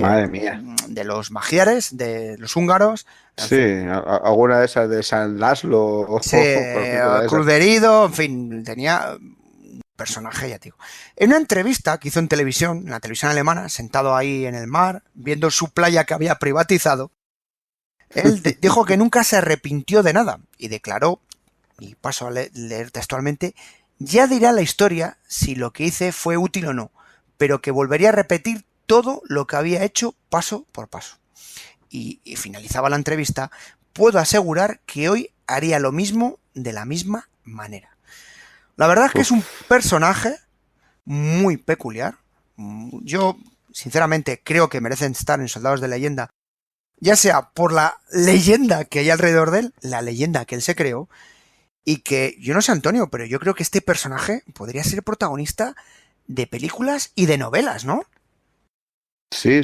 Madre mía. de los magiares, de los húngaros. Sí, alguna de esas de San Laszlo. Sí, Cruz de Herido, en fin, tenía un personaje, ya digo. En una entrevista que hizo en televisión, en la televisión alemana, sentado ahí en el mar, viendo su playa que había privatizado, él dijo que nunca se arrepintió de nada y declaró, y paso a leer textualmente: ya dirá la historia si lo que hice fue útil o no, pero que volvería a repetir todo lo que había hecho paso por paso. Y finalizaba la entrevista: puedo asegurar que hoy haría lo mismo de la misma manera. La verdad es que es un personaje muy peculiar. Yo, sinceramente, creo que merecen estar en Soldados de Leyenda, ya sea por la leyenda que hay alrededor de él, la leyenda que él se creó, y que, yo no sé, Antonio, pero yo creo que este personaje podría ser protagonista de películas y de novelas, ¿no? Sí,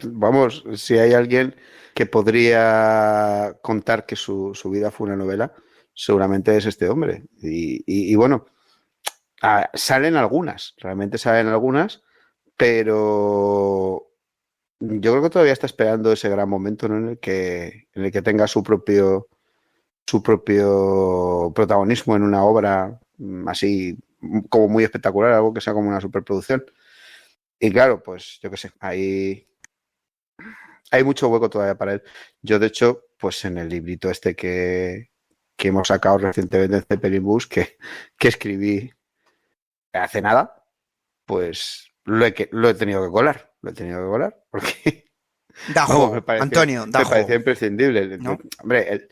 vamos, si hay alguien que podría contar que su vida fue una novela, seguramente es este hombre. Y bueno, realmente salen algunas, pero yo creo que todavía está esperando ese gran momento, ¿no? en el que tenga su propio protagonismo en una obra así como muy espectacular, algo que sea como una superproducción. Y claro, pues yo qué sé, hay mucho hueco todavía para él. Yo, de hecho, pues en el librito este que hemos sacado recientemente en Zeppelin Bus, que escribí hace nada, pues lo he tenido que colar. Porque da juego, Antonio, da juego. Me parecía imprescindible. ¿No? Hombre,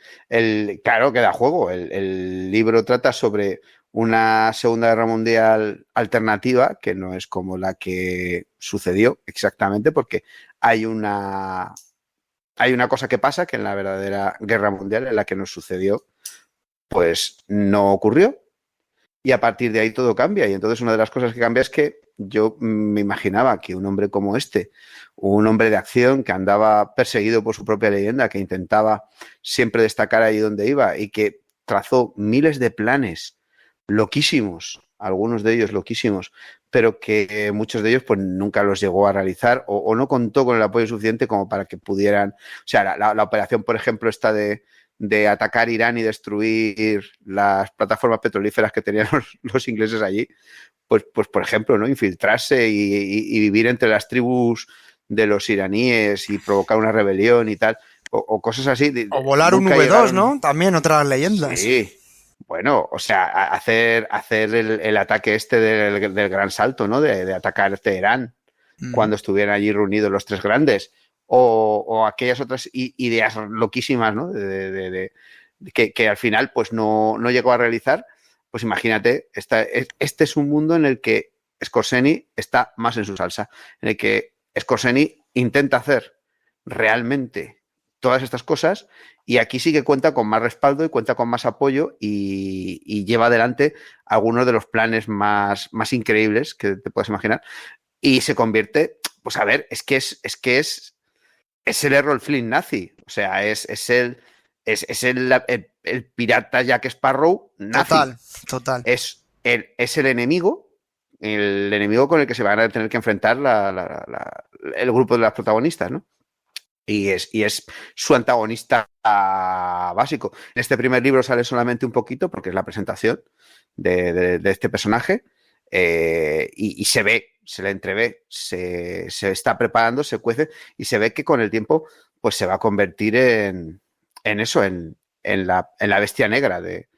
claro que da juego. El libro trata sobre una Segunda Guerra Mundial alternativa, que no es como la que sucedió exactamente, porque hay una hay una cosa que pasa, que en la verdadera guerra mundial, en la que nos sucedió, pues no ocurrió. Y a partir de ahí todo cambia. Y entonces una de las cosas que cambia es que yo me imaginaba que un hombre como este, un hombre de acción que andaba perseguido por su propia leyenda, que intentaba siempre destacar ahí donde iba y que trazó miles de planes loquísimos, algunos de ellos loquísimos, pero que muchos de ellos pues nunca los llegó a realizar o no contó con el apoyo suficiente como para que pudieran... O sea, la operación, por ejemplo, esta de atacar Irán y destruir las plataformas petrolíferas que tenían los ingleses allí, pues por ejemplo, ¿no? Infiltrarse y vivir entre las tribus de los iraníes y provocar una rebelión y tal, o cosas así. O volar un V2, ¿no? También otras leyendas. Sí. Bueno, o sea, hacer el ataque este del gran salto, ¿no? De atacar Teherán cuando estuvieran allí reunidos los tres grandes. O aquellas otras ideas loquísimas, ¿no? Que al final pues no llegó a realizar. Pues imagínate, este es un mundo en el que Skorzeny está más en su salsa, en el que Skorzeny intenta hacer realmente todas estas cosas y aquí sí que cuenta con más respaldo y cuenta con más apoyo y lleva adelante algunos de los planes más increíbles que te puedes imaginar y se convierte, pues a ver, es que es el Errol Flynn nazi, o sea, es el pirata Jack Sparrow nazi. Total. Es el enemigo con el que se van a tener que enfrentar el grupo de las protagonistas, ¿no? Y es su antagonista básico. En este primer libro sale solamente un poquito porque es la presentación de este personaje y se ve, se le entrevé, se está preparando, se cuece y se ve que con el tiempo pues se va a convertir en la bestia negra de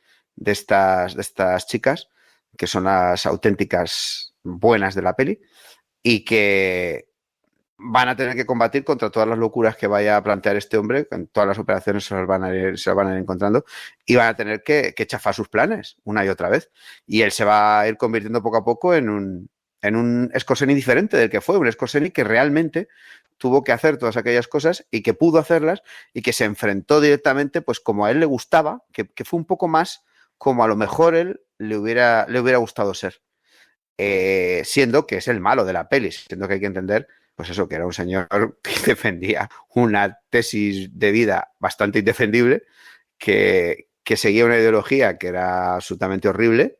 estas chicas que son las auténticas buenas de la peli y que van a tener que combatir contra todas las locuras que vaya a plantear este hombre, en todas las operaciones se las van a ir encontrando y van a tener que chafar sus planes una y otra vez. Y él se va a ir convirtiendo poco a poco en un Skorzeny diferente del que fue, un Skorzeny que realmente tuvo que hacer todas aquellas cosas y que pudo hacerlas y que se enfrentó directamente pues como a él le gustaba, que fue un poco más como a lo mejor él le hubiera gustado ser. Siendo que es el malo de la peli, siendo que hay que entender pues eso, que era un señor que defendía una tesis de vida bastante indefendible, que seguía una ideología que era absolutamente horrible,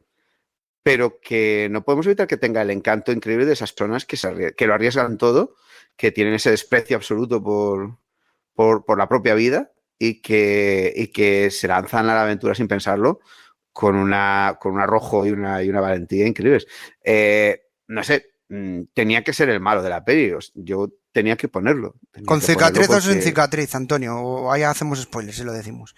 pero que no podemos evitar que tenga el encanto increíble de esas personas que lo arriesgan todo, que tienen ese desprecio absoluto por la propia vida y que se lanzan a la aventura sin pensarlo con un arrojo y una valentía increíbles. No sé, tenía que ser el malo de la peli. Yo tenía que ponerlo. ¿Con cicatriz o sin cicatriz, Antonio? O ahí hacemos spoilers si lo decimos.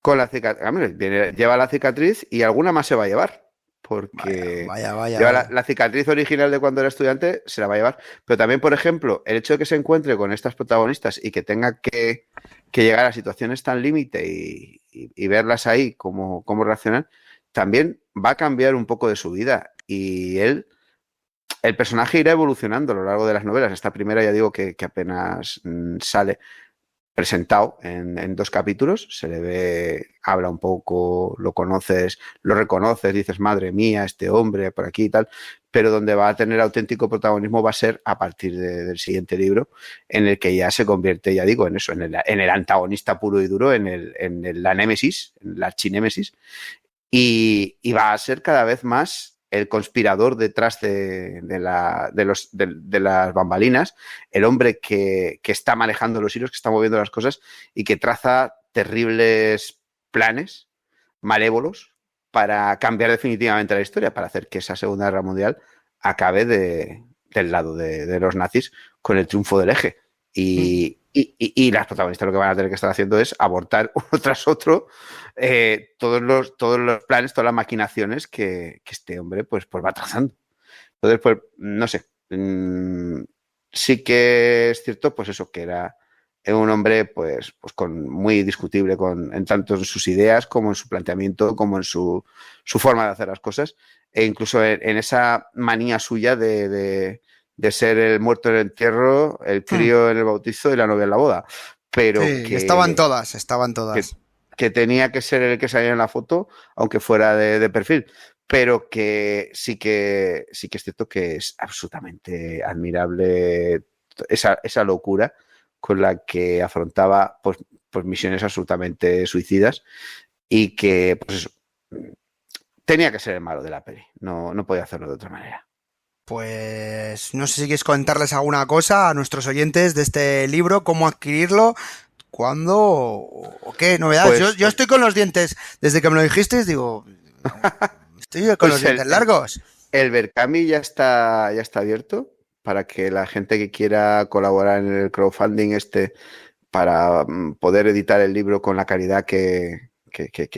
Con la cicatriz. Lleva la cicatriz y alguna más se va a llevar. Porque vaya. La cicatriz original de cuando era estudiante se la va a llevar. Pero también, por ejemplo, el hecho de que se encuentre con estas protagonistas y que tenga que llegar a situaciones tan límite y verlas ahí, cómo reaccionan, también va a cambiar un poco de su vida. Y el personaje irá evolucionando a lo largo de las novelas. Esta primera ya digo que apenas sale presentado en 2 capítulos, se le ve, habla un poco, lo conoces, lo reconoces, dices, madre mía, este hombre por aquí y tal, pero donde va a tener auténtico protagonismo va a ser a partir del siguiente libro, en el que ya se convierte, ya digo, en eso, en el antagonista puro y duro, en la némesis, en la archinémesis, y va a ser cada vez más el conspirador detrás de las bambalinas, el hombre que está manejando los hilos, que está moviendo las cosas y que traza terribles planes malévolos para cambiar definitivamente la historia, para hacer que esa Segunda Guerra Mundial acabe del lado de los nazis con el triunfo del eje. Y las protagonistas lo que van a tener que estar haciendo es abortar uno tras otro todos los planes, todas las maquinaciones que este hombre pues va trazando. Entonces, pues, no sé. Sí que es cierto, pues eso, que era un hombre pues muy discutible en tanto en sus ideas como en su planteamiento, como en su forma de hacer las cosas, e incluso en esa manía suya de ser el muerto en el entierro, el crío en el bautizo y la novia en la boda. pero Sí, que estaban todas. que tenía que ser el que salía en la foto, aunque fuera de perfil, pero que sí que es cierto que es absolutamente admirable esa locura con la que afrontaba pues misiones absolutamente suicidas y que pues eso, tenía que ser el malo de la peli, no podía hacerlo de otra manera. Pues no sé si quieres comentarles alguna cosa a nuestros oyentes de este libro, cómo adquirirlo, cuándo o qué novedades. Pues, yo estoy con los dientes, desde que me lo dijisteis, digo, estoy con los dientes largos. El Berkami ya está abierto para que la gente que quiera colaborar en el crowdfunding para poder editar el libro con la calidad que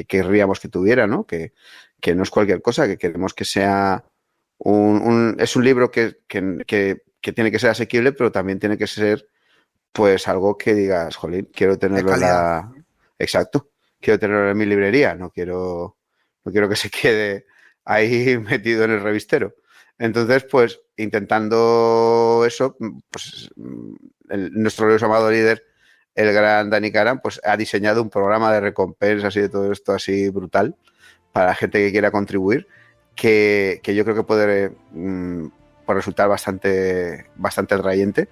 querríamos que tuviera, ¿no? Que no es cualquier cosa, que queremos que sea es un libro que tiene que ser asequible, pero también tiene que ser pues algo que digas, jolín, quiero tenerlo Exacto, quiero tenerlo en mi librería, no quiero que se quede ahí metido en el revistero. Entonces, pues, intentando eso, pues nuestro libro amado líder, el gran Dani Karan, pues ha diseñado un programa de recompensas y de todo esto así brutal para la gente que quiera contribuir, que yo creo que puede resultar bastante atrayente.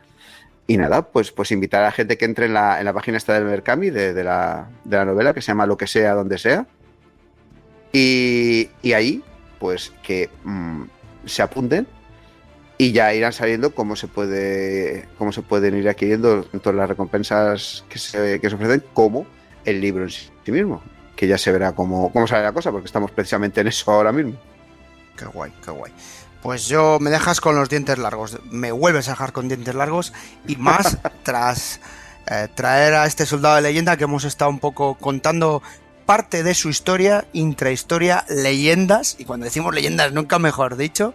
Y nada, pues invitar a la gente que entre en la página esta del Berkami de la novela, que se llama Lo que sea, donde sea. Y ahí, pues que se apunten y ya irán saliendo cómo se pueden ir adquiriendo tanto las recompensas que se ofrecen como el libro en sí mismo, que ya se verá cómo sale la cosa, porque estamos precisamente en eso ahora mismo. Qué guay. Pues yo me dejas con los dientes largos, me vuelves a dejar con dientes largos y más tras traer a este soldado de leyenda que hemos estado un poco contando parte de su historia, intrahistoria, leyendas, y cuando decimos leyendas nunca mejor dicho,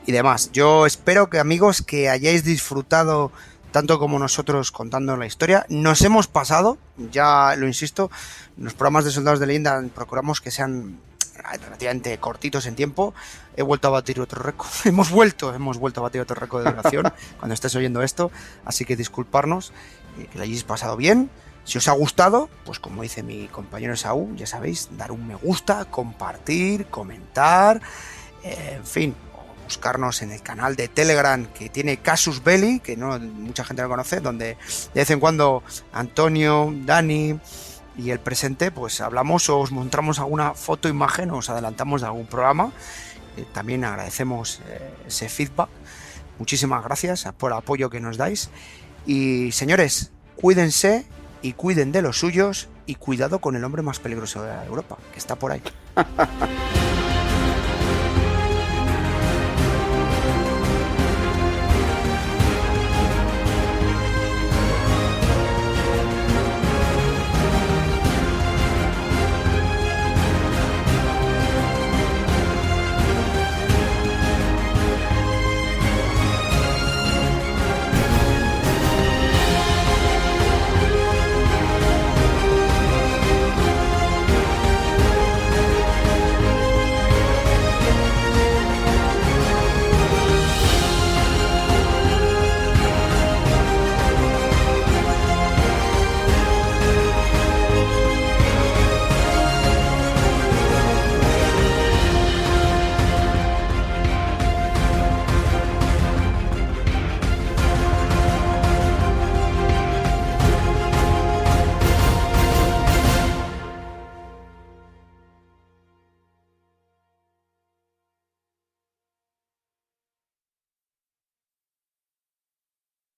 y demás. Yo espero que, amigos, que hayáis disfrutado tanto como nosotros contando la historia. Nos hemos pasado, ya lo insisto, los programas de soldados de leyenda procuramos que sean relativamente cortitos en tiempo. He vuelto a batir otro récord. Hemos vuelto a batir otro récord de duración cuando estés oyendo esto, así que disculparnos, que lo hayáis pasado bien. Si os ha gustado, pues como dice mi compañero Saúl, ya sabéis, dar un me gusta, compartir, comentar, en fin, o buscarnos en el canal de Telegram que tiene Casus Belli, que no mucha gente lo conoce, donde de vez en cuando Antonio, Dani y el presente, pues hablamos o os mostramos alguna foto, imagen, o os adelantamos de algún programa. También agradecemos ese feedback. Muchísimas gracias por el apoyo que nos dais. Y señores, cuídense y cuiden de los suyos, y cuidado con el hombre más peligroso de Europa, que está por ahí.